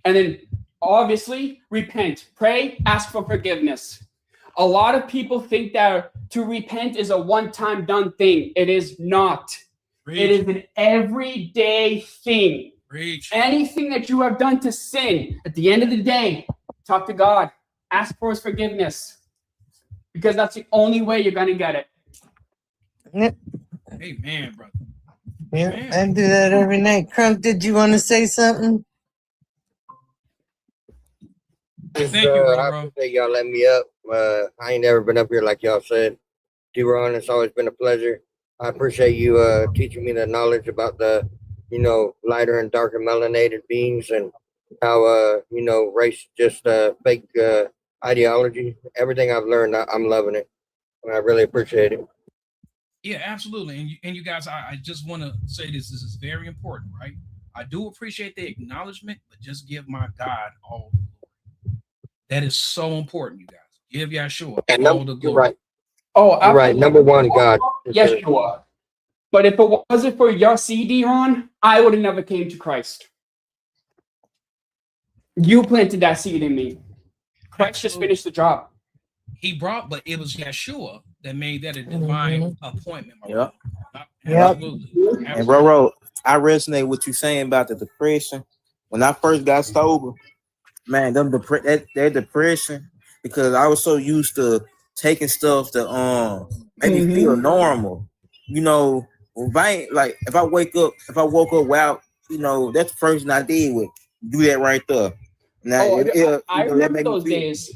And then, obviously, repent. Pray, ask for forgiveness. A lot of people think that to repent is a one-time done thing. It is not. It is an everyday thing. Anything that you have done to sin, at the end of the day, talk to God. Ask for his forgiveness. Because that's the only way you're going to get it. Yep. Amen, brother. Yeah, I do that every night. Crunk, did you want to say something? Thank you, I appreciate y'all letting me up. I ain't never been up here like y'all said. D-Ron, it's always been a pleasure. I appreciate you teaching me the knowledge about the, lighter and darker melanated beings and how, race just fake ideology. Everything I've learned, I'm loving it. And I really appreciate it. Yeah, absolutely. And you guys, I just want to say this is very important, right? I do appreciate the acknowledgement, but just give my God all the glory. That is so important, you guys. Give Yeshua all the glory. You're right. Oh, you're right. Number one, God. Yeshua. But if it wasn't for your CD, Ron, I would have never came to Christ. You planted that seed in me. Christ just finished the job. He brought, but it was Yeshua that made that a divine appointment. Yeah. Absolutely. And Roro, I resonate with what you saying about the depression. When I first got sober, man, that depression, because I was so used to taking stuff to make me feel normal. If I woke up wow, that's the first thing I did was do that right there. Now, I remember those days.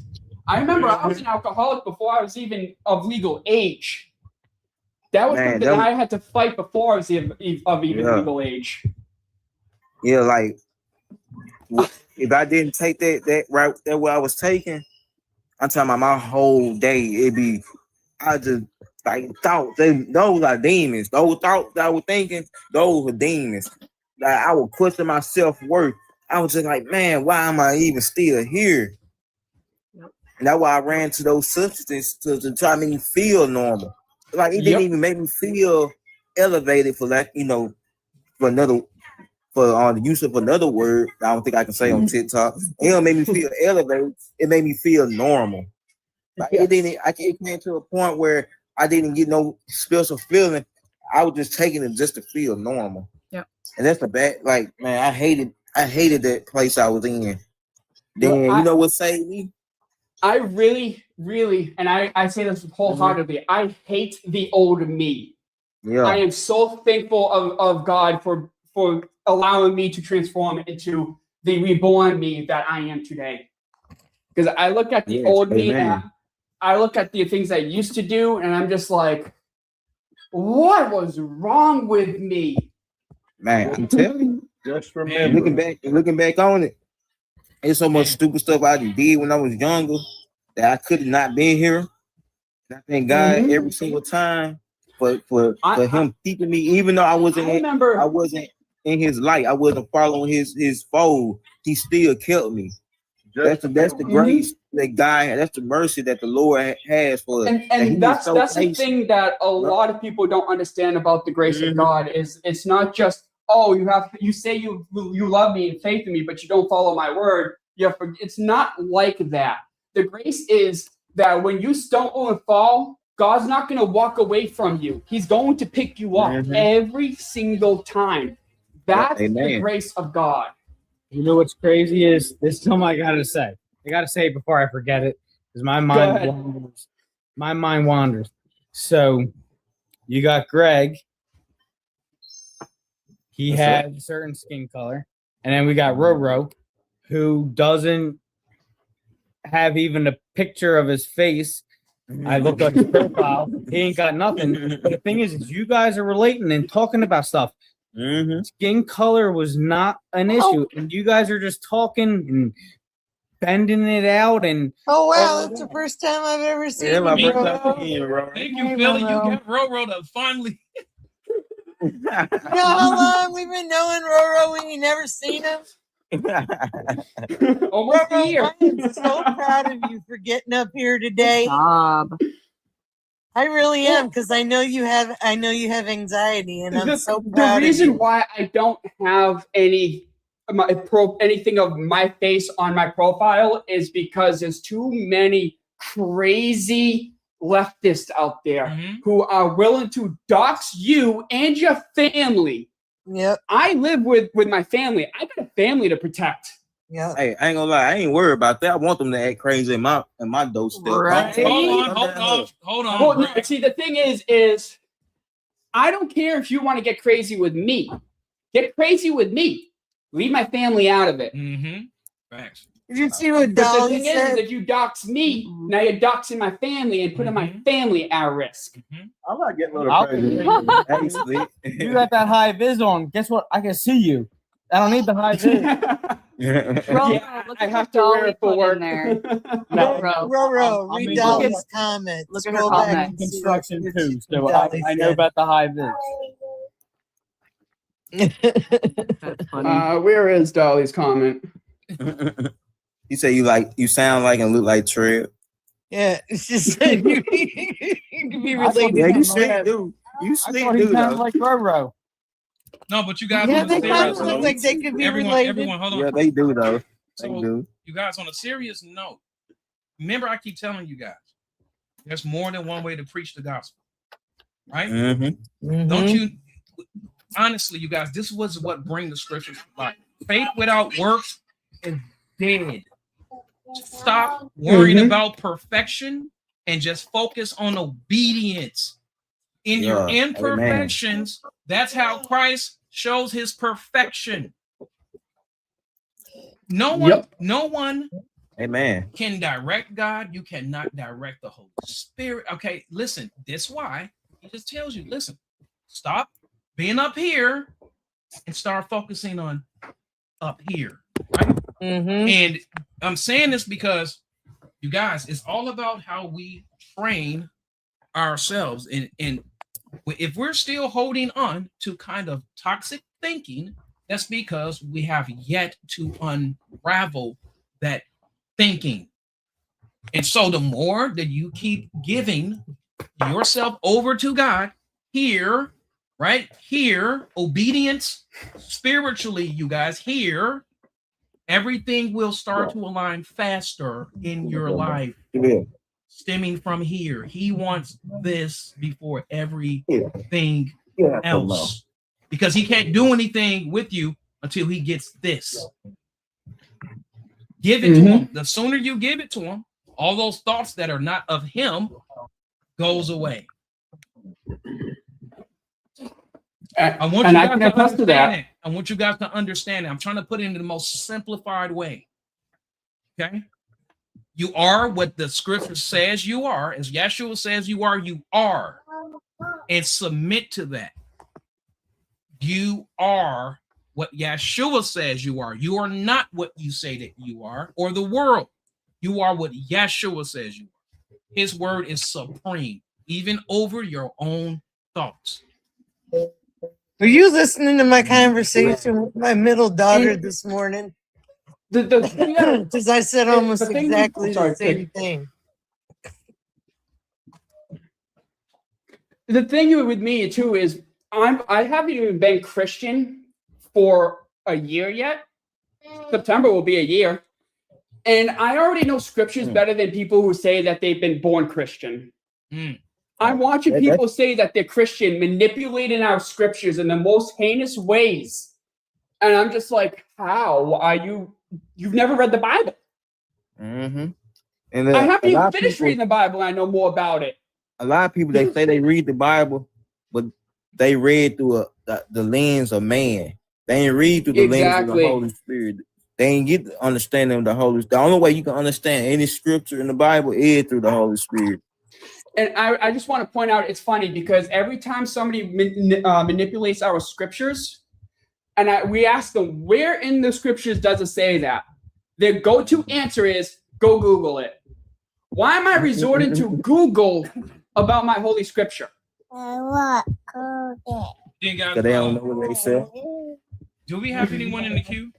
I remember I was an alcoholic before I was even of legal age. That was something that I had to fight before I was of even legal age. Yeah, like if I didn't take that route that what I was taking, I'm talking about my whole day. I just thought those are demons. Those thoughts that I was thinking, those were demons. Like I would question my self-worth. I was just like, man, why am I even still here? And that's why I ran to those substances to try to make me feel normal. Like it didn't even make me feel elevated for the use of another word I don't think I can say on TikTok. It don't make me feel elevated. It made me feel normal. Like it came to a point where I didn't get no special feeling. I was just taking it just to feel normal. Yeah. And that's the bad. Like, man, I hated that place I was in. Then Well, you know what saved me? I really, really, and I say this wholeheartedly, I hate the old me. Yeah. I am so thankful of God for allowing me to transform into the reborn me that I am today. Because I look at the old me and I look at the things I used to do, and I'm just like, what was wrong with me? Man, I'm telling you. Just remember. Looking back on it, it's so much stupid stuff I did when I was younger that I could have not been here. And I thank God every single time for him keeping me, even though I wasn't in his light, I wasn't following his fold. He still kept me. That's the grace that God, that's the mercy that the Lord has for us. And that's the thing that a lot of people don't understand about the grace of God is it's not just, oh, you say you love me and faith in me, but you don't follow my word. It's not like that. The grace is that when you stumble and fall, God's not going to walk away from you. He's going to pick you up every single time. That's the grace of God. You know what's crazy is this is something I gotta say. I gotta say it before I forget it because my mind wanders. My mind wanders. So you got Greg. He had a certain skin color, and then we got Roro, who doesn't have even a picture of his face. I looked at his profile. He ain't got nothing. But the thing is you guys are relating and talking about stuff. Skin color was not an issue, and you guys are just talking and bending it out. And that's the first time I've ever seen you. Thank you, Philly. You got Roro to finally. You know how long we've been knowing Roro when you never seen him? Almost a year. I am so proud of you for getting up here today. I really am, because I know you have anxiety, and I'm so proud. The reason why I don't have anything of my face on my profile is because there's too many crazy leftists out there who are willing to dox you and your family. Yep. I live with my family. I got a family to protect. Yeah. Hey, I ain't gonna lie, I ain't worried about that. I want them to act crazy in my doorstep. Right. Hold on. Well, no, see, the thing is I don't care if you want to get crazy with me. Get crazy with me. Leave my family out of it. Facts. Did you see what But the Dolly thing said? is, if you dox me, now you're doxing my family and putting my family at risk. I'm not getting a little crazy. You got that high vis on. Guess what? I can see you. I don't need the high vis. I have to wear it for work. Roro, read Dolly's comment. Look at her comment. Construction too. So I know about the high vis. Where is Dolly's comment? You say you sound like and look like Trev. Yeah, it's just you can be related. Yeah, you slick dude. You slick dude. Like Roro. No, but you guys. Yeah, on they a kind serious of look note, like they could be related. Everyone, hold on. Yeah, they do though. They So, do. you guys, on a serious note, remember I keep telling you guys, there's more than one way to preach the gospel, right? Don't you? Honestly, you guys, this was what bring the scriptures to life. Faith without works is dead. Stop worrying about perfection and just focus on obedience. In your imperfections, that's how Christ shows his perfection. No one Amen. can direct God. You cannot direct the Holy Spirit. Okay, listen, that's why he just tells you, listen, stop being up here and start focusing on up here, right? And I'm saying this because, you guys, it's all about how we train ourselves. And if we're still holding on to kind of toxic thinking, that's because we have yet to unravel that thinking. And so the more that you keep giving yourself over to God here, right here, obedience spiritually, you guys, here, everything will start to align faster in your life. Stemming from here. He wants this before everything else. because he can't do anything with you until he gets this. Give it to him. The sooner you give it to him, all those thoughts that are not of him goes away. I want you guys to understand it. I want you guys to understand it. I'm trying to put it in the most simplified way. Okay? You are what the scripture says you are. As Yeshua says you are. And submit to that. You are what Yeshua says you are. You are not what you say that you are, or the world. You are what Yeshua says you are. His word is supreme, even over your own thoughts. Were you listening to my conversation with my middle daughter this morning? Because I said almost exactly the same thing. The thing with me too is I haven't even been Christian for a year yet. September will be a year. And I already know scriptures better than people who say that they've been born Christian. I'm watching people say that they're Christian, manipulating our scriptures in the most heinous ways. And I'm just like, how are you? You've never read the Bible. And I haven't even finished reading the Bible. And I know more about it. A lot of people, they say they read the Bible, but they read through the lens of man. They ain't read through the lens of the Holy Spirit. They ain't get the understanding of the Holy Spirit. The only way you can understand any scripture in the Bible is through the Holy Spirit. And I just want to point out, it's funny because every time somebody manipulates our scriptures, and we ask them, where in the scriptures does it say that? Their go-to answer is, go Google it. Why am I resorting to Google about my holy scripture? Because they don't know what they say. Do we have anyone in the queue?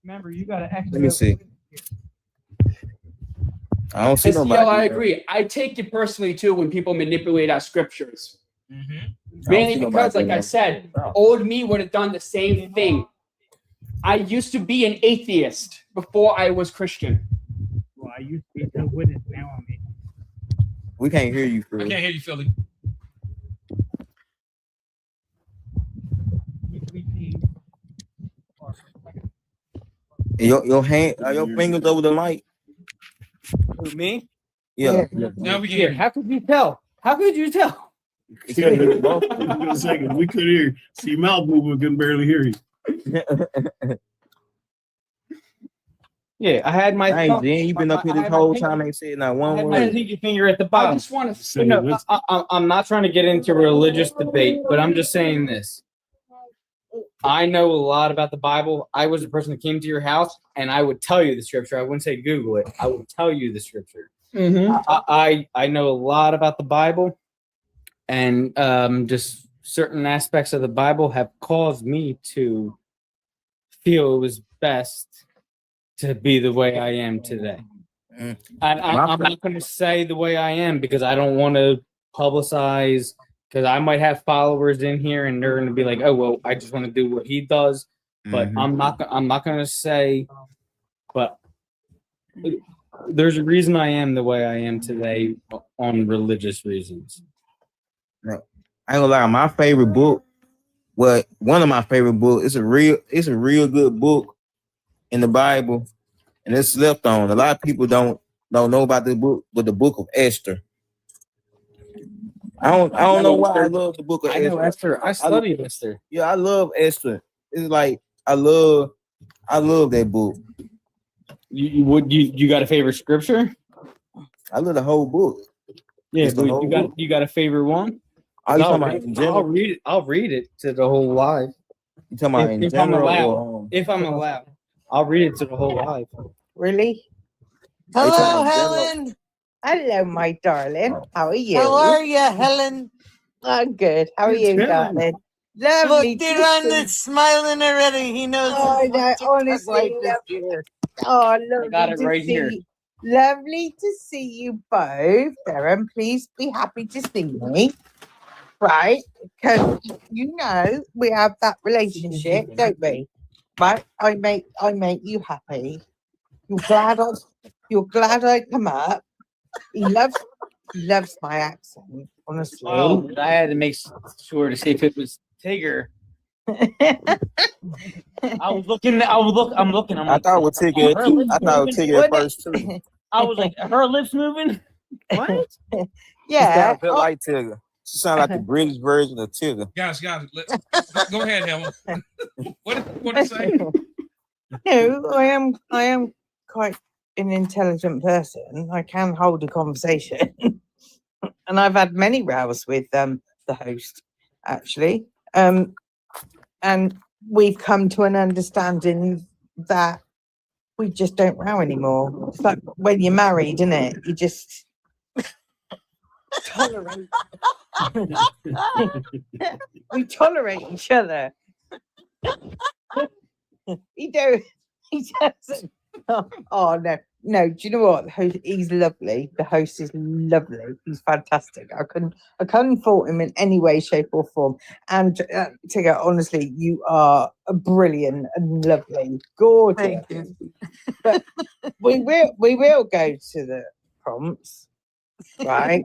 Remember, you got to extra. Let me see. I don't see nobody. I agree. I take it personally too when people manipulate our scriptures. Mainly because, like I said, old me would have done the same thing. I used to be an atheist before I was Christian. Well, I used to be so witness, now I'm a... We can't hear you, Philly. I can't hear you, Philly. Your hand, your fingers over the mic. Who, me? Yeah. Now we can hear you. How could you tell? How could you tell? We couldn't hear both. A second, we couldn't hear. See, your mouth movement, we couldn't barely hear you. Yeah, I had my. Hey, Jen, you've been up here this whole time. Ain't said not one word. I think your finger at the bottom. I just want to say, no, I'm not trying to get into religious debate, but I'm just saying this. I know a lot about the Bible. I was the person that came to your house, and I would tell you the scripture. I wouldn't say Google it. I would tell you the scripture. I know a lot about the Bible, and just certain aspects of the Bible have caused me to feel it was best to be the way I am today. I'm not going to say the way I am because I don't want to publicize, because I might have followers in here and they're going to be like, oh, well, I just want to do what he does. But I'm not going to say, but there's a reason I am the way I am today on religious reasons. I ain't gonna lie, my favorite book, one of my favorite books, it's a real good book in the Bible, and it's slept on. A lot of people don't know about this book, but the book of Esther. I don't know why I love the book of Esther. I know Esther. I studied Esther. Yeah, I love Esther. It's like I love that book. You got a favorite scripture? I love the whole book. Yeah, you got a favorite one? I'll read it to the whole life. You talking about in general? If I'm allowed, I'll read it to the whole life. Really? Hello, Helen. Hello, my darling. How are you? How are you, Helen? I'm good. How are you, darling? Lovely. Look, Deron is smiling already. He knows. Oh, no, honestly. Oh, lovely. I got it right here. Lovely to see you both. Darren, please be happy to see me. Right? Because you know we have that relationship, don't we? Right? I make you happy. You're glad I come up. He loves my accent, honestly. Oh, I had to make sure to see if it was Tigger I was looking. I'm looking. I'm I like, thought it was Tigger. her lips I thought it was moving? Tigger at first too. I was like, her lips moving. What? She Yeah. sound just like Tigger. She sound like the British version of Tigger. Guys, go ahead, Helen. What to say? No, I am quite an intelligent person. I can hold a conversation. And I've had many rows with the host, actually. And we've come to an understanding that we just don't row anymore. It's like when you're married, isn't it? You just tolerate. We tolerate each other. He doesn't. Oh no. Do you know what? He's lovely. The host is lovely. He's fantastic. I couldn't fault him in any way, shape, or form. And Tigger, honestly, you are brilliant and lovely, gorgeous. Thank you. But we will go to the prompts, right?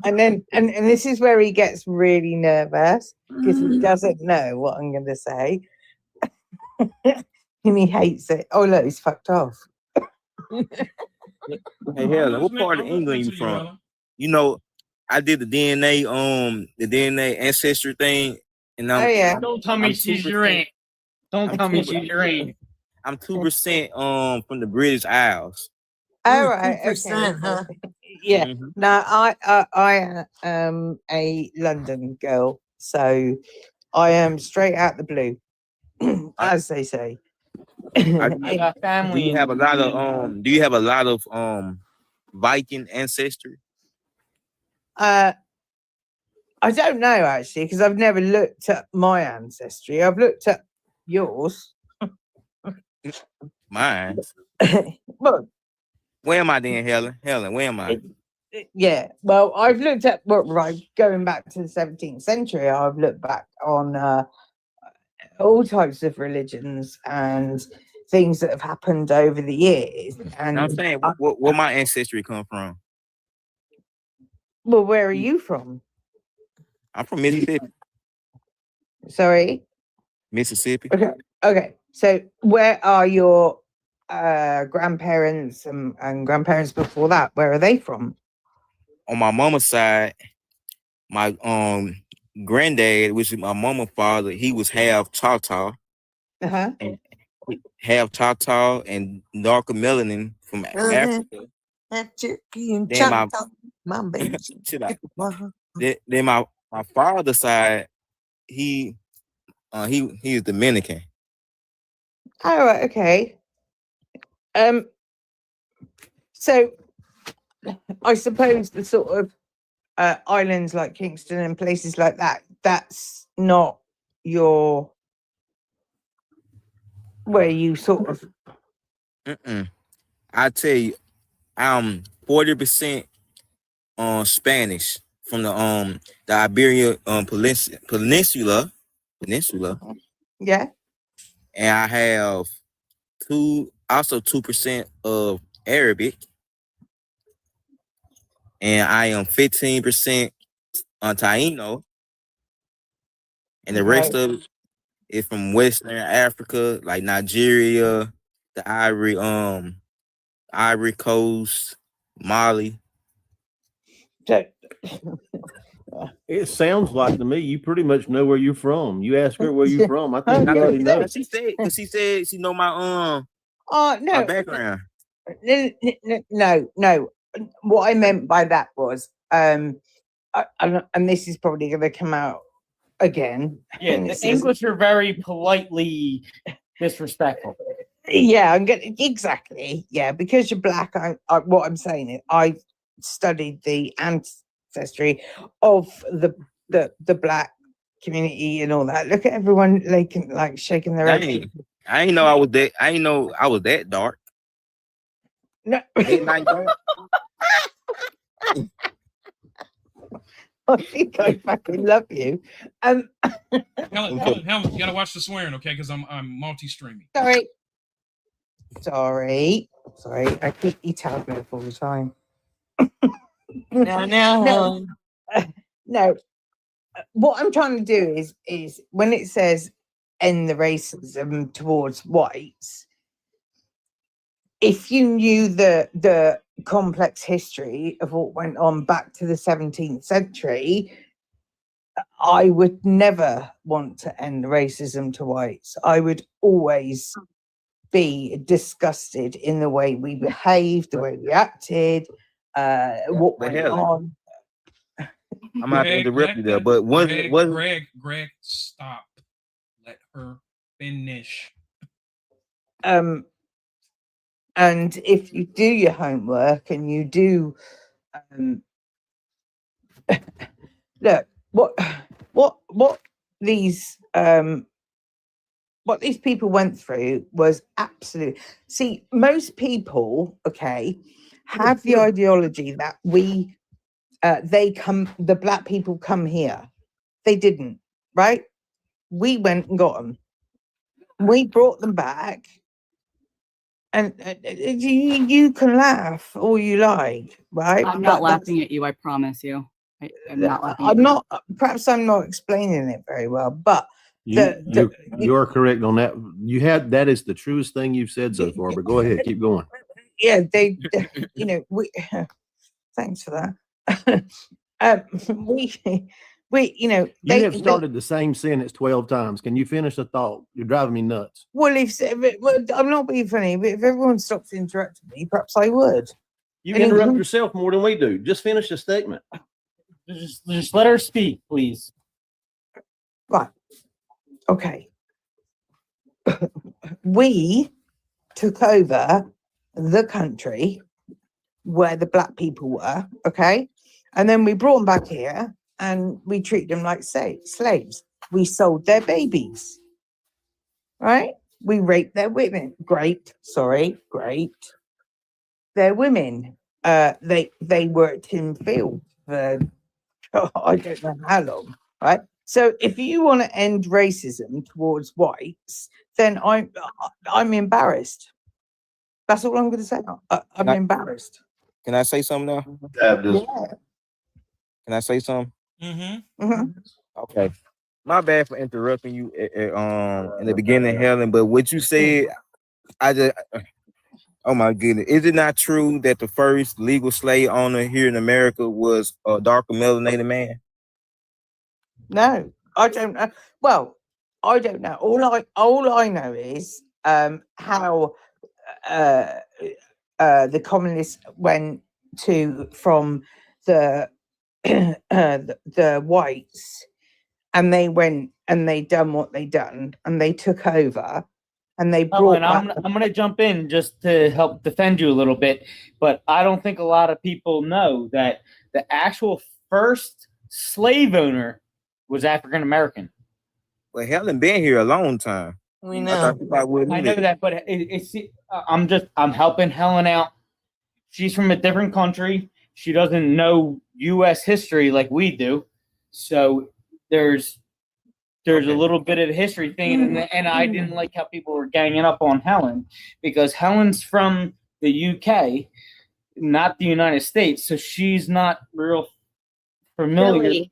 and this is where he gets really nervous because he doesn't know what I'm going to say. And he hates it. Oh look, he's fucked off. Hey Helen, what part of England you from? You know, I did the DNA ancestry thing, and Oh yeah. Don't tell me she's your aunt. Don't tell me she's your aunt. I'm 2% from the British Isles. All right. 2%, huh? Yeah. Mhm. No, I am a London girl, so I am straight out the blue, as they say. I got family. Do you have a lot of Viking ancestry? I don't know actually, because I've never looked at my ancestry. I've looked at yours. Mine. Well, Where am I then, Helen? Helen, where am I? yeah. Well, I've looked at going back to the 17th century. I've looked back on all types of religions and things that have happened over the years. And I'm saying, where my ancestry come from? Well, where are you from? I'm from Mississippi. Sorry? Mississippi. Okay. So where are your grandparents and grandparents before that? Where are they from? On my mama's side, my granddad, which is my mama's father, he was half Choctaw. Uh-huh. And half Choctaw and darker melanin from Africa. Then my baby. Then my father's side, he is Dominican. Oh, right, okay. So I suppose the sort of islands like Kingston and places like that, that's not your where you sort of I tell you, I'm 40% Spanish from the Iberian peninsula. Yeah. And I have 2% of Arabic. And I am 15% Taino. And the rest of it is from Western Africa, like Nigeria, the Ivory Coast, Mali. It sounds like to me you pretty much know where you're from. You ask her where you're from, I think you already know. She said she know my no, my background. No. What I meant by that was and this is probably going to come out again. Yeah, the English are very politely disrespectful. Yeah, I'm getting exactly. Yeah, because you're black. What I'm saying is, I studied the ancestry of the black community and all that. Look at everyone like shaking their head. I ain't know I was that. I ain't know I was that dark. No. I think I fucking love you. Helen, you gotta watch the swearing, okay? Because I'm multi-streaming. Sorry. I keep Italian all the time. Now, No. what I'm trying to do is when it says end the racism towards whites, if you knew the complex history of what went on back to the 17th century, I would never want to end racism to whites. I would always be disgusted in the way we behaved, the way we acted, what went on. I'm not going to interrupt you there, but Greg, stop. Let her finish. And if you do your homework and you do look what these people went through was absolute. See, most people, okay, have the ideology that the black people come here. They didn't, right? We went and got them. We brought them back. And you can laugh all you like, right? I'm not laughing at you, I promise you. I'm not laughing. I'm not. Perhaps I'm not explaining it very well, but you are correct on that. That is the truest thing you've said so far. But go ahead, keep going. Yeah, they you know, thanks for that. We, you know, you have started the same sentence 12 times. Can you finish the thought? You're driving me nuts. Well, I'm not being funny, but if everyone stopped interrupting me, perhaps I would. You interrupt yourself more than we do. Just finish the statement. Just let her speak, please. Right. Okay. We took over the country where the black people were, okay? And then we brought them back here and we treated them like slaves. We sold their babies, right? We raped their women. Great. Their women. They worked in field for I don't know how long, right? So if you want to end racism towards whites, then I'm embarrassed. That's all I'm going to say. I'm embarrassed. Can I say something now? Yeah. Can I say something? Mm-hmm. Okay. My bad for interrupting you in the beginning, Helen, but what you said, oh my goodness. Is it not true that the first legal slave owner here in America was a darker melanated man? No, I don't know. Well, I don't know. All I know is how the communists went from the the whites, and they went and they done what they done, and they took over, and they brought. And I'm going to jump in just to help defend you a little bit, but I don't think a lot of people know that the actual first slave owner was African American. Well, Helen been here a long time. We know. I know that, but I'm helping Helen out. She's from a different country. She doesn't know U.S. history like we do, so there's a little bit of a history thing, and I didn't like how people were ganging up on Helen because Helen's from the UK, not the United States, so she's not real familiar.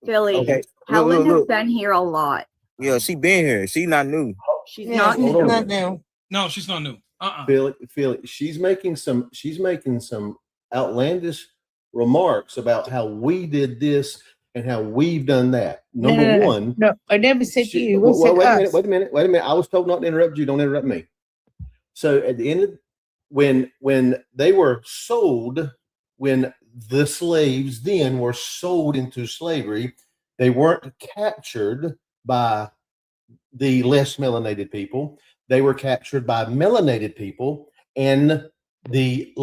Philly. Okay. Helen has been here a lot. Yeah, she been here. She's not new. She's not new. No, she's not new. Philly, she's making some outlandish remarks about how we did this and how we've done that. Number one. No, I never said you. Wait a minute. I was told not to interrupt you. Don't interrupt me. So at the end of when they were sold, when the slaves then were sold into slavery, they weren't captured by the less melanated people. They were captured by melanated people and a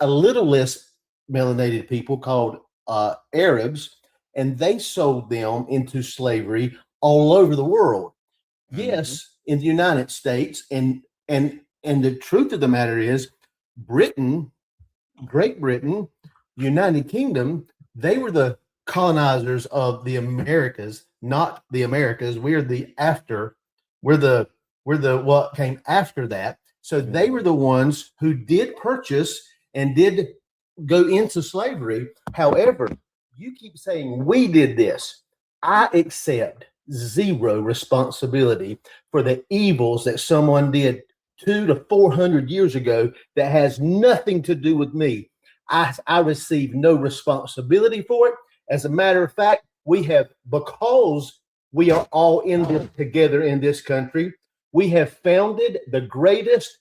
little less melanated people called Arabs, and they sold them into slavery all over the world. Yes, in the United States, and the truth of the matter is, Great Britain, United Kingdom, they were the colonizers of the Americas, not the Americas. We're the what came after that. So they were the ones who did purchase and did go into slavery. However, you keep saying we did this. I accept zero responsibility for the evils that someone did 200 to 400 years ago that has nothing to do with me. I receive no responsibility for it. As a matter of fact, because we are all in this together in this country, we have founded the greatest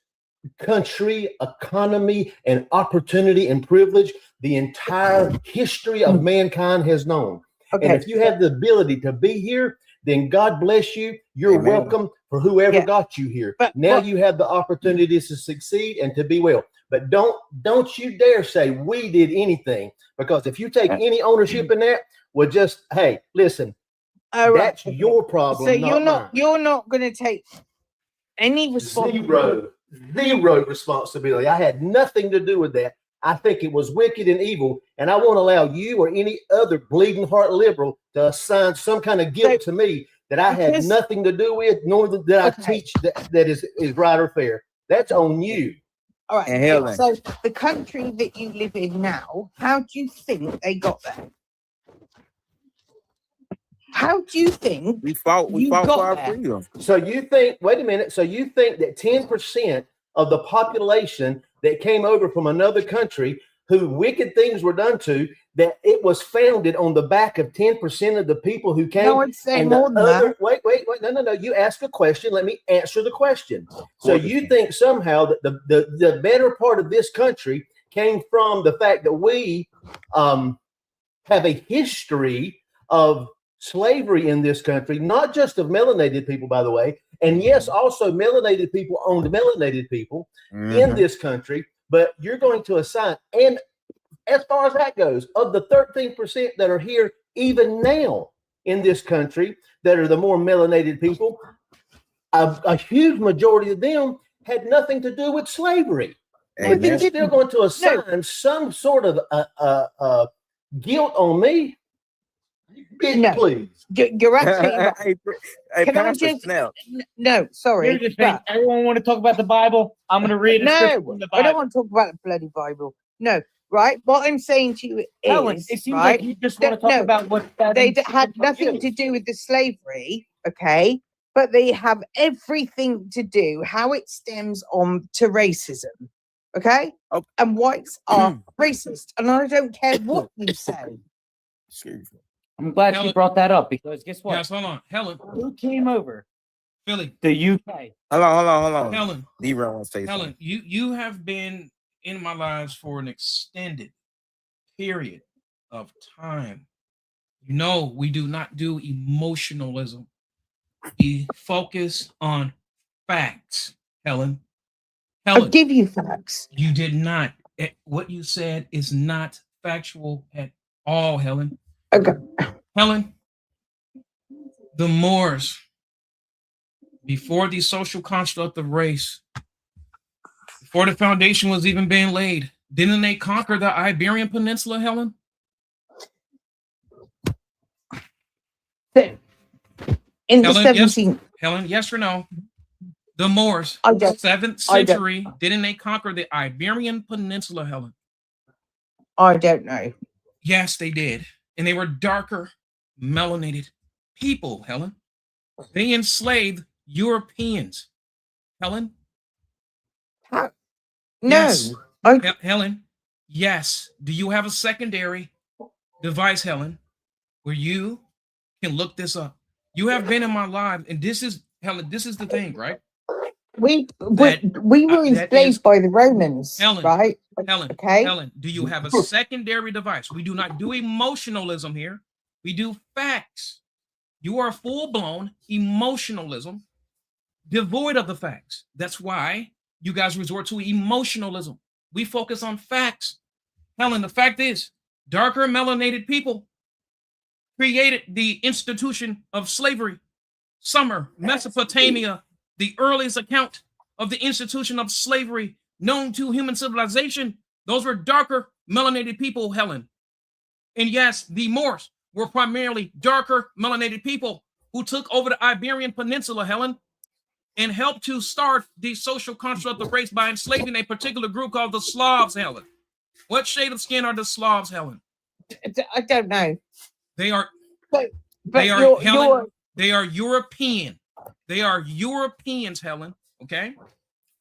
country, economy, and opportunity and privilege the entire history of mankind has known. Okay. And if you have the ability to be here, then God bless you. You're Amen. welcome for whoever got you here. But now you have the opportunity to succeed and to be well. But don't you dare say we did anything, because if you take any ownership in that, well, just hey, listen, that's your problem. So not you're not going to take any responsibility. Zero responsibility. I had nothing to do with that. I think it was wicked and evil, and I won't allow you or any other bleeding heart liberal to assign some kind of guilt to me that I had nothing to do with, nor that I teach that is right or fair. That's on you. All right. So the country that you live in now, how do you think they got there? How do you think we fought for our freedom? So you think, wait a minute, so you think that 10% of the population that came over from another country who wicked things were done to, that it was founded on the back of 10% of the people who came? No, I'd say more than that. Wait, no. You ask a question. Let me answer the question. So you think somehow that the better part of this country came from the fact that we have a history of slavery in this country, not just of melanated people, by the way, and yes, also melanated people owned melanated people in this country. But you're going to assign, and as far as that goes, of the 13% that are here even now in this country that are the more melanated people, a huge majority of them had nothing to do with slavery. But you're still going to assign some sort of guilt on me? No, please. You're absolutely right. Can I just? No, sorry. Here's the thing. Everyone want to talk about the Bible? I'm going to read a scripture from the Bible. I don't want to talk about the bloody Bible. No, right? What I'm saying to you is, Helen, it seems like you just want to talk about what they had nothing to do with the slavery, okay? But they have everything to do how it stems on to racism, okay? Oh. And whites are racist, and I don't care what you say. Excuse me. I'm glad you brought that up, because guess what? Yes, hold on. Helen. Who came over? Philly. The UK. Hold on. Helen. Leroy wants to say Helen, you have been in my lives for an extended period of time. You know, we do not do emotionalism. We focus on facts, Helen. I'll give you facts. You did not. What you said is not factual at all, Helen. Okay. Helen, the Moors, before the social construct of race, before the foundation was even being laid, didn't they conquer the Iberian Peninsula, Helen? In the 17th. Helen, yes or no? The Moors, 7th century, didn't they conquer the Iberian Peninsula, Helen? I don't know. Yes, they did. And they were darker, melanated people, Helen. They enslaved Europeans, Helen. No. Yes. Helen, yes. Do you have a secondary device, Helen, where you can look this up? You have been in my life, and this is, Helen, this is the thing, right? We were enslaved by the Romans, Helen, right? Helen, okay. Helen, do you have a secondary device? We do not do emotionalism here. We do facts. You are full-blown emotionalism, devoid of the facts. That's why you guys resort to emotionalism. We focus on facts. Helen, the fact is, darker melanated people created the institution of slavery. Sumer, Mesopotamia, the earliest account of the institution of slavery known to human civilization, those were darker melanated people, Helen. And yes, the Moors were primarily darker melanated people who took over the Iberian Peninsula, Helen, and helped to start the social construct of race by enslaving a particular group called the Slavs, Helen. What shade of skin are the Slavs, Helen? I don't know. They are. They are you're, Helen. you're They are European. They are Europeans, Helen. Okay.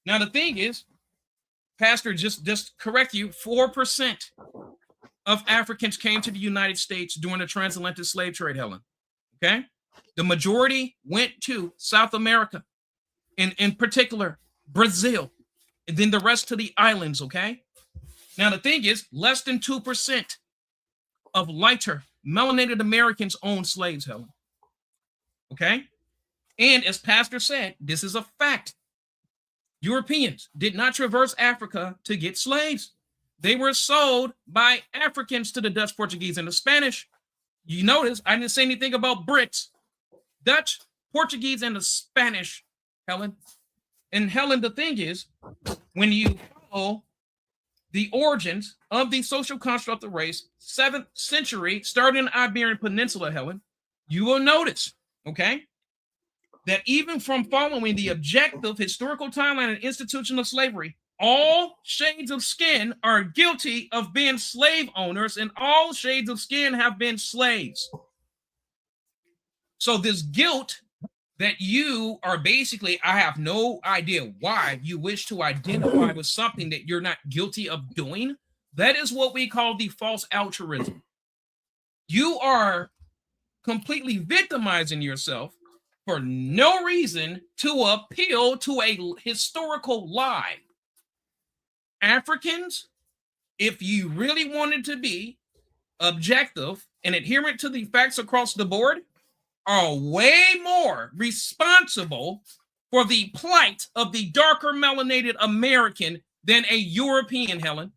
Now the thing is, Pastor, just correct you. 4% of Africans came to the United States during the transatlantic slave trade, Helen. Okay. The majority went to South America, in particular Brazil, and then the rest to the islands. Okay. Now the thing is, less than 2% of lighter melanated Americans owned slaves, Helen. Okay. And as Pastor said, this is a fact. Europeans did not traverse Africa to get slaves. They were sold by Africans to the Dutch, Portuguese, and the Spanish. You notice I didn't say anything about Brits, Dutch, Portuguese, and the Spanish, Helen. And Helen, the thing is, when you follow the origins of the social construct of race, 7th century, starting in the Iberian Peninsula, Helen, you will notice, okay, that even from following the objective historical timeline and institution of slavery, all shades of skin are guilty of being slave owners, and all shades of skin have been slaves. So this guilt that you are basically, I have no idea why you wish to identify with something that you're not guilty of doing. That is what we call the false altruism. You are completely victimizing yourself for no reason to appeal to a historical lie. Africans, if you really wanted to be objective and adherent to the facts across the board, are way more responsible for the plight of the darker melanated American than a European, Helen.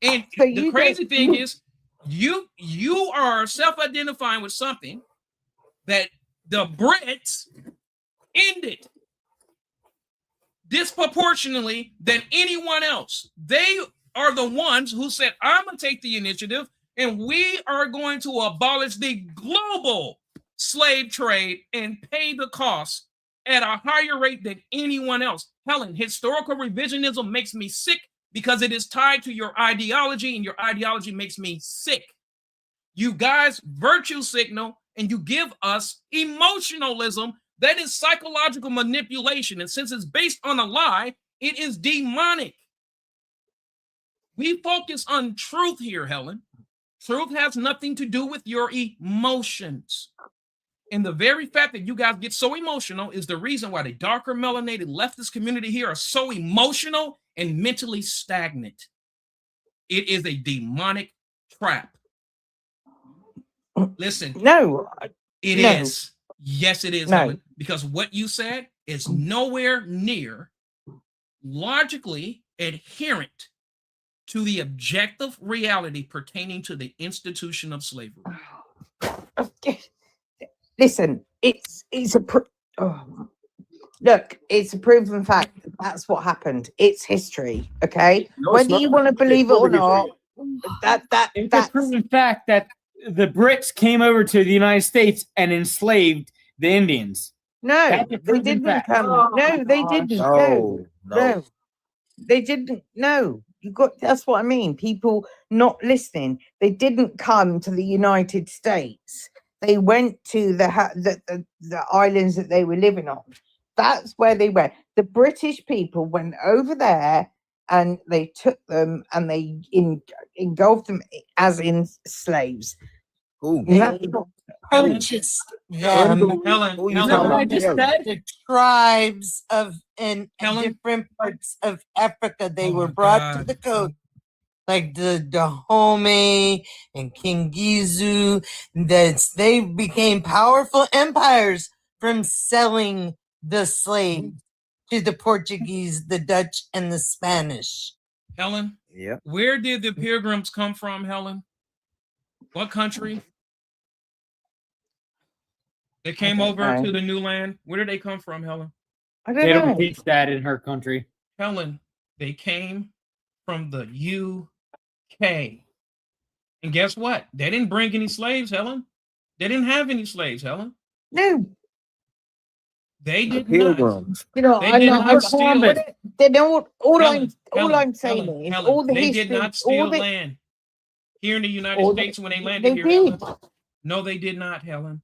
And so the crazy thing is, you are self-identifying with something that the Brits ended disproportionately than anyone else. They are the ones who said, I'm going to take the initiative and we are going to abolish the global slave trade and pay the cost at a higher rate than anyone else. Helen, historical revisionism makes me sick because it is tied to your ideology, and your ideology makes me sick. You guys virtue signal and you give us emotionalism that is psychological manipulation. And since it's based on a lie, it is demonic. We focus on truth here, Helen. Truth has nothing to do with your emotions. And the very fact that you guys get so emotional is the reason why the darker melanated leftist community here are so emotional and mentally stagnant. It is a demonic trap. Listen. No. It is. Yes, it is. No. Because what you said is nowhere near logically adherent to the objective reality pertaining to the institution of slavery. Listen, it's a look, it's a proven fact. That's what happened. It's history. Okay, no, whether you want to believe it or not, it's a proven fact that the Brits came over to the United States and enslaved the Indians. No, they didn't come. No, they didn't. No, they didn't. No. That's what I mean. People not listening. They didn't come to the United States. They went to the islands that they were living on. That's where they went. The British people went over there and they took them and they engulfed them as in slaves. Ooh. Purchased them. The tribes of in different parts of Africa, they were brought to the coast, like the Dahomey and King Gizu. They became powerful empires from selling the slaves to the Portuguese, the Dutch, and the Spanish. Helen, where did the Pilgrims come from, Helen? What country? They came over to the new land. Where did they come from, Helen? They don't teach that in her country. Helen, they came from the UK. And guess what? They didn't bring any slaves, Helen. They didn't have any slaves, Helen. No. They did Pilgrims. not. You know, I know. They don't. All I'm saying is all the they history. Did not steal land here in the United States when they landed here. No, they did not, Helen.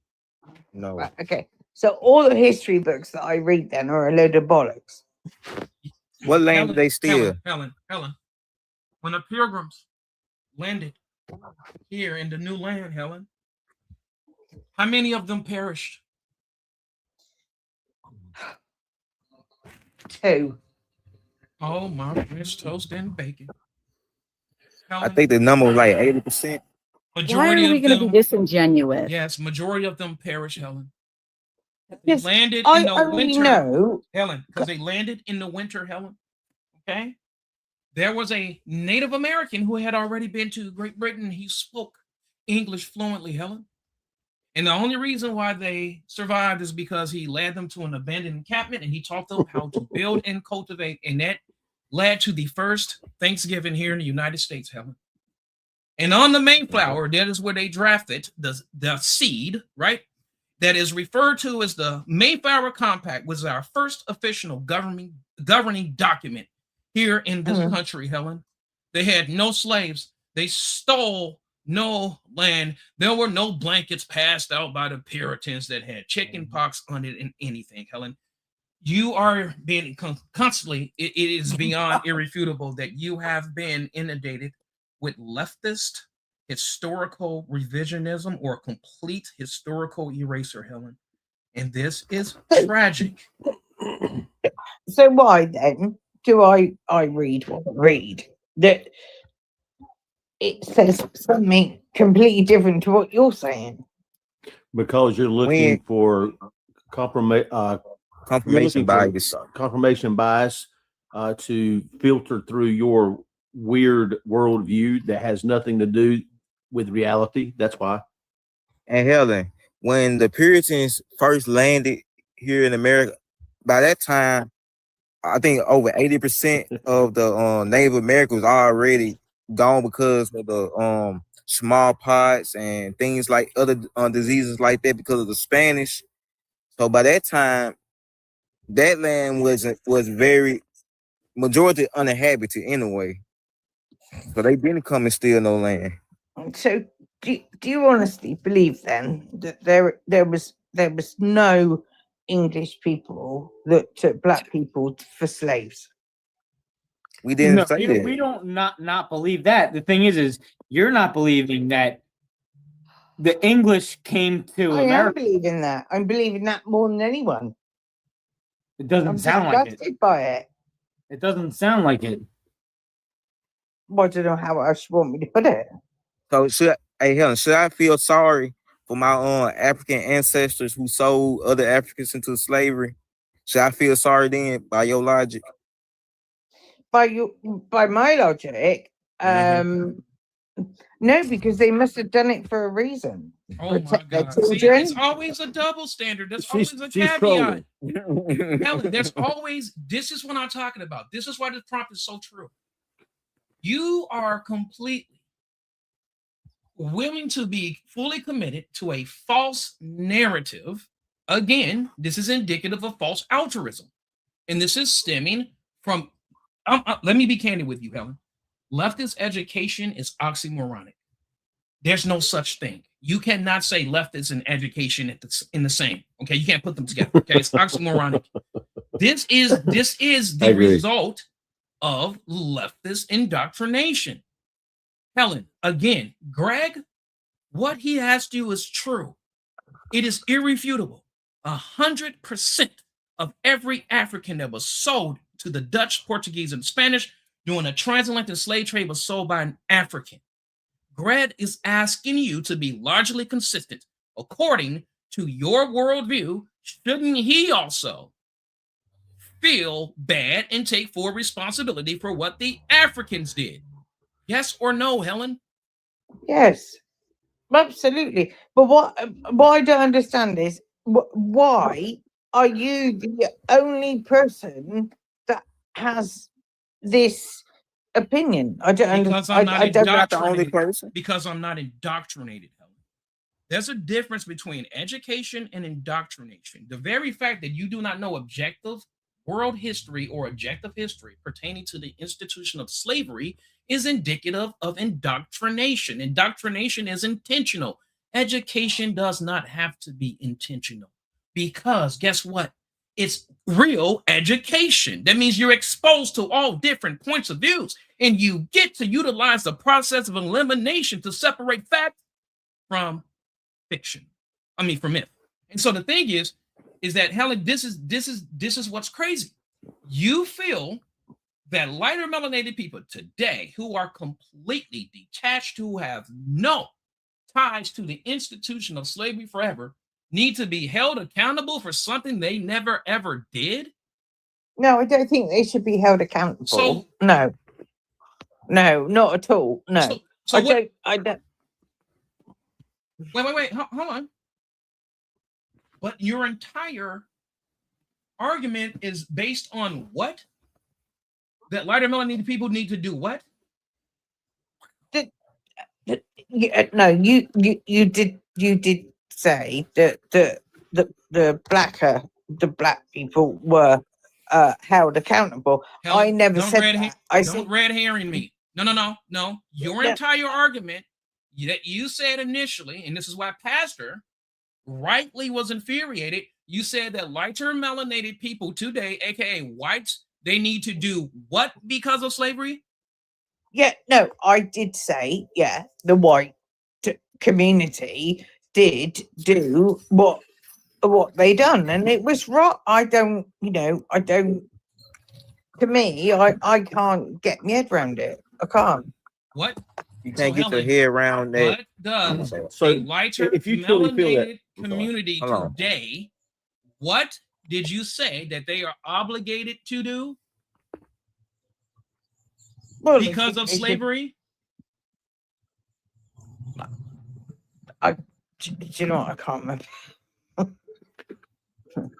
No. Right, okay. So all the history books that I read then are a load of bollocks. What land did they steal? Helen. When the Pilgrims landed here in the new land, Helen, how many of them perished? 2. Oh, my French toast and bacon. I think the number was like 80%. Why Majority are we of going to them, be disingenuous? yes, majority of them perished, Helen. They Yes, landed I in the only winter, know. Helen, because they landed in the winter, Helen. Okay? There was a Native American who had already been to Great Britain. He spoke English fluently, Helen. And the only reason why they survived is because he led them to an abandoned encampment and he taught them how to build and cultivate. And that led to the first Thanksgiving here in the United States, Helen. And on the Mayflower, that is where they drafted the seed, right? That is referred to as the Mayflower Compact, was our first official governing document here in this country, Helen. They had no slaves. They stole no land. There were no blankets passed out by the Puritans that had chicken pox on it and anything, Helen. You are being constantly, it is beyond irrefutable that you have been inundated with leftist historical revisionism or complete historical eraser, Helen. And this is tragic. So why then do I read what I read? That it says something completely different to what you're saying. Because you're looking for confirmation bias. Confirmation bias to filter through your weird worldview that has nothing to do with reality. That's why. And Helen, when the Puritans first landed here in America, by that time, I think over 80% of the Native Americans was already gone because of the smallpox and things like other diseases like that because of the Spanish. So by that time, that land was very majority uninhabited anyway. So they didn't come and steal no land. So do you honestly believe then that there was no English people that took black people for slaves? We didn't say that. We don't not believe that. The thing is you're not believing that the English came to America. I am believing that. I'm believing that more than anyone. It doesn't sound like it. By it. It doesn't sound like it. Well, I don't know how else you want me to put it. So should I feel sorry for my African ancestors who sold other Africans into slavery? Should I feel sorry then by your logic? By my logic, no, because they must have done it for a reason. Oh my God! See, it's always a double standard. There's always a caveat. Helen, this is what I'm talking about. This is why this prompt is so true. You are completely willing to be fully committed to a false narrative. Again, this is indicative of false altruism. And this is stemming from, let me be candid with you, Helen. Leftist education is oxymoronic. There's no such thing. You cannot say leftist and education in the same. Okay, you can't put them together. Okay, it's oxymoronic. This is the result of leftist indoctrination. Helen, again, Greg, what he asked you is true. It is irrefutable. 100% of every African that was sold to the Dutch, Portuguese, and Spanish during the transatlantic slave trade was sold by an African. Greg is asking you to be largely consistent according to your worldview. Shouldn't he also feel bad and take full responsibility for what the Africans did? Yes or no, Helen? Yes, absolutely. But what I don't understand is why are you the only person that has this opinion? I don't understand. Because I'm not indoctrinated, Helen. There's a difference between education and indoctrination. The very fact that you do not know objective world history or objective history pertaining to the institution of slavery is indicative of indoctrination. Indoctrination is intentional. education does not have to be intentional, because guess what? It's real education. That means you're exposed to all different points of views, and you get to utilize the process of elimination to separate fact from fiction. From myth. And so the thing is that Helen, this is what's crazy. You feel that lighter melanated people today who are completely detached, who have no ties to the institution of slavery forever, need to be held accountable for something they never ever did? No, I don't think they should be held accountable. So no, not at all. No, so I don't. Wait, hold on. But your entire argument is based on what? That lighter melanated people need to do what? No, you did say that the black people were held accountable. I never said that. I said red herring me. No. Your entire argument that you said initially, and this is why Pastor rightly was infuriated. You said that lighter melanated people today, aka whites, they need to do what because of slavery? Yeah, no, I did say, the white community did do what they done, and it was right. To me, I can't get my head around it. I can't. What? You can't get your head around that. What does So a lighter if you truly feel that, melanated community today, what did you say that they are obligated to do? Well, because of slavery? Do you know what? I can't remember.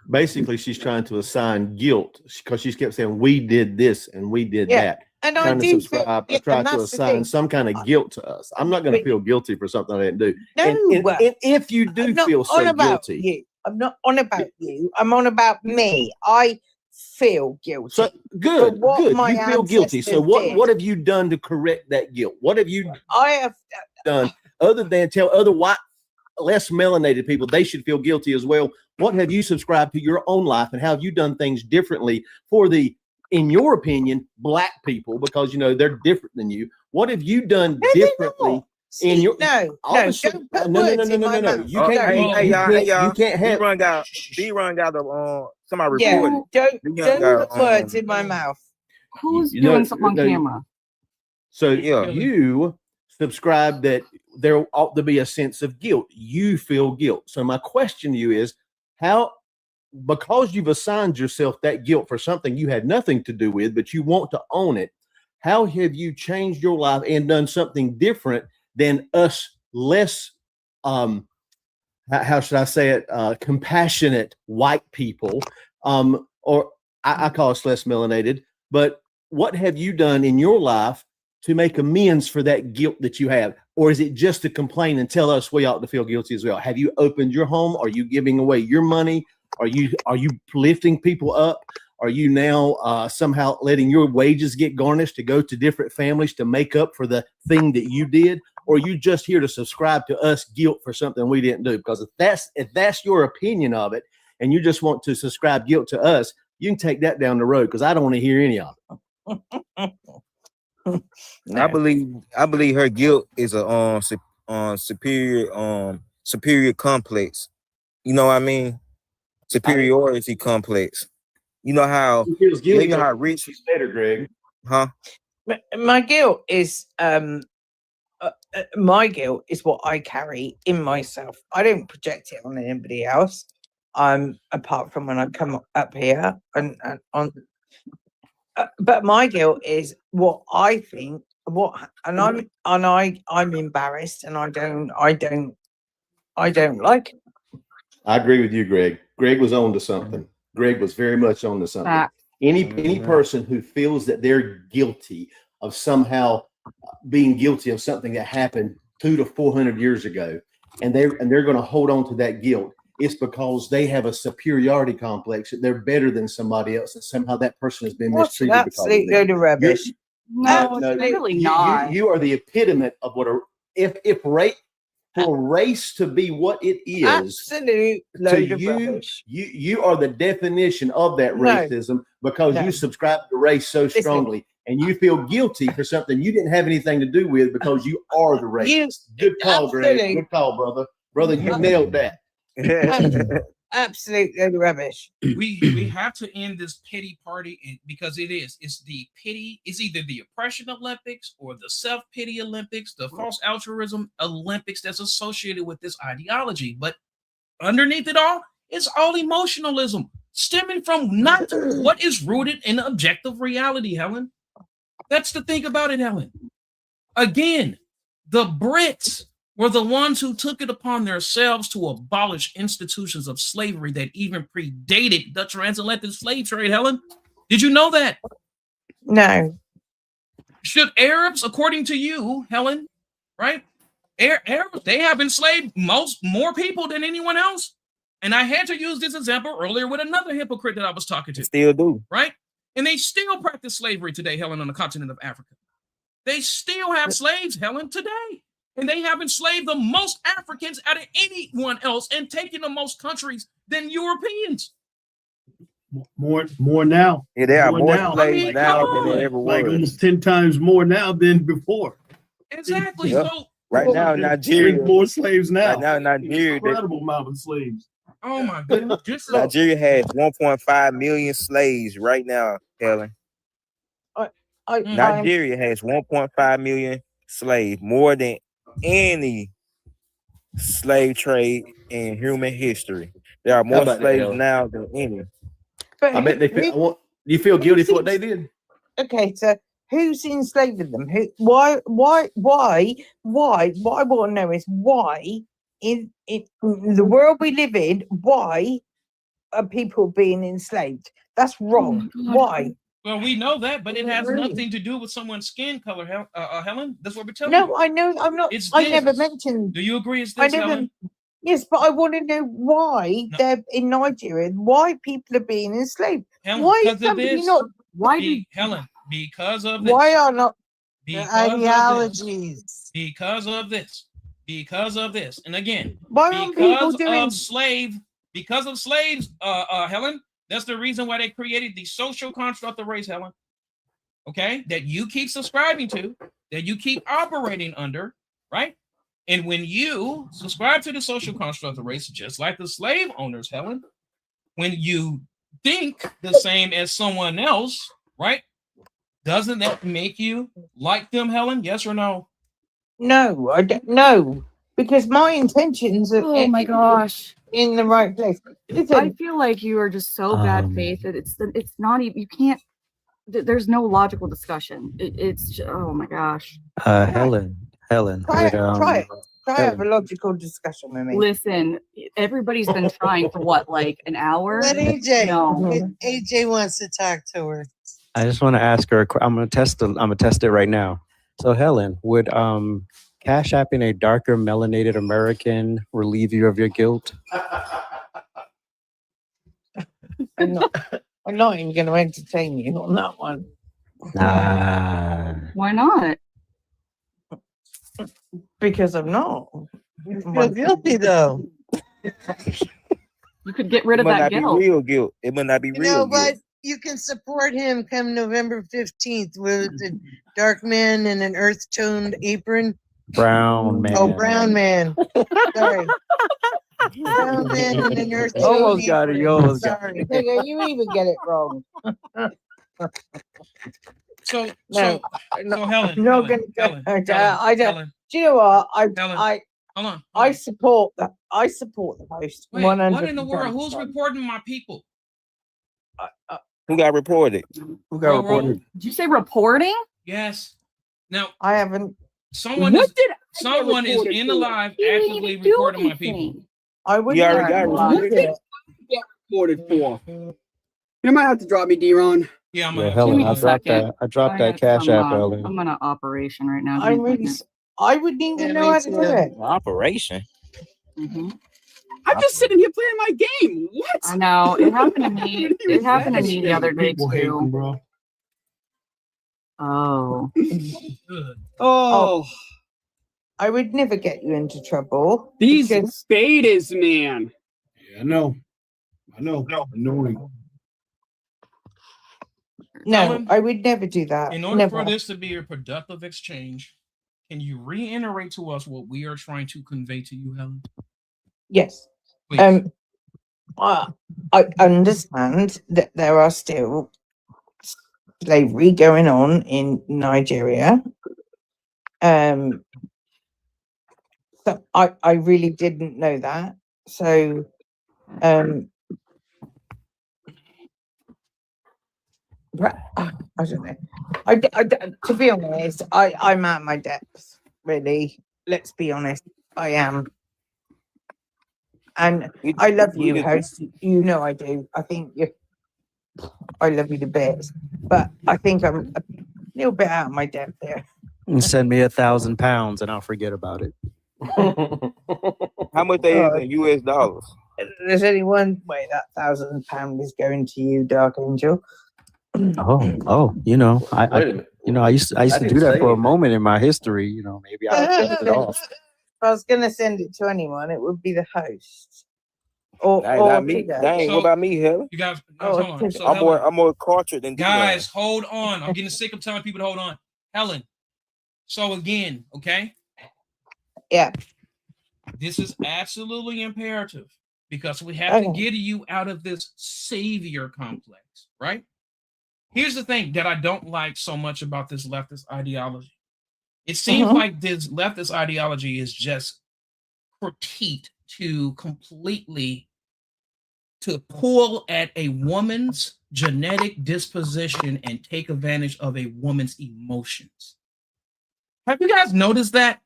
Basically, she's trying to assign guilt because she kept saying we did this and we did that. And trying I to do subscribe, think, try to assign some kind of guilt to us. I'm not going to feel guilty for something I didn't do. No, and if you do feel so guilty, I'm not on about you. I'm on about me. I feel guilty. So good. You feel guilty. So what have you done to correct that guilt? What have you done other than tell other white, less melanated people they should feel guilty as well? What have you subscribed to your own life, and how have you done things differently for the, in your opinion, black people, because they're different than you? What have you done differently in your no? You can't have B-Run got the somebody recording. Don't put words in my mouth. Who's doing something on camera? So you subscribe that there ought to be a sense of guilt. You feel guilt. So my question to you is, how, because you've assigned yourself that guilt for something you had nothing to do with, but you want to own it, how have you changed your life and done something different than us less, how should I say it, compassionate white people, or I call us less melanated, but what have you done in your life to make amends for that guilt that you have? Or is it just to complain and tell us we ought to feel guilty as well? Have you opened your home? Are you giving away your money? Are you lifting people up? Are you now somehow letting your wages get garnished to go to different families to make up for the thing that you did? Or are you just here to subscribe to us guilt for something we didn't do? Because if that's your opinion of it, and you just want to subscribe guilt to us, you can take that down the road, because I don't want to hear any of it. No. I believe her guilt is a superior complex. You know what I mean? Superiority complex. You know how rich she's better, Greg. Huh? My guilt is what I carry in myself. I don't project it on anybody else. Apart from when I come up here and on. But my guilt is what I think. I'm embarrassed, and I don't like it. I agree with you, Greg. Greg was on to something. Greg was very much on to something. Any person who feels that they're guilty of somehow being guilty of something that happened 200 to 400 years ago, and they're going to hold on to that guilt, it's because they have a superiority complex, that they're better than somebody else, and somehow that person has been mistreated. Absolute load of rubbish. No, it's really not. You are the epitome of what if rape. for race to be what it is, Absolute to load of you, rubbish. you are the definition of that No. racism because you subscribe to race so strongly, and you feel guilty for something you didn't have anything to do with because you are the racist. Good call, Greg. Good call, brother. Brother, you nailed that. Absolute load of rubbish. We have to end this pity party because it's the pity. It's either the oppression Olympics or the self-pity Olympics, the false altruism Olympics that's associated with this ideology. But underneath it all, it's all emotionalism stemming from not what is rooted in objective reality, Helen. That's the thing about it, Helen. Again, the Brits were the ones who took it upon themselves to abolish institutions of slavery that even predated the transatlantic slave trade, Helen. Did you know that? No. Should Arabs, according to you, Helen, right? Arabs, they have enslaved more people than anyone else. And I had to use this example earlier with another hypocrite that I was talking to. Still do. Right? And they still practice slavery today, Helen, on the continent of Africa. They still have slaves, Helen, today. And they have enslaved the most Africans out of anyone else and taken the most countries than Europeans. More now. Yeah, there are more now. slaves now than there ever Like was. almost 10 times more now than before. Exactly. Yep. So Right now, Nigeria. More slaves now. Right now, Nigeria. Incredible amount of slaves. Oh my goodness. Just Nigeria has 1.5 million slaves right now, Helen. Nigeria has 1.5 million slaves, more than any slave trade in human history. There are more about that, slaves Helen? now than any. But I bet they feel. You feel guilty for what they did? Okay, so who's enslaving them? Why? What I want to know is why in the world we live in, why are people being enslaved? That's wrong. Why? Well, we know that, but it has nothing to do with someone's skin color, Helen. That's what we're telling you. No, I know. I'm not. It's I never this. mentioned. Do you agree it's I this, never. Helen? Yes, but I want to know why they're in Nigeria. Why people are being enslaved? Helen, Why is because of somebody this. not? Why Helen, because of this. Why are not Because ideologies? Because of this. Because of this. And again, Why aren't people because doing? of slaves, Helen, that's the reason why they created the social construct of race, Helen. Okay, that you keep subscribing to, that you keep operating under, right? And when you subscribe to the social construct of race, just like the slave owners, Helen, when you think the same as someone else, right? Doesn't that make you like them, Helen? Yes or no? No, I don't know because my intentions are. Oh my gosh. In the right place. Listen, I feel like you are just so bad faith that it's not even, you can't, there's no logical discussion. It's oh my gosh. Helen, try would, to have a logical discussion with me. Listen, everybody's been trying for what, like an hour? Let AJ. No. AJ wants to talk to her. I just want to ask her. I'm gonna test it right now. So Helen, would Cash Apping a darker melanated American relieve you of your guilt? I'm not even going to entertain you on that one. Nah. Why not? Because I'm not. You feel guilty though. You could get rid of It might that not guilt. be real guilt. It might not be You real know, guilt. but you can support him come November 15th with the dark man in an earth toned apron. Brown man. Oh, brown man. Sorry. Brown man in an earth toned Almost got it. You almost got Sorry. You even get it wrong. So No, Helen, no, Helen, Helen, Helen, I don't. Helen, Do you know what? Hold on. I support that. I support the post. Wait, 100%. what in the world? Who's reporting my people? Who got reported? Who got reported? Did you say reporting? Yes. Now I haven't. someone What is did I get someone is reported in the for? live You didn't actively even do reporting my anything. people. I would. You already got What reported. did Get reported for. You might have to drop me, D-Ron. Yeah, I'm Yeah, gonna Helen, me a I dropped second. that. I dropped I that had Cash some, App, Helen. I'm on an operation right now. I really. I wouldn't even Yeah, know me how to do too. it. Operation. I'm just sitting here playing my game. What? I know. It happened to me. It happened to me the other day People hate them, too. bro. Oh. Good. Oh. I would never get you into trouble. These because betas, man. Yeah, I know. Annoying. no, Helen, I would never do that. in order Never. for this to be a productive exchange, can you reiterate to us what we are trying to convey to you, Helen? Yes. Please. I understand that there are still slavery going on in Nigeria. So I really didn't know that. So I don't know. To be honest, I'm at my depths. Really, let's be honest. I am, and I love you, host. You know I do. I think I love you to bits, but I think I'm a little bit out of my depth there. And send me 1,000 pounds and I'll forget about it. How much they is in US dollars? There's only one way that £1,000 is going to you, Dark Angel. Oh, you know, I used to do that for a moment in my history. You know, maybe I'll finish it off. If I was going to send it to anyone, it would be the host. Or Not me. Tigger. Dang, what about me, Helen? You guys, Oh, hold on. So I'm Helen, more cultured than guys, hold on. I'm getting sick of telling people to hold on. Helen, so again, okay? Yeah. This is absolutely imperative because we have to get you out of this savior complex, right? Here's the thing that I don't like so much about this leftist ideology. It seems like this leftist ideology is just critiqued to completely to pull at a woman's genetic disposition and take advantage of a woman's emotions. Have you guys noticed that?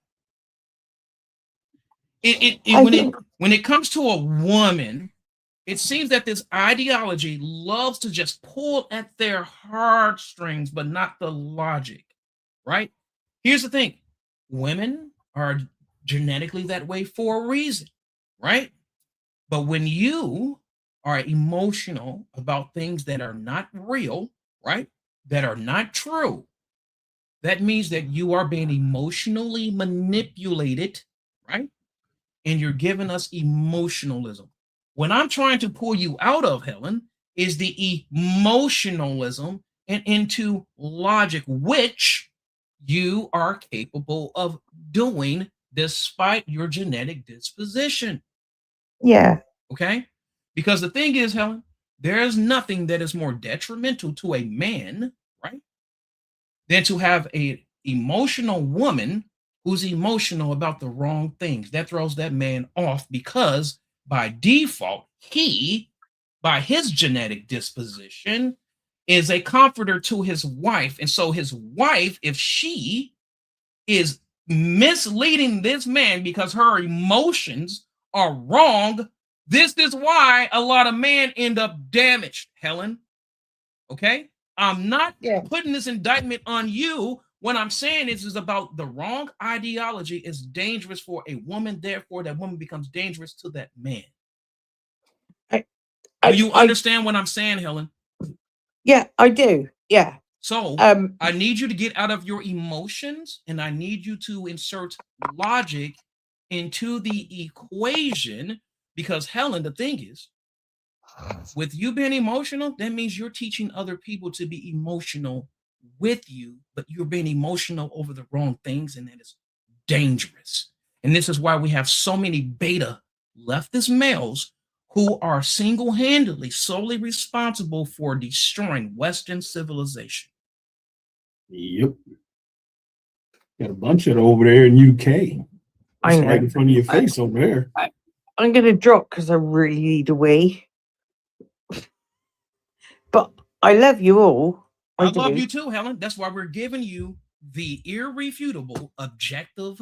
When it comes to a woman, it seems that this ideology loves to just pull at their heartstrings, but not the logic, right? Here's the thing. Women are genetically that way for a reason, right? But when you are emotional about things that are not real, right? That are not true, that means that you are being emotionally manipulated, right? And you're giving us emotionalism. What I'm trying to pull you out of, Helen, is the emotionalism and into logic, which you are capable of doing despite your genetic disposition. Yeah. Okay? Because the thing is, Helen, there is nothing that is more detrimental to a man, right, than to have a emotional woman who's emotional about the wrong things. That throws that man off because by default, he, by his genetic disposition, is a comforter to his wife. And so his wife, if she is misleading this man because her emotions are wrong, this is why a lot of men end up damaged, Helen. Okay? I'm not putting this indictment on you. What I'm saying is about the wrong ideology is dangerous for a woman. Therefore, that woman becomes dangerous to that man. Do you understand what I'm saying, Helen? Yeah, I do. Yeah. So I need you to get out of your emotions and I need you to insert logic into the equation because, Helen, the thing is, with you being emotional, that means you're teaching other people to be emotional with you, but you're being emotional over the wrong things, and that is dangerous. And this is why we have so many beta leftist males who are single-handedly solely responsible for destroying Western civilization. Yep. Got a bunch of it over there in UK. I It's know. right in front of your face over there. I'm going to drop because I really need a wee. But I love you all. I love you too, Helen. That's why we're giving you the irrefutable objective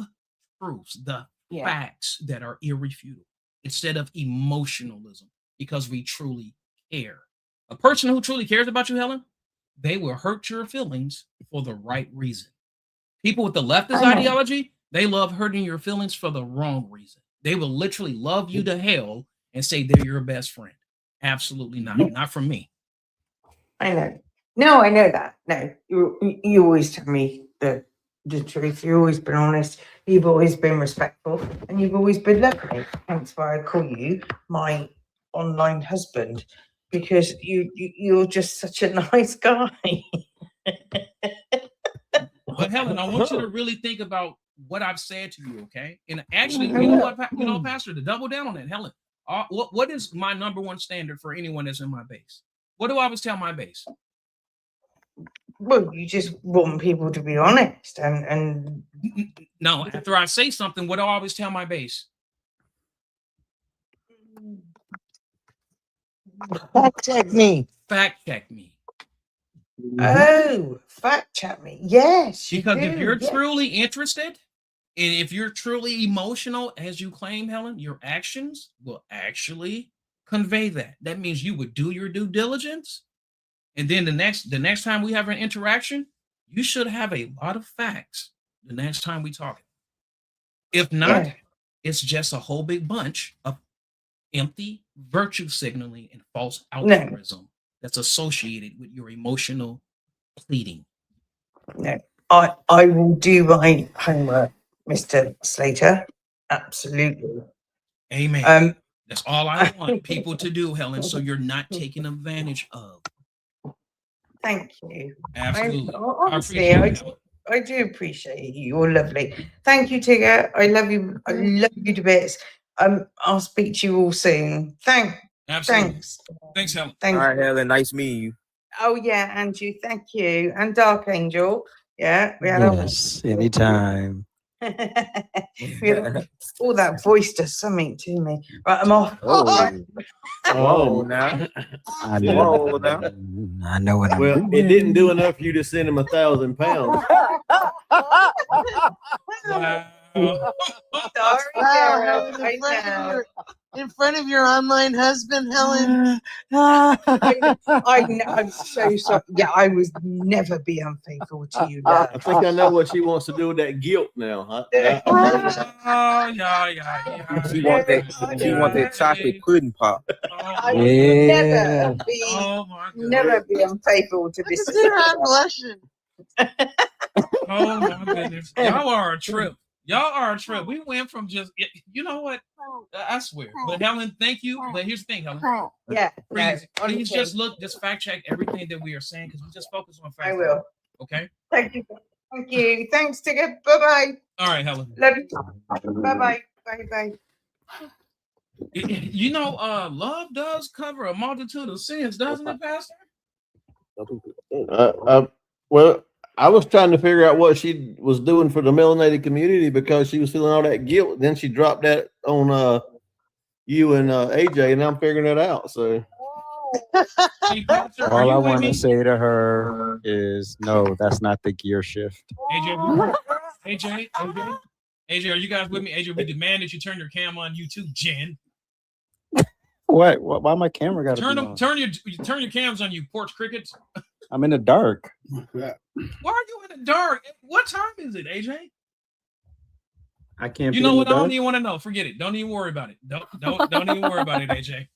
proofs, the facts that are irrefutable, instead of emotionalism, because we truly care. A person who truly cares about you, Helen, they will hurt your feelings for the right reason. People with the leftist ideology, they love hurting your feelings for the wrong reason. They will literally love you to hell and say they're your best friend. Absolutely not. Not from me. I know. No, I know that. No, you always tell me the the truth. You've always been honest. You've always been respectful, and you've always been lovely. Hence why I call you my online husband, because you're just such a nice guy. But Helen, I want you to really think about what I've said to you, okay? And actually, you know what, Pastor, to double down on that, Helen, what is my number one standard for anyone that's in my base? What do I always tell my base? Well, you just want people to be honest, and no. After I say something, what do I always tell my base? Fact check me. Fact check me. Oh, fact check me. Yes, because if you're truly interested, and if you're truly emotional, as you claim, Helen, your actions will actually convey that. That means you would do your due diligence. And then the next time we have an interaction, you should have a lot of facts the next time we talk. If not, it's just a whole big bunch of empty virtue signaling and false altruism that's associated with your emotional pleading. No, I will do my homework, Mr. Slater. Absolutely. Amen. That's all I want people to do, Helen, so you're not taken advantage of. Thank you. Absolutely. Honestly, I do appreciate you. You're lovely. Thank you, Tigger. I love you. I love you to bits. I'll speak to you all soon. Absolutely. Thanks, Helen. All right, Helen. Nice meeting you. Oh yeah, Andrew. Thank you. And Dark Angel. Yeah, we had Yes, anytime. all that voice does something to me. Right, I'm off. Oh, now. I know. I know what I'm Well, doing. it didn't do enough for you to send him 1,000 pounds. In front of your online husband, Helen. I'm so sorry. Yeah, I would never be unfaithful to you. Love. I think I know what she wants to do with that guilt now. Yeah. She want that chocolate pudding pop. I would never be unfaithful to this. I'm blushing. Oh my goodness. Y'all are a trip. Y'all are a trip. We went from just, you know what? I swear. But Helen, thank you. But here's the thing, Helen. Yeah. Please just fact check everything that we are saying because we just focus on fact. I will. Okay. Thank you. Thank you. Thanks, Tigger. Bye bye. All right, Helen. Love you. Bye bye. Bye bye. You know, love does cover a multitude of sins, doesn't it, Pastor? Well, I was trying to figure out what she was doing for the melanated community because she was feeling all that guilt. Then she dropped that on you and AJ, and I'm figuring it out. So all I want to say to her is, no, that's not the gear shift. AJ, are you guys with me? AJ, we demand that you turn your camera on, you too, Jen. What? Why my camera got to be on? Turn your cams on, you porch crickets. I'm in the dark. Why are you in the dark? What time is it, AJ? I can't. You know what? I don't even want to know. Forget it. Don't even worry about it. Don't even worry about it, AJ.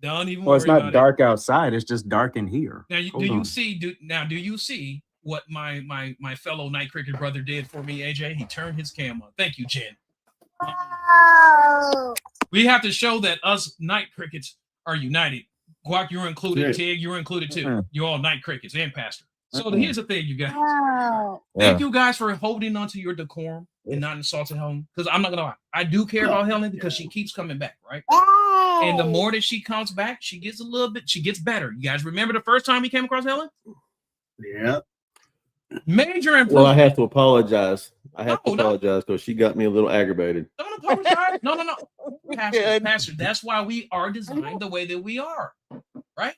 Don't even. Well, it's not dark outside. It's just dark in here. Now, do you see what my fellow night cricket brother did for me, AJ? He turned his cam on. Thank you, Jen. We have to show that us night crickets are united. Guac, you're included. Yeah. Tig, you're included too. You're all night crickets and Pastor. So here's the thing, you guys. Wow. Thank you guys for holding on to your decorum and not insulting Helen. Because I'm not gonna lie, I do care about Helen because she keeps coming back, right? And the more that she comes back, she gets better. You guys remember the first time we came across Helen? yeah. Major improvement. Well, I have to apologize. Apologize because she got me a little aggravated. Don't apologize. No. Pastor, that's why we are designed the way that we are, right?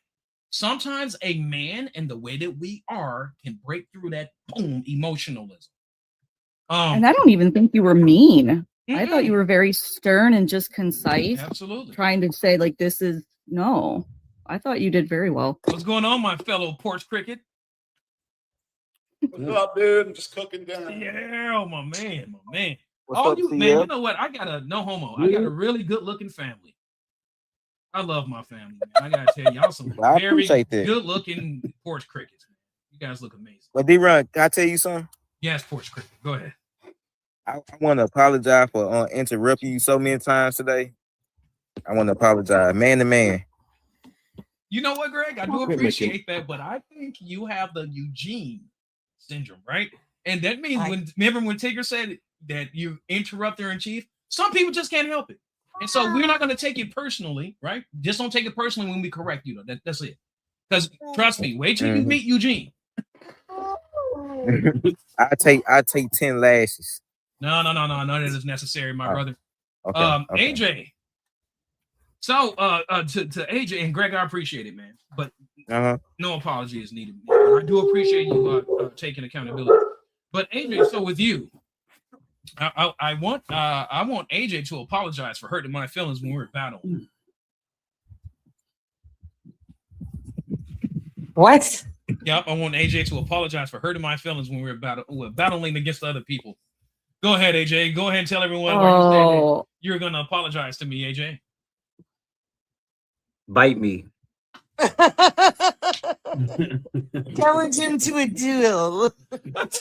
Sometimes a man and the way that we are can break through that emotionalism. And I don't even think you were mean. I thought you were very stern and just concise. Absolutely. Trying to say like, this is no. I thought you did very well. What's going on, my fellow porch cricket? What's up, dude? I'm just cooking dinner. Yeah, my man. What's Oh, up, you CM? man, you know what? I got a no homo. I got a really good looking family. I love my family, man. I gotta tell y'all some I very appreciate that. good looking porch crickets. Man. You guys look amazing. But D-Run, can I tell you something? Yes, Porch Creek. Go ahead. I want to apologize for interrupting you so many times today. I want to apologize, man to man. You know what, Greg? I do appreciate that, but I think you have the Eugene syndrome, right? And that means remember when Tigger said that you interrupt her in chief, some people just can't help it. And so we're not going to take it personally, right? Just don't take it personally when we correct you. That's it. Because trust me, wait till you meet Eugene. I take 10 lashes. No, none of that is necessary, my brother. Okay. AJ. So to AJ and Greg, I appreciate it, man. But no apology is needed. I do appreciate you taking accountability. But AJ, so with you, I want AJ to apologize for hurting my feelings when we were battling. What? Yep, I want AJ to apologize for hurting my feelings when we were battling against other people. Go ahead, AJ. Go ahead and tell everyone where you stand. You're gonna apologize to me, AJ. Bite me. Challenge him to a duel. Look at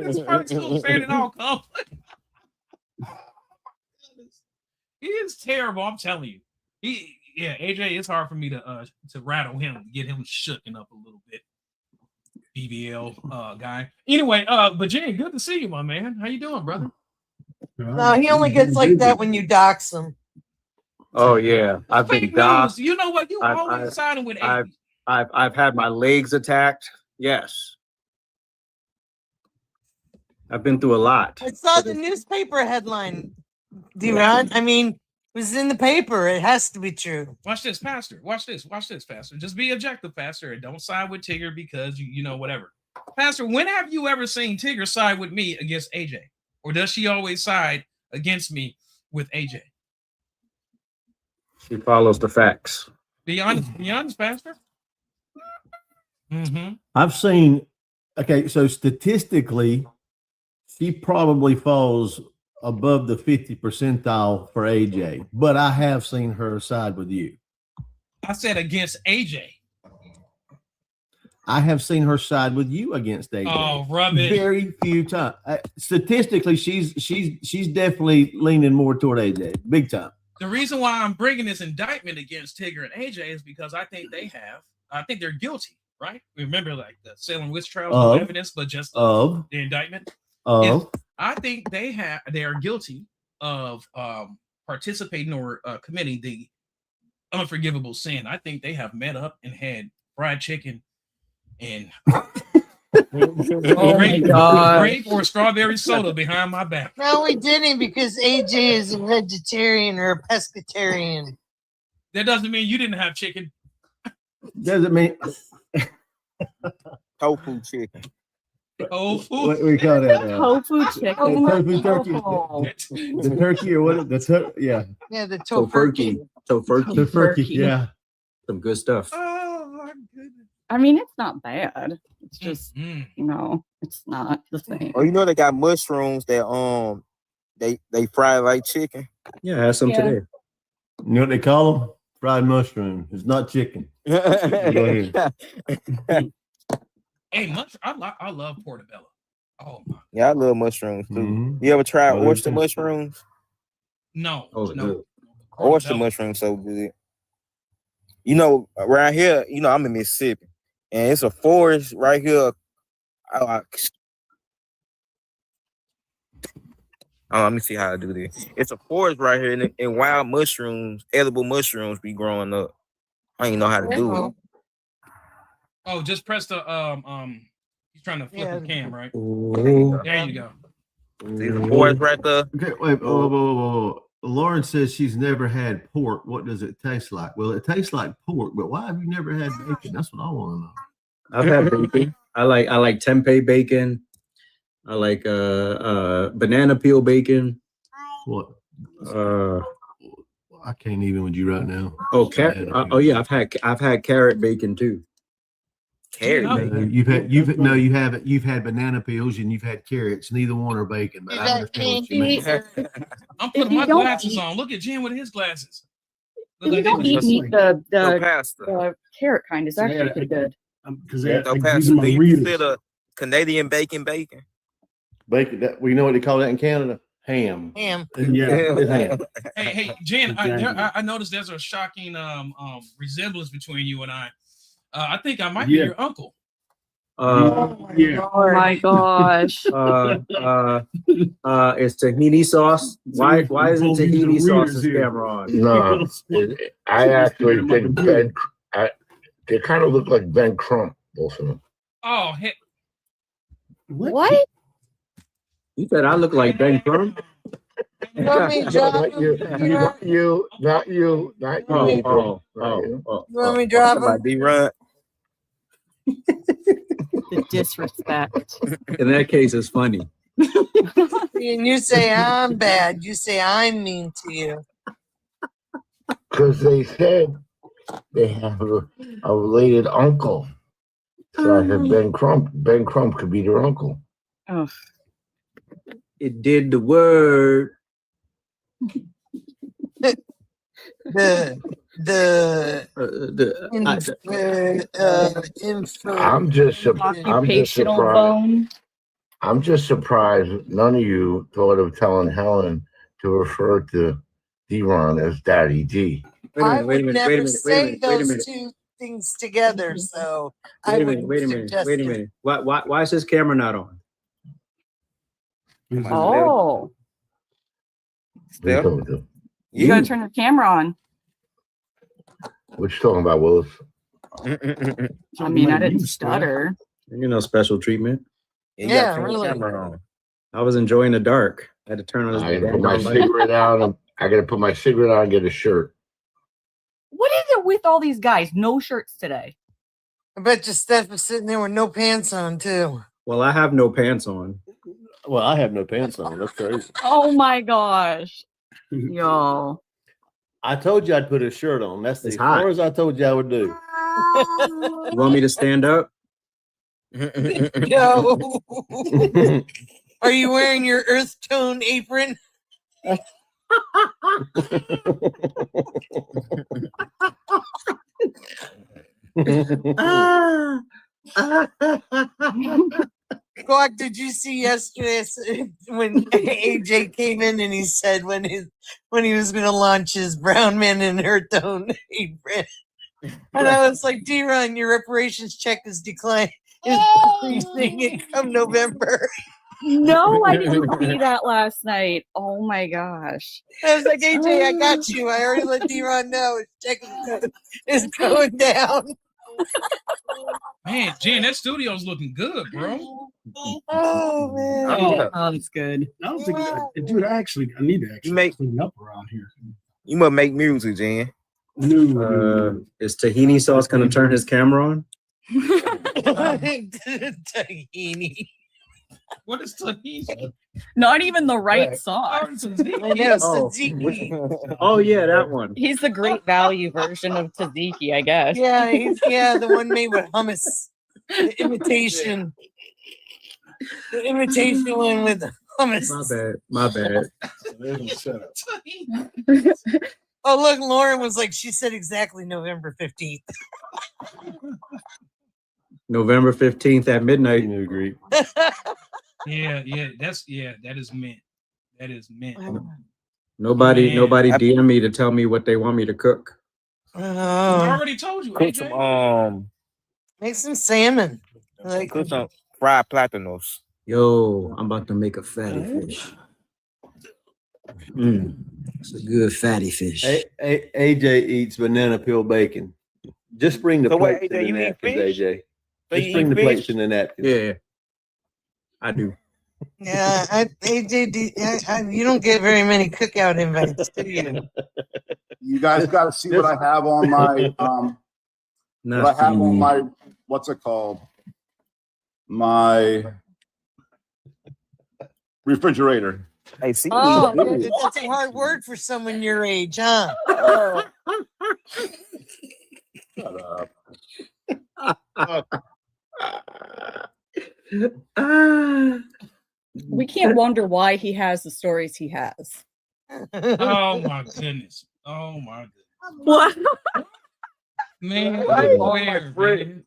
this person saying it all conflict. He is terrible. I'm telling you. AJ, it's hard for me to rattle him, get him shooken up a little bit. BBL guy. Anyway, but Jay, good to see you, my man. How you doing, brother? No, he only gets like that when you dox him. Oh yeah, I've been doxxed. You know what? You always siding with I've had my legs attacked. Yes, I've been through a lot. I saw the newspaper headline, D-Ron. I mean, it was in the paper. It has to be true. Watch this, Pastor. Watch this, Pastor. Just be objective, Pastor, and don't side with Tigger because you know whatever. Pastor, when have you ever seen Tigger side with me against AJ, or does she always side against me with AJ? She follows the facts. Be honest, Pastor. Mm-hmm. I've seen. Okay, so statistically, she probably falls above the 50th percentile for AJ, but I have seen her side with you. I said against AJ. I have seen her side with you against AJ. Oh, rubbish! Very few times. Statistically, she's definitely leaning more toward AJ, big time. The reason why I'm bringing this indictment against Tigger and AJ is because I think they're guilty, right? Remember, like the Salem witch trials, no evidence, but just the indictment. I think they are guilty of participating or committing the unforgivable sin. I think they have met up and had fried chicken and grape or strawberry soda behind my back. No, we didn't because AJ is a vegetarian or a pescatarian. That doesn't mean you didn't have chicken. Doesn't mean tofu chicken. Tofu. What we call that? Tofu chicken. Tofu turkey. The turkey or what? Yeah. Yeah, the tofurkey. Tofurkey. Yeah. Some good stuff. Oh my goodness. I mean, it's not bad. It's just it's not the same. Oh, you know they got mushrooms that they fry like chicken. Yeah, I had some today. You know what they call them? Fried mushroom. It's not chicken. Go ahead. Hey, I love portobello. Oh my. Yeah, I love mushrooms too. You ever tried oyster mushrooms? No. No. Oyster mushrooms so good. You know, around here, you know, I'm in Mississippi, and it's a forest right here. Let me see how I do this. It's a forest right here, and wild mushrooms, edible mushrooms, be growing up. I don't even know how to do it. Oh, just press the he's trying to flip the cam, right? Ooh. There you go. See the forest right there. Okay, wait. Whoa. Lauren says she's never had pork. What does it taste like? Well, it tastes like pork, but why have you never had bacon? That's what I want to know. I've had bacon. I like tempeh bacon. I like banana peel bacon. What? I can't even with you right now. Oh, yeah, I've had carrot bacon too. Carrot bacon. You've had banana peels and you've had carrots. Neither one are bacon, but I understand what you mean. I'm putting my glasses on. Look at Jim with his glasses. If you don't eat meat, the carrot kind is actually pretty good. Consider Canadian bacon. Bacon. That we know what they call that in Canada. Ham. Ham. Yeah, it's ham. Hey, Jen, Exactly. I noticed there's a shocking resemblance between you and I. I think I might be your uncle. Oh my gosh. It's tahini sauce. Why isn't tahini sauce's camera on? No, I actually think they kind of look like Ben Crump, both of them. Oh, heck. What? You said I look like Ben Crump? You want me to drop Not you, him? not you. Oh. You want me to drop him? D-Run. The disrespect. In that case, it's funny. And you say I'm bad. You say I'm mean to you. Because they said they have a related uncle. So I said Ben Crump. Ben Crump could be their uncle. Oh. It did the word. I'm just surprised. I'm just surprised none of you thought of telling Helen to refer to D-Ron as Daddy D. I would never say those two things together, so I wouldn't suggest it. Why is his camera not on? Oh. You gotta turn your camera on. What you talking about, Willis? I mean, I didn't stutter. You know, special treatment. Yeah, really. I was enjoying the dark. I had to turn on his. I gotta put my cigarette on. I gotta put my cigarette on and get a shirt. What is it with all these guys? No shirts today. I bet you Steph was sitting there with no pants on too. Well, I have no pants on. Well, I have no pants on. That's crazy. Oh my gosh. Yo. I told you I'd put a shirt on. That's as far as I told you I would do. You want me to stand up? No. Are you wearing your earth tone apron? Clark, did you see yesterday when AJ came in and he said when he was going to launch his brown man in earth tone apron? And I was like, D-Run, your reparations check is declining. Is decreasing come November. No, I didn't see that last night. Oh my gosh. I was like, AJ, I got you. I already let D-Ron know his check is going down. Man, Jen, that studio's looking good, bro. Oh man. Oh, that's good. I don't think, dude. I need to actually clean up around here. You must make music, Jen. No. Is tahini sauce gonna turn his camera on? Tahini. What is tahini? Not even the right sauce. Oh yeah, that one. He's the great value version of tzatziki, I guess. Yeah, the one made with hummus. The imitation. The imitation one with hummus. My bad. Oh, look, Lauren was like, she said exactly November 15th. November 15th at midnight. You agree. Yeah, that is meant. That is meant. Nobody Man. DM me to tell me what they want me to cook. I already told you. Cook AJ. some Make some salmon. Like cook some fried platanos. Yo, I'm about to make a fatty fish. It's a good fatty fish. AJ eats banana peel bacon. Just bring the So what, plates AJ, and the you eat napkins, fish? AJ. So Just you bring eat the fish? plates and the napkins. Yeah, I do. yeah, AJ, you don't get very many cookout invites, do you? You guys got to see what I have on my what I have on my what's it called? My refrigerator. Hey, see, Oh, that's a hard word for someone your age, huh? Shut up. We can't wonder why he has the stories he has. Oh my goodness. Oh my goodness. What? Man, What? where, man?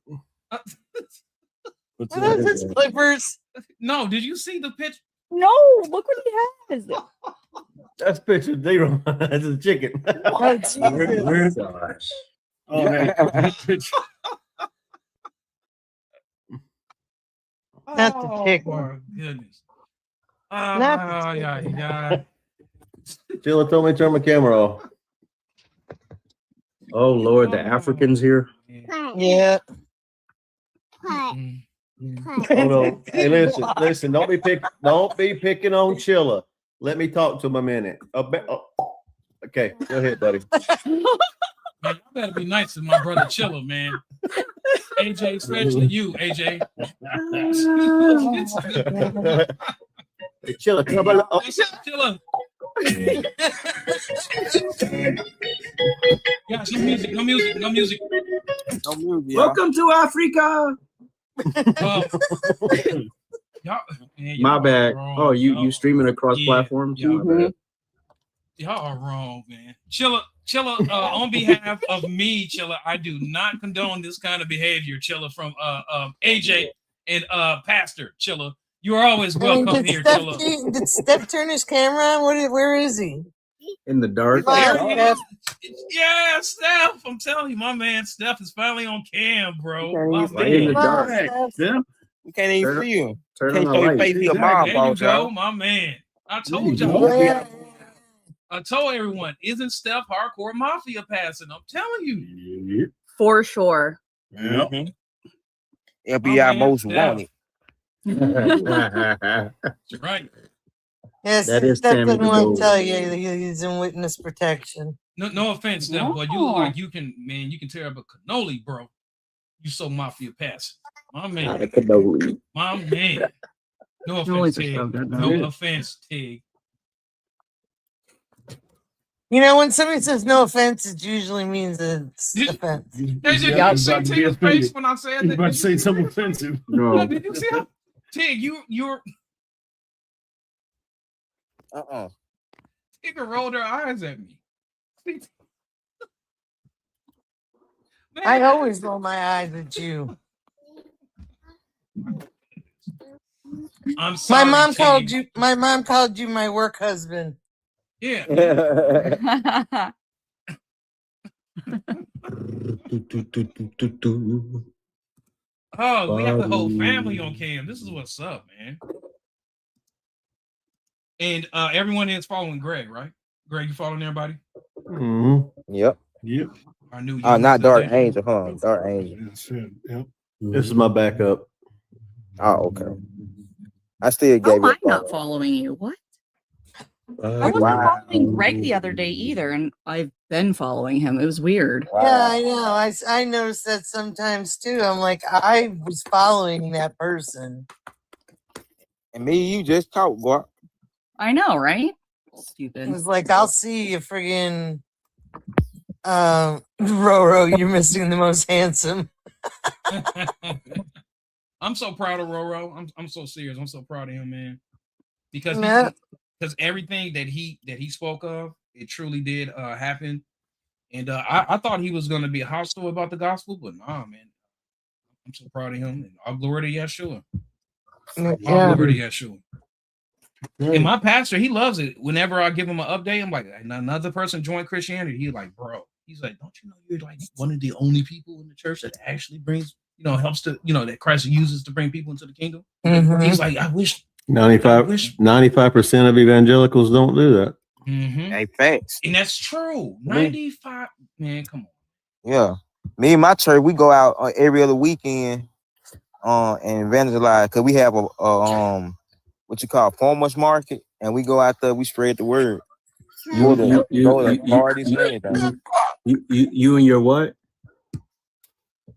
Are those his clippers? No, did you see the picture? No, look what he has. That's a picture of D-Ron. That's a chicken. Oh, Jesus. Gosh. Oh, man. Not the pig Oh, one. my goodness. Not the Yeah. Sheila told me to turn my camera off. Oh Lord, the Africans here. Yeah. Hold on. Hey, listen. Don't be picking on Chilla. Let me talk to him a minute. Okay, go ahead, buddy. Man, you better be nice to my brother Chilla, man. AJ, especially you, AJ. Hey, Chilla, come on. Chilla. Guys, no music. Welcome to Africa. My bad. Oh, you streaming across platforms? My bad. Y'all are wrong, man. Chilla, on behalf of me, Chilla, I do not condone this kind of behavior, Chilla, from AJ and Pastor Chilla. You are always welcome here, Chilla. Did Steph turn his camera on? Where is he? In the dark. Yeah, Steph. I'm telling you, my man Steph is finally on cam, bro. Right in the dark. Yeah. You can't even see him. Turn Can't on show the your light. face to your There mom, you boss, go, y'all. my man. I told y'all. I told everyone, isn't Steph hardcore mafia passing? I'm telling you. For sure. Yep. FBI most wanted. That's right. Yes, That is Steph Tammy doesn't want the to tell you that he's in witness protection. No offense, Steph, but you look like you can tear up a cannoli, bro. You so mafia passing. My man. Not a cannoli. My man. No offense, Tig. No offense, Tig. You know, when somebody says no offense, it usually means it's offense. Did you see Tig's face when I said He's that? about to say something offensive. No, did you see how Tig, you're Tig rolled her eyes at me. I always roll my eyes at you. I'm sorry. My mom called you my work husband. Yeah. Oh, we got the whole family on cam. This is what's up, man. And everyone is following Greg, right? Greg, you following everybody? Yep. I knew you. Not Dark Angel, huh? Dark Angel. Yep. This is my backup. Oh, okay. I still gave I'm it. not following you. What? I wasn't following Greg the other day either, and I've been following him. It was weird. Yeah, I know. I noticed that sometimes too. I'm like, I was following that person. And me, you just talk, boy. I know, right? It Stupid. was like, I'll see you friggin' Roro, you're missing the most handsome. I'm so proud of Roro. I'm so serious. I'm so proud of him, man. Because because everything that he spoke of, it truly did happen. And I thought he was gonna be hostile about the gospel, but nah, man. I'm so proud of him. And all glory to Yeshua. All glory to Yeshua. And my pastor, he loves it. Whenever I give him an update, I'm like, another person joined Christianity. He's like, bro, he's like, don't you know you're like one of the only people in the church that actually brings, helps to, that Christ uses to bring people into the kingdom. Mm-hmm. He's like, I wish 95% of evangelicals don't do that. Mm-hmm. Hey, facts. And that's true. 95, man, come on. Yeah. Me and my church, we go out every other weekend and evangelize because we have a what you call farmers market, and we go out there, we spread the word. You and your what?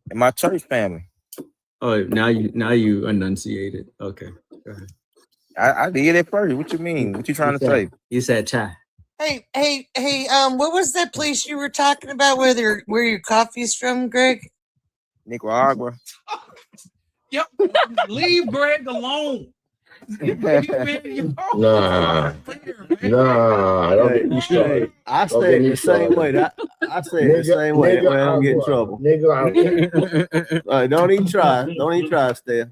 And my church family. Oh, now you enunciated. Okay, go ahead. I did it first. What you mean? What you trying to say? You said cha. Hey, what was that place you were talking about where your coffee's from, Greg? Nicaragua. Yep. Leave Greg alone. Nah, don't get me started. I Don't say get it me the same way. started. I say it the same way. That way I don't get in trouble. Nigga, All right, don't even try. Don't even try, Steph.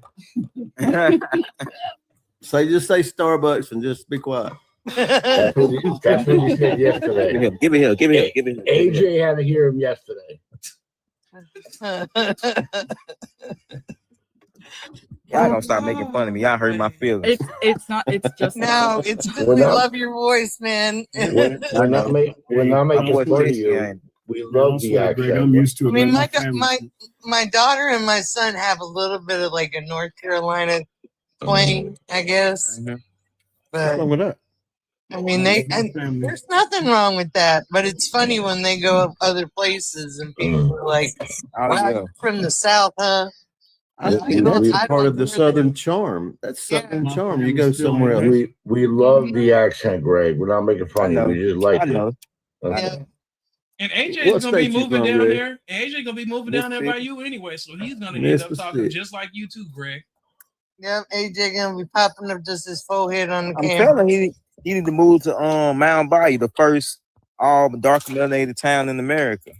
Just say Starbucks and just be quiet. That's what he said yesterday. Give it here. AJ had to hear him yesterday. Y'all gonna stop making fun of me. Y'all hurt my feelings. It's not. It's just No, it's because we love your voice, man. We're not making fun of you. We love the accent. I'm used to it. I mean, but my daughter and my son have a little bit of like a North Carolina twang, I guess. But wrong with that? I mean, there's nothing wrong with that. But it's funny when they go other places and people are like, "Wow, you're from the South, huh?" That's part of the Southern charm. That's Southern charm. You go somewhere else. We love the accent, Greg. We're not making fun of you. We just like it. Yeah. And AJ What is gonna be state you moving from, down Greg? there. And AJ gonna be moving down there by you anyway, so he's gonna end up talking just like you too, Greg. Yep, AJ gonna be popping up just his forehead on the I'm camera. telling you, he need to move to Mound Bayou, the first all dark melanated town in America.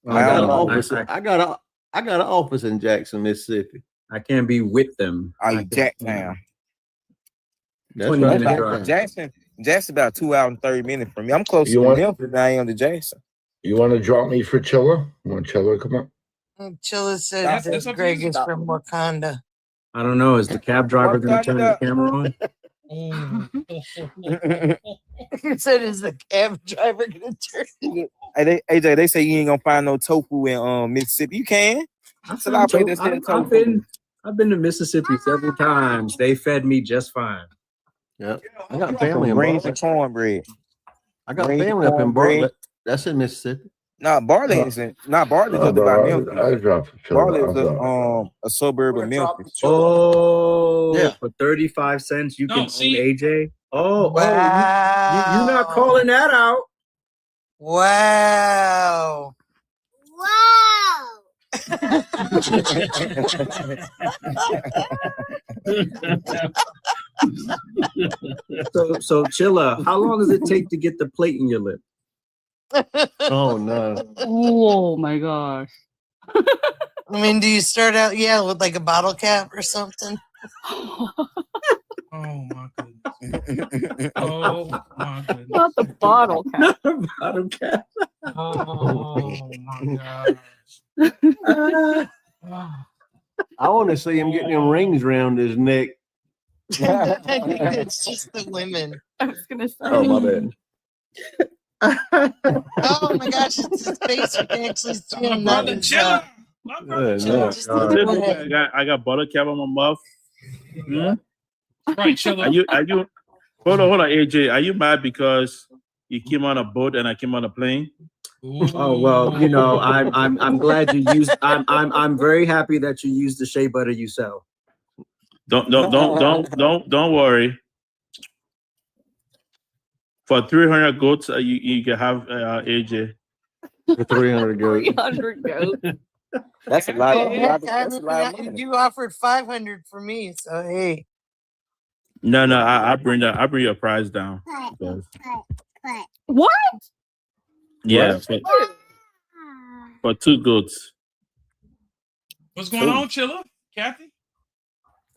I got an office. I got an office in Jackson, Mississippi. I can't be with them. Jacktown. That's 20 right. minute drive. Jackson about 2 hours and 30 minutes from me. I'm closer to Memphis than I am to Jackson. You want to drop me for Chilla? Want Chilla to come up? Chilla said that Greg is from Wakanda. I don't know. Is the cab driver going to turn the camera on? He said, "Is the cab driver gonna turn?" Hey, AJ, they say you ain't gonna find no tofu in Mississippi. You can. I've been to Mississippi several times. They fed me just fine. Yeah, I got family in greens Bartlett. and cornbread. I got Greens, family up in cornbread. Bartlett. That's in Mississippi. No, Bartlett isn't. Not Bartlett just about Memphis. Bartlett is a suburb of Memphis. Oh, Yeah. For 35 cents, you No, can see- own AJ. Oh, Wow. you're not calling that out. Wow. So Chilla, how long does it take to get the plate in your lip? Oh no. Oh my gosh. I mean, do you start out with like a bottle cap or something? Oh my goodness. Oh my goodness. Not the bottle cap. Bottom cap. Oh my gosh. I want to see him getting them rings around his neck. I think it's just the women. I was gonna say. Oh my bad. Oh my gosh, it's his face. You can actually see him. Brother, That is, Chilla. I got butter cap on my mouth. Right, Chilla. Are you? Hold on, AJ. Are you mad because you came on a boat and I came on a plane? Oh well, I'm glad you used. I'm very happy that you used the shea butter you sell. Don't worry. For 300 goats, you can have AJ. For 300 goats. 300 goats. That's a lot. That's a lot. You offered 500 for me, so hey. No, I bring your price down. What? Yeah, for 2 goats. What's going on, Chilla? Kathy?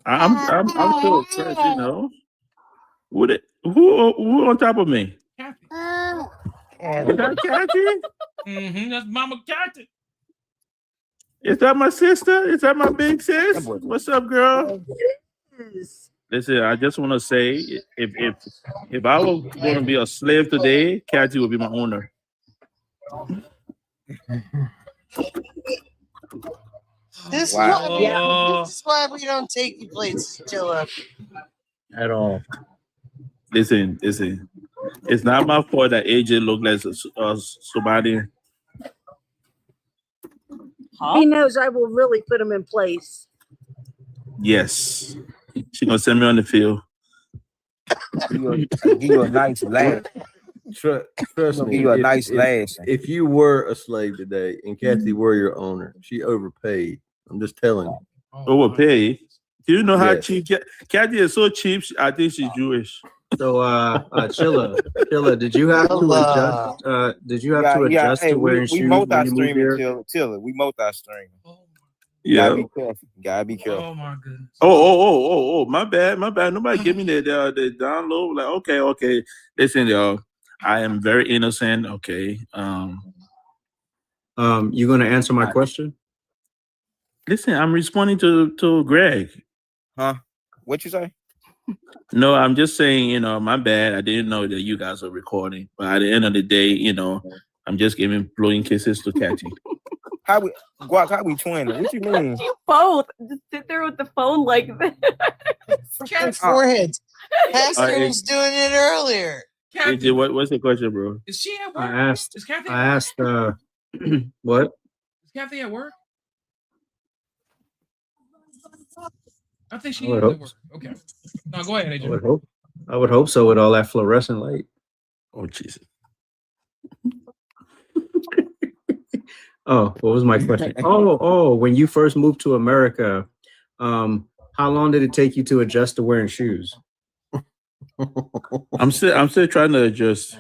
I'm so impressed, Who on top of me? Kathy. Is that Kathy? That's Mama Kathy. Is that my sister? Is that my big sis? What's up, girl? Listen, I just want to say, if I was going to be a slave today, Kathy would be my owner. This is why we don't take you places, Chilla. At all. Listen. It's not my fault that AJ looked like somebody. He knows I will really put him in place. Yes. She gonna send me on the field. Give you a nice laugh. Trust me. Give you a nice laugh. If you were a slave today and Kathy were your owner, she overpaid. I'm just telling you. Overpaid? Do you know how Yes. cheap Kathy is? So cheap. I think she's Jewish. So, Chilla, did you have to adjust? Did you have to adjust Hey, to wearing we shoes when multi you moved streaming here? till we multi stream. Yeah. Gotta be careful. Gotta be careful. Oh my goodness. Oh, my bad. Nobody give me the download. Like, okay. Listen, y'all. I am very innocent. Okay. You gonna answer my question? Listen, I'm responding to Greg. Huh? What you say? No, I'm just saying, my bad. I didn't know that you guys are recording. But at the end of the day, I'm just giving blowing kisses to Kathy. How we twinning? What you mean? You both just sit there with the phone like this. Cat's foreheads. Pastor was doing it earlier. AJ, what's the question, bro? Is she at work? I asked. Is Kathy I asked. What? Is Kathy at work? I think she I would is hope at work. Okay. No, go ahead, AJ. I would hope so with all that fluorescent light. Oh, Jesus. Oh, what was my question? Oh, when you first moved to America, how long did it take you to adjust to wearing shoes? I'm still trying to adjust,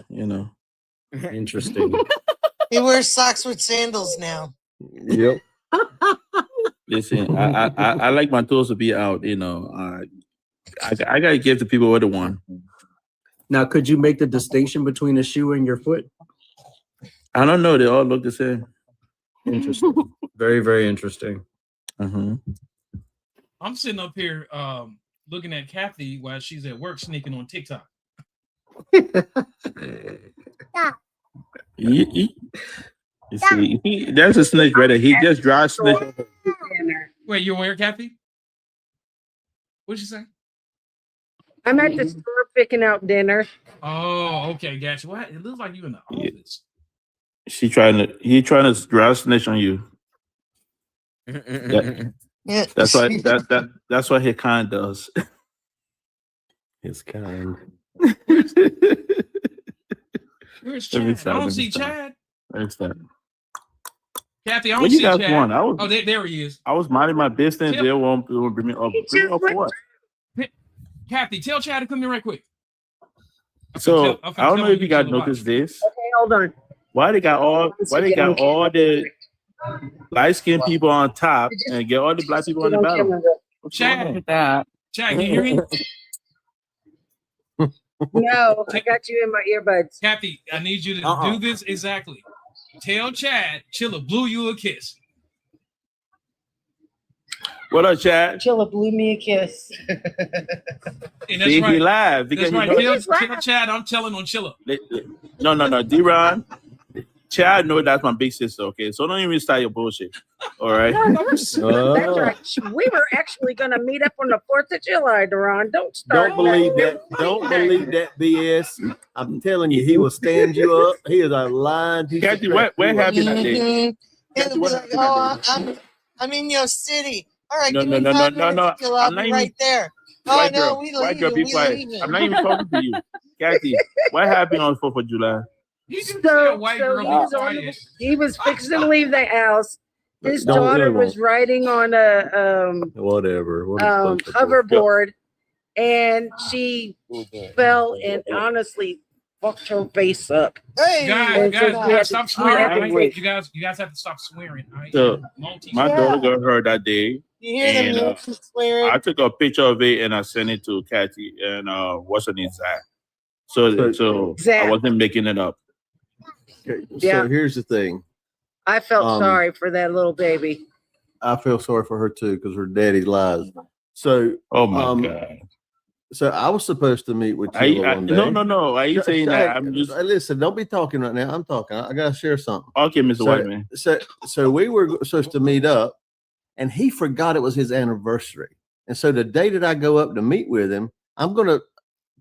Interesting. He wears socks with sandals now. Yep. Listen, I like my toes to be out, I gotta give the people what they want. Now, could you make the distinction between a shoe and your foot? I don't know, they all look the same. Interesting. Very, very interesting. I'm sitting up here looking at Kathy while she's at work sneaking on TikTok. You see, that's a snitch right there. He just dry snitch. Wait, you where, Kathy? What'd you say? I'm at the store picking out dinner. Oh, okay, gotcha. What? It looks like you in the office. He trying to dry snitch on you. Yeah. That's what his kind does. His kind. Where's Chad? I don't see Chad. Where's that? Kathy, I What don't you see guys Chad. want? Oh, there he is. I was minding my business. They won't bring me up. Bring me up for what? Kathy, tell Chad to come here right quick. So I don't know if you guys noticed this. Okay, hold on. Why they got all the light skinned people on top and get all the black people on the bottom? Chad, that. Chad, can you hear me? No, I got you in my earbuds. Kathy, I need you to do this exactly. Tell Chad, Chilla blew you a kiss. What up, Chad? Chilla blew me a kiss. And that's See, right. he live. That's right. Tell Chad I'm telling on Chilla. No, D-Ron. Chad know that's my big sister, okay? So don't even start your bullshit. All right? That's right. We were actually going to meet up on the 4th of July, Duran. Don't start. Don't believe that. Don't believe that BS. I'm telling you, he will stand you up. He is a lying piece of Kathy, crap. where happened that day? He'll be like, oh, I'm in your city. All right, No. give me 5 minutes till I'll I'm not be even- right there. Oh, White no, girl, we white girl, leaving. be We quiet. leaving. I'm not even talking to you. Kathy, what happened on 4th of July? He was fixing to leave the house. His Don't daughter really was riding on a whatever. hoverboard, and she fell and honestly fucked her face up. Hey, guys, stop swearing. Right? You guys have to stop swearing. Right? So my daughter got hurt that day. You hear the music swearing? I took a picture of it and I sent it to Kathy and what's her name, Zach. So Zach. I wasn't making it up. Okay, Yeah. so here's the thing. I felt sorry for that little baby. I feel sorry for her too because her daddy lies. So, oh my God. So I was supposed to meet with you one day. No. Are you saying that? I'm just listen. Don't be talking right now. I'm talking. I gotta share something. Okay, Mr. Whiteman. So we were supposed to meet up, and he forgot it was his anniversary. And so the day that I go up to meet with him, I'm gonna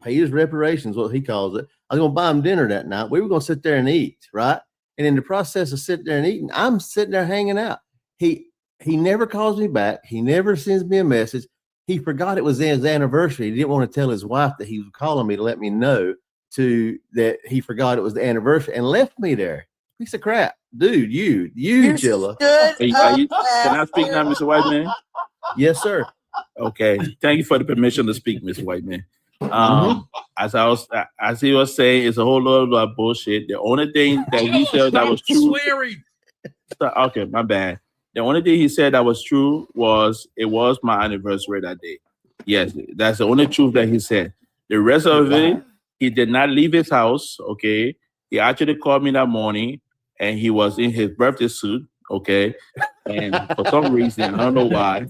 pay his reparations, what he calls it. I'm gonna buy him dinner that night. We were gonna sit there and eat, right? And in the process of sitting there and eating, I'm sitting there hanging out. He never calls me back. He never sends me a message. He forgot it was his anniversary. He didn't want to tell his wife that he was calling me to let me know that he forgot it was the anniversary and left me there. Piece of crap. Dude, you Chilla. Can I speak now, Mr. Whiteman? Yes, sir. Okay, thank you for the permission to speak, Mr. Whiteman. As he was saying, it's a whole lot of bullshit. The only thing that he said that was true. Swearing. Okay, my bad. The only thing he said that was true was it was my anniversary that day. Yes, that's the only truth that he said. The rest of it, he did not leave his house. Okay, he actually called me that morning, and he was in his birthday suit. Okay, and for some reason, I don't know why.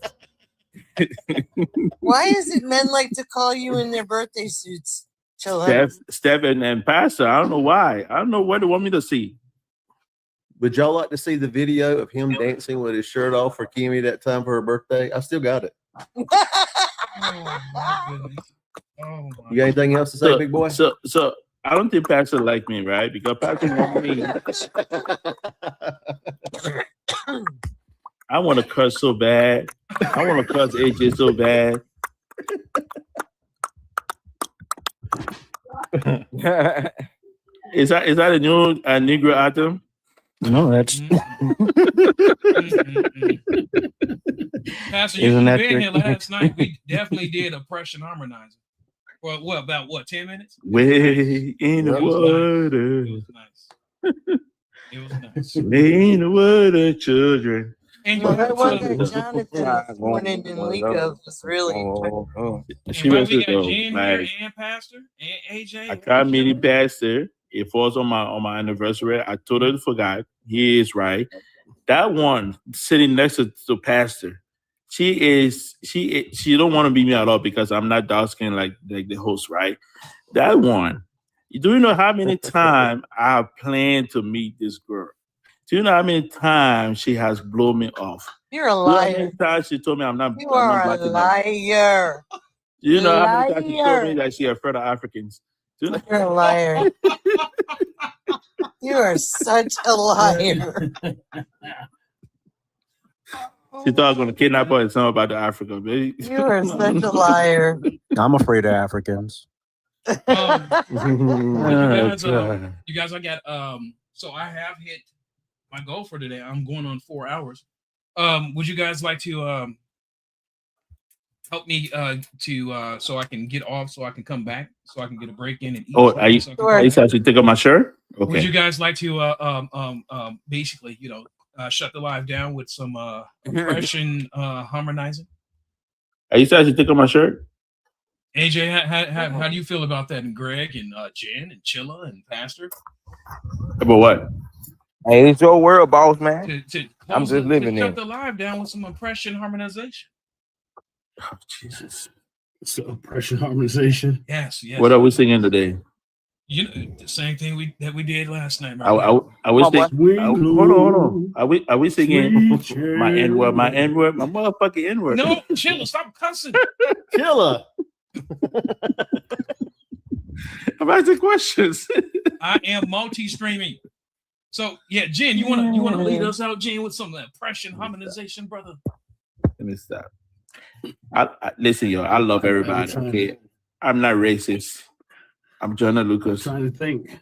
Why is it men like to call you in their birthday suits? Chilla? Steph and Pastor, I don't know why. I don't know what they want me to see. Would y'all like to see the video of him dancing with his shirt off for Kimmy that time for her birthday? I still got it. Oh my goodness. Oh my You got anything else to say, big boy? So I don't think Pastor like me, right? Because Pastor want me. I want to cuss so bad. I want to cuss AJ so bad. Is that a new Negro anthem? No, that's. Pastor, you've been here last night. We definitely did oppression harmonizing. Well, what about 10 minutes? Way in the water. It was nice. It was nice. Way in the water, children. And that one that Jonathan this morning in Lika was really She was we got though. Jen Like, here and Pastor and AJ. I can't meet the pastor. It falls on my anniversary. I totally forgot. He is right. That one sitting next to Pastor, she don't want to be me at all because I'm not dark skinned like the host, right? That one. Do you know how many times I have planned to meet this girl? Do you know how many times she has blown me off? You're a Do you know how liar. many times she told me I'm not. You are a liar. Do you know how many times she told me that she afraid of Africans? You're a liar. You are such a liar. She thought I was going to kidnap her and tell her about the Africa, baby. You are such a liar. I'm afraid of Africans. You guys, I got so I have hit my goal for today. I'm going on 4 hours. Would you guys like to help me so I can get off, so I can come back, so I can get a break in and eat? Oh, are you actually take off my shirt? Okay. Would you guys like to basically, shut the live down with some oppression harmonizing? Are you actually take off my shirt? AJ, how do you feel about that? And Greg and Jen and Chilla and Pastor? About what? Hey, it's your world, boss man. I'm just living Shut in. the live down with some oppression harmonization. Oh, Jesus. So oppression harmonization. Yes. What are we singing today? The same thing that we did last night. Are we singing? Hold on. Are we singing my N-word, my motherfucking N-word? No, Chilla, stop cussing. Chilla. I'm asking questions. I am multi-streaming. So yeah, Jen, you wanna lead us out, Jen, with some oppression harmonization, brother? Let me stop. I listen, yo. I love everybody. Okay, I'm not racist. I'm Jonah Lucas. I'm trying to think.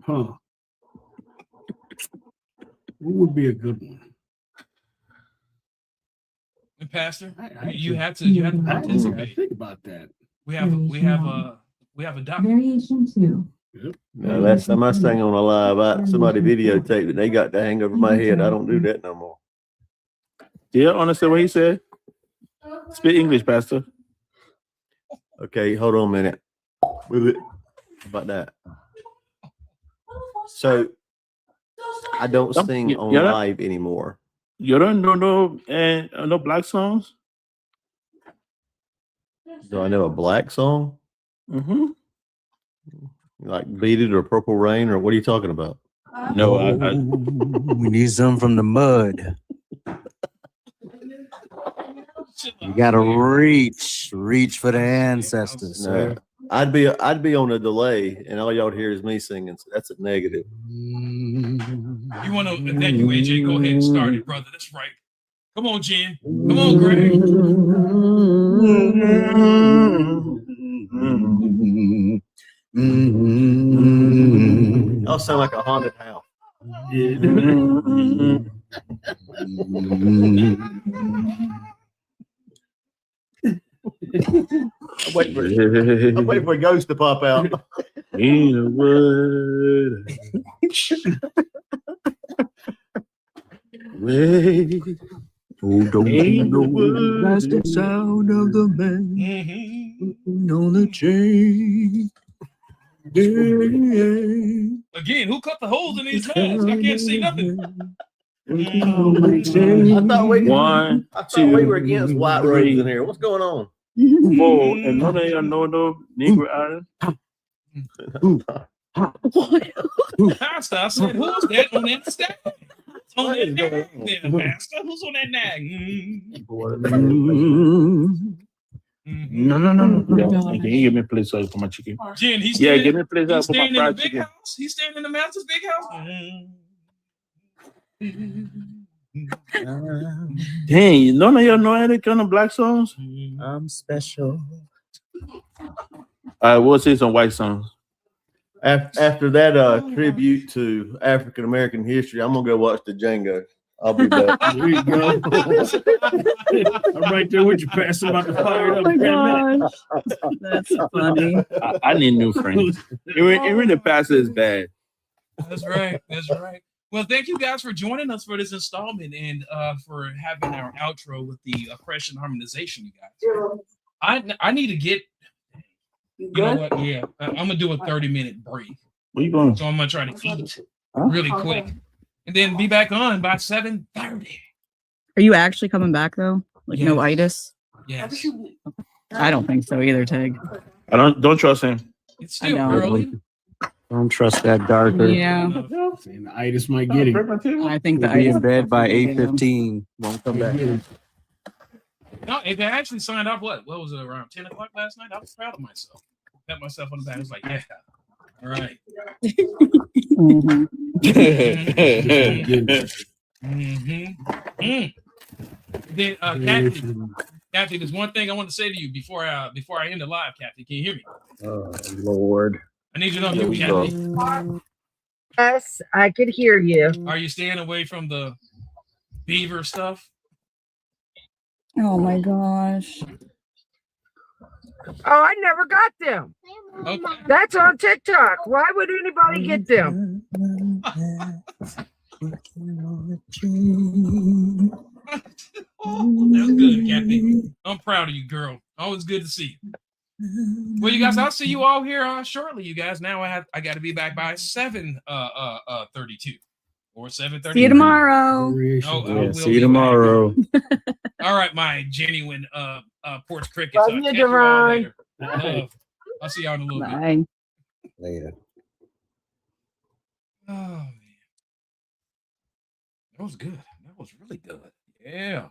Huh. What would be a good one? And Pastor, you have to participate. Think about that. We have a doc. Variation 2. Yep. Now, last time I sang on a live, somebody videotaped it. They got the hang over my head. I don't do that no more. Do you understand what he said? Speak English, Pastor. Okay, hold on a minute. With it. How about that? So I don't sing on live anymore. You don't know no black songs? Do I know a black song? Mm-hmm. Like Beat It or Purple Rain, or what are you talking about? No, we need some from the mud. You gotta reach for the ancestors. No, I'd be on a delay, and all y'all would hear is me singing. So that's a negative. You want to? Thank you, AJ. Go ahead and start it, brother. That's right. Come on, Jen. Come on, Greg. Y'all sound like a haunted house. I'm waiting for a ghost to pop out. In the wood. Wait. Oh, don't you know that's the sound of the man on the chain. Yeah. Again, who cut the holes in these masks? I can't see nothing. I thought we were against white robes three, in here. What's going on? 4, and none of y'all know no Negro Island. Pastor, I said, who's that on that stack? On that nag there, Pastor. Who's on that nag? No. Can you give me a place for my chicken? Jen, he's give me a place he's for my staying in the fried big chicken. house. He's staying in the master's big house. Dang, none of y'all know any kind of black songs? I'm special. We'll say some white songs. After that tribute to African American history, I'm gonna go watch the Django. I'll be back. There you go. I'm right there with you, Pastor. About to fire Oh up. my in a minute. gosh. That's funny. I need new friends. Even the pastor is bad. That's right. That's right. Well, thank you guys for joining us for this installment and for having our outro with the oppression harmonization, you guys. I need to get. You know what? Yeah, I'm gonna do a 30-minute break. Where you going? So I'm gonna try to eat really quick, and then be back on by 7:30. Are you actually coming back though? Like no Yes. itis? Yes, I don't think so either, Tig. I don't trust him. it's I still know. early. Don't trust that darker. Yeah. And the itis might get him. I think the He'll be itis in bed by might get him. 8:15. Won't come back. No, if they actually signed off, what was it, around 10 o'clock last night? I was proud of myself. Pat myself on the back. I was like, yeah, all right. Then, Kathy, there's one thing I want to say to you before I end the live, Kathy. Can you hear me? Oh, Lord. I need you to know, Kathy. Yes, I could hear you. Are you staying away from the beaver stuff? Oh my gosh. Oh, I never got them. Okay. That's on TikTok. Why would anybody get them? Oh, that's good, Kathy. I'm proud of you, girl. Always good to see you. Well, you guys, I'll see you all here shortly. You guys, now I got to be back by 7:32 or 7:30. See you tomorrow. See you tomorrow. All right, my genuine porch crickets. Love you, Catch you all Devon. later. I'll see y'all in a little bit. Bye. Later. Oh man, that was good. That was really good. Yeah.